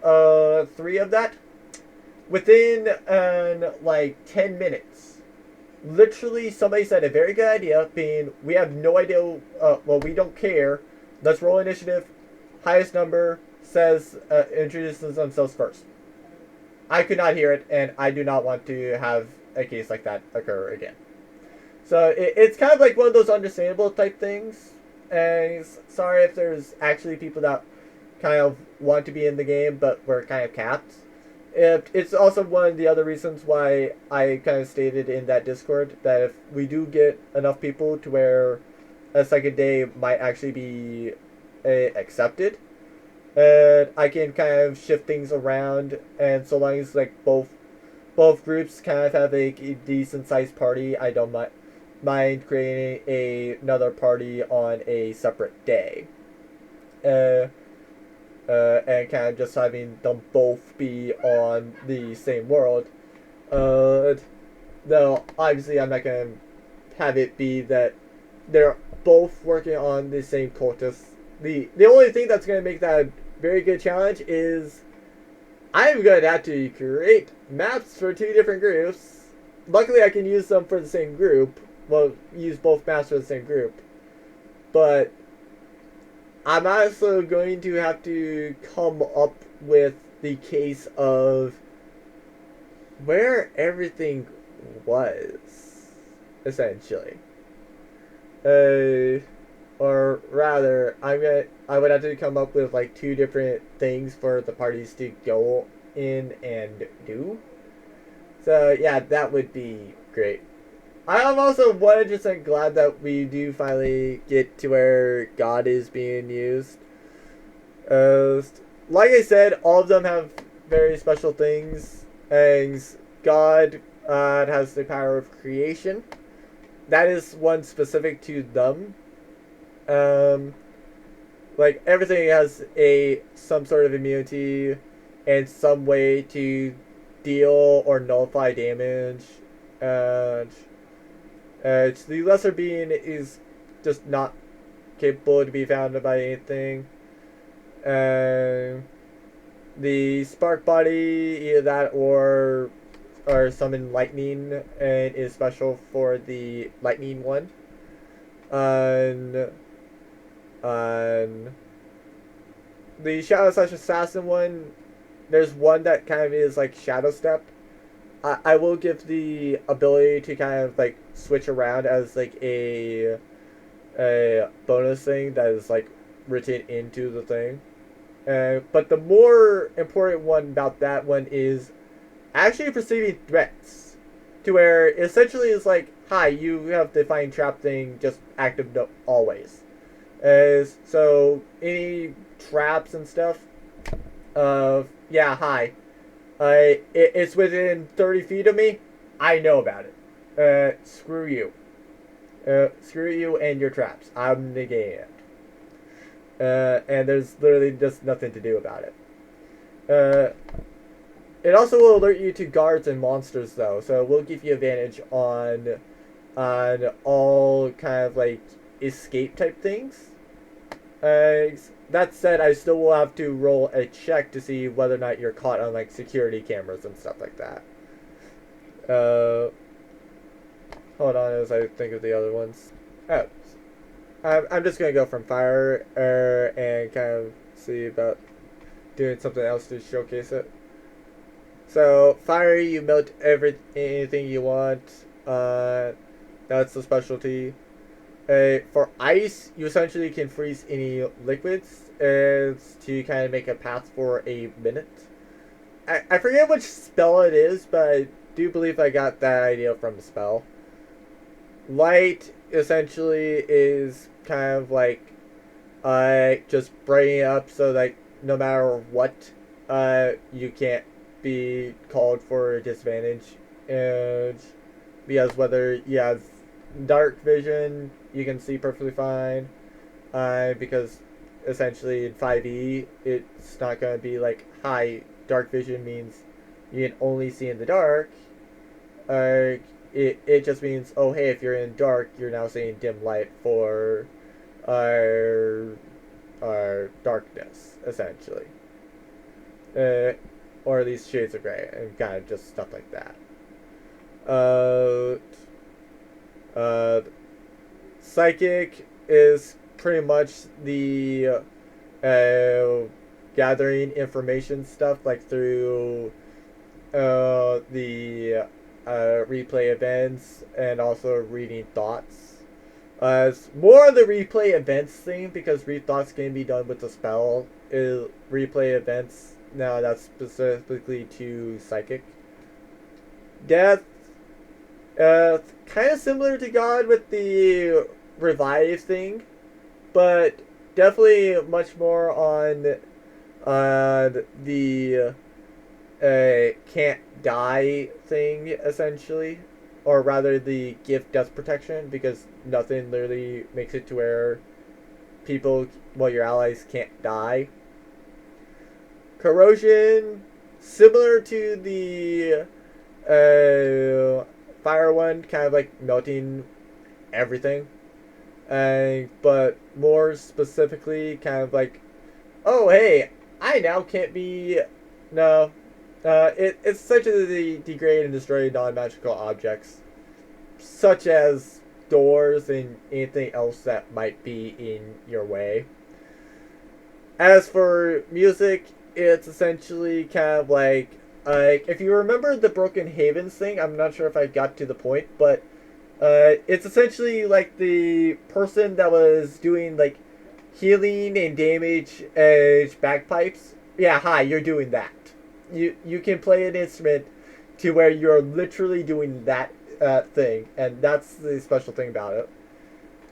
Speaker 1: 3 of that. Within like 10 minutes, literally somebody said a very good idea, being we have no idea, well, we don't care. Let's roll initiative. Highest number says introduces themselves first. I could not hear it, and I do not want to have a case like that occur again. So it's kind of like one of those understandable type things. And sorry if there's actually people that kind of want to be in the game, but we're kind of capped. It's also one of the other reasons why I kind of stated in that Discord that if we do get enough people to where a second day might actually be accepted, I can kind of shift things around, and so long as like both groups kind of have a decent sized party, I don't mind creating another party on a separate day. And kind of just having them both be on the same world. Though obviously I'm not gonna have it be that they're both working on the same cultist. The only thing that's gonna make that a very good challenge is I'm going to have to create maps for 2 different groups. Luckily, I can use them for the same group. Well, use both maps for the same group. But I'm also going to have to come up with the case of where everything was, essentially. Or rather, I would have to come up with like 2 different things for the parties to go in and do. So yeah, that would be great. I am also 100% glad that we do finally get to where God is being used. Like I said, all of them have very special things. And God has the power of creation. That is one specific to them. Like everything has some sort of immunity and some way to deal or nullify damage, and the lesser being is just not capable to be found by anything. The spark body, either that or summon lightning, and is special for the lightning one. And the Shadow / Assassin one, there's one that kind of is like Shadow Step. I will give the ability to kind of like switch around as like a bonus thing that is like written into the thing. But the more important one about that one is actually perceiving threats, to where essentially it's like, hi, you have the Find Trap thing just active always. So any traps and stuff, yeah, hi. It's within 30 feet of me. I know about it. Screw you. Screw you and your traps. I'm negating it. and there's literally just nothing to do about it. It also will alert you to guards and monsters though, so it will give you advantage on all kind of like escape type things. That said, I still will have to roll a check to see whether or not you're caught on like security cameras and stuff like that. Hold on as I think of the other ones. Oh, I'm just gonna go from fire and kind of see about doing something else to showcase it. So fire, you melt anything you want. That's the specialty. For ice, you essentially can freeze any liquids to kind of make a path for a minute. I forget which spell it is, but I do believe I got that idea from the spell. Light essentially is kind of like just brightening up so that no matter what, you can't be called for a disadvantage. And because whether you have dark vision, you can see perfectly fine. Because essentially in 5e, it's not going to be like, hi, dark vision means you can only see in the dark. It just means, oh hey, if you're in dark, you're now seeing dim light for our darkness, essentially. Or at least shades of gray, and kind of just stuff like that. Psychic is pretty much the gathering information stuff, like through the replay events and also reading thoughts. It's more of the replay events thing because read thoughts can be done with the spell. Replay events, now that's specifically to psychic. Death, kind of similar to God with the revive thing, but definitely much more on the can't die thing, essentially. Or rather, the gift death protection, because nothing literally makes it to where people, well, your allies can't die. Corrosion, similar to the fire one, kind of like melting everything. But more specifically, kind of like, oh, hey, I now can't be... No. It's essentially degrade and destroy non-magical objects, such as doors and anything else that might be in your way. As for music, it's essentially kind of like if you remember the Broken Havens thing, I'm not sure if I got to the point, but it's essentially like the person that was doing like healing and damage bagpipes. Yeah, hi, you're doing that. You can play an instrument to where you're literally doing that thing, and that's the special thing about it.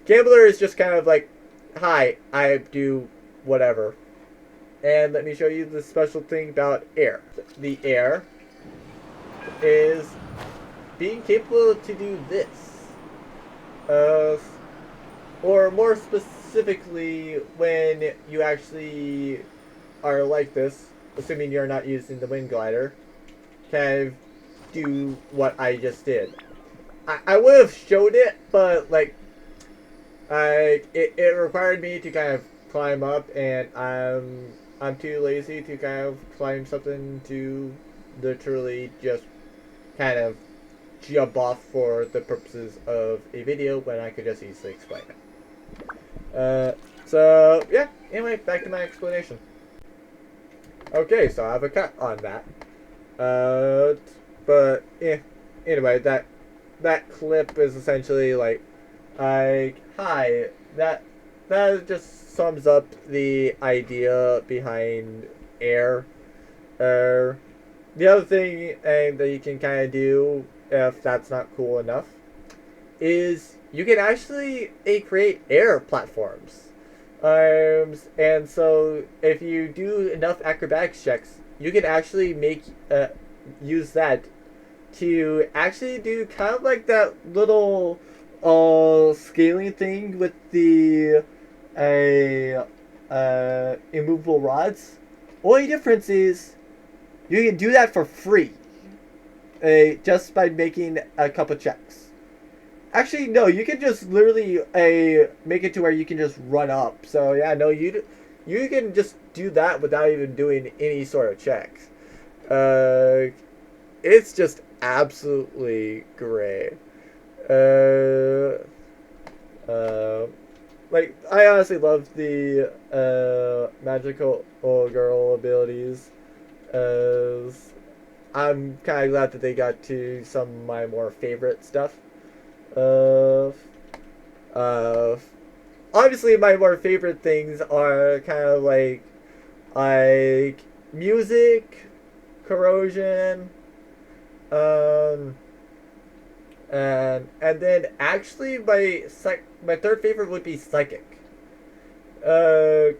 Speaker 1: Gambler is just kind of like, hi, I do whatever. And let me show you the special thing about air. The air is being capable to do this. Or more specifically, when you actually are like this, assuming you're not using the wind glider, kind of do what I just did. I would have showed it, but like, it required me to kind of climb up, and I'm too lazy to kind of climb something to literally just kind of jump off for the purposes of a video when I could just easily explain it. So yeah. Anyway, back to my explanation. Okay, so I have a cut on that. But yeah. Anyway, that clip is essentially like, hi, that just sums up the idea behind air. The other thing that you can kind of do, if that's not cool enough, is you can actually create air platforms. And so if you do enough acrobatics checks, you can actually use that to actually do kind of like that little scaling thing with the immovable rods. Only difference is you can do that for free, just by making a couple checks. Actually, no, you can just literally make it to where you can just run up. So yeah, no, you can just do that without even doing any sort of checks. It's just absolutely great. Like, I honestly love the magical girl abilities. I'm kind of glad that they got to some of my more favorite stuff. Uh, uh, Obviously, my more favorite things are kind of like music, corrosion, um, and then actually my third favorite would be psychic. Uh,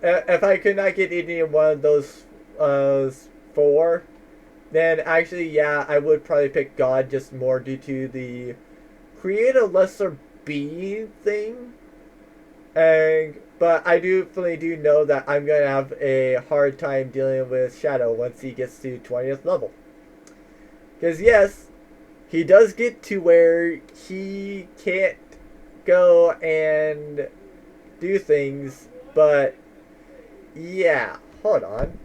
Speaker 1: if I could not get any one of those four, then actually yeah, I would probably pick God, just more due to the create a lesser being thing. And but I definitely do know that I'm gonna have a hard time dealing with Shadow once he gets to 20th level. Because yes, he does get to where he can't go and do things, but yeah, hold on.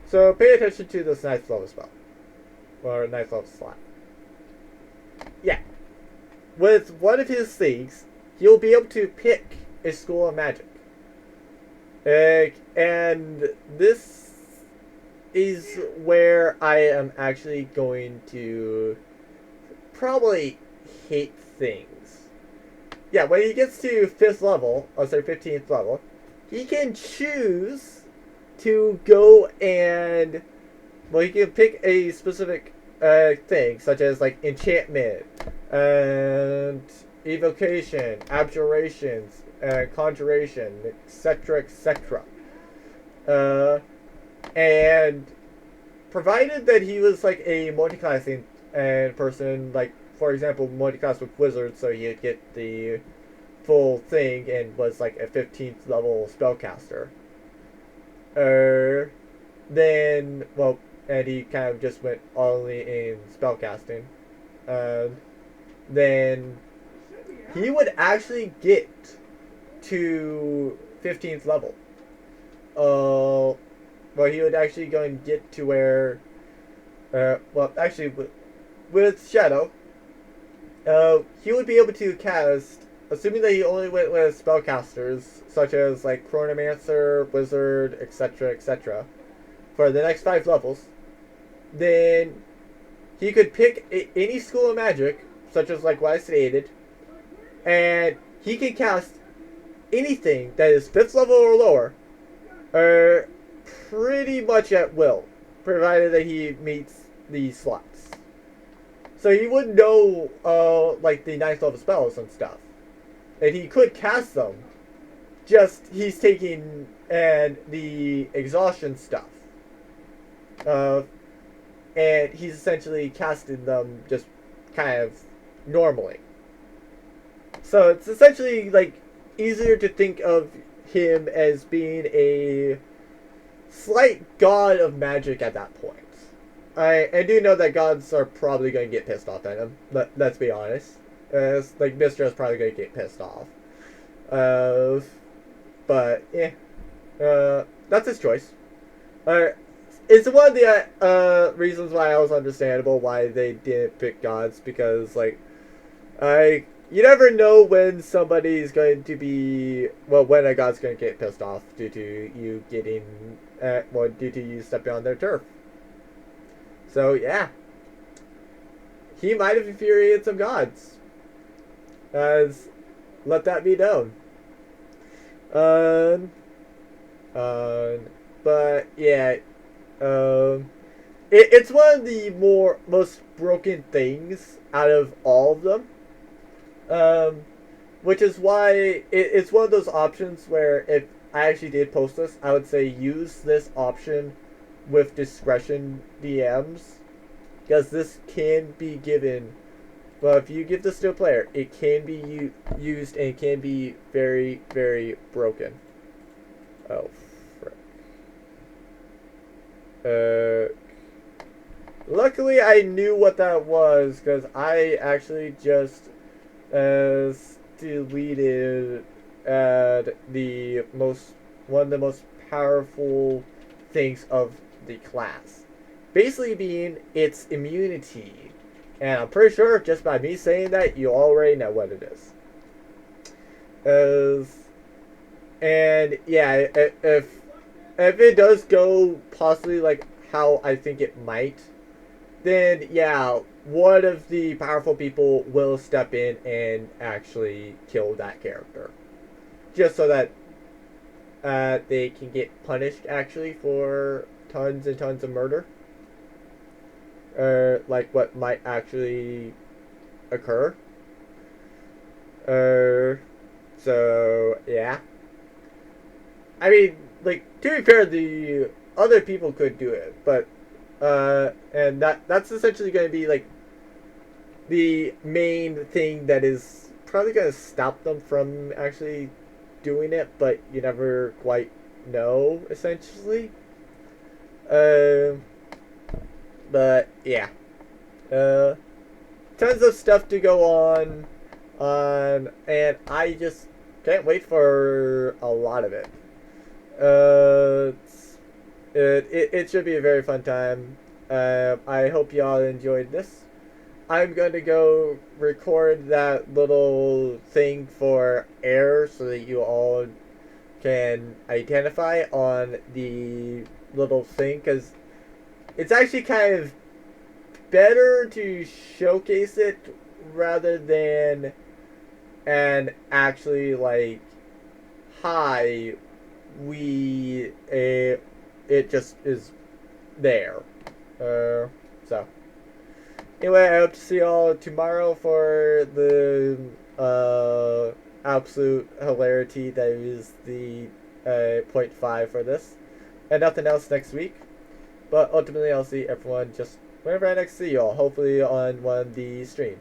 Speaker 1: So pay attention to this ninth level spell. Or ninth level slot. Yeah. With one of his things, he'll be able to pick a school of magic. And this is where I am actually going to probably hate things. Yeah, when he gets to 5th level, or sorry, 15th level, he can choose to go and, well, he can pick a specific thing, such as like enchantment, and evocation, abjurations, conjuration, etc., etc. And provided that he was like a multiclassing person, like for example, multiclass with wizards, so he'd get the full thing and was like a 15th level spellcaster. Then, well, and he kind of just went only in spellcasting. Then he would actually get to 15th level. Well, he would actually go and get to where, well, actually, with Shadow, he would be able to cast, assuming that he only went with spellcasters, such as like Chronomancer, Wizard, etc., etc., for the next 5 levels. Then he could pick any school of magic, such as like what I stated, and he can cast anything that is 5th level or lower, pretty much at will, provided that he meets these slots. So he would know, like the 9th level spells and stuff, and he could cast them. Just he's taking the exhaustion stuff, and he's essentially casting them just kind of normally. So it's essentially like easier to think of him as being a slight god of magic at that point. I do know that gods are probably going to get pissed off at him. Let's be honest. Like Mistra's probably going to get pissed off. But yeah, that's his choice. It's one of the reasons why I was understandable why they didn't pick gods, because like you never know when somebody's going to be, well, when a god's going to get pissed off due to you getting, well, due to you stepping on their turf. So yeah, he might have infuriated some gods. Let that be known. But yeah, it's one of the most broken things out of all of them. Which is why it's one of those options where if I actually did post this, I would say use this option with discretion, DMs, because this can be given. But if you give this to a player, it can be used and it can be very, very broken. Oh, frick. Uh, luckily I knew what that was because I actually just deleted the most one of the most powerful things of the class. Basically being its immunity. And I'm pretty sure just by me saying that you already know what it is. And yeah, if it does go possibly like how I think it might, then yeah, one of the powerful people will step in and actually kill that character, just so that they can get punished actually for tons and tons of murder, or like what might actually occur. So yeah. I mean, like, to be fair, the other people could do it, but and that's essentially going to be like the main thing that is probably going to stop them from actually doing it, but you never quite know, essentially. Um, but yeah, uh, tons of stuff to go on, and I just can't wait for a lot of it. Uh, it should be a very fun time. I hope y'all enjoyed this. I'm going to go record that little thing for air so that you all can identify on the little thing, because it's actually kind of better to showcase it rather than and actually like, hi, we it just is there. So anyway, I hope to see y'all tomorrow for the absolute hilarity that is the point 5 for this, and nothing else next week. But ultimately, I'll see everyone just whenever I next see y'all. Hopefully on one of the streams.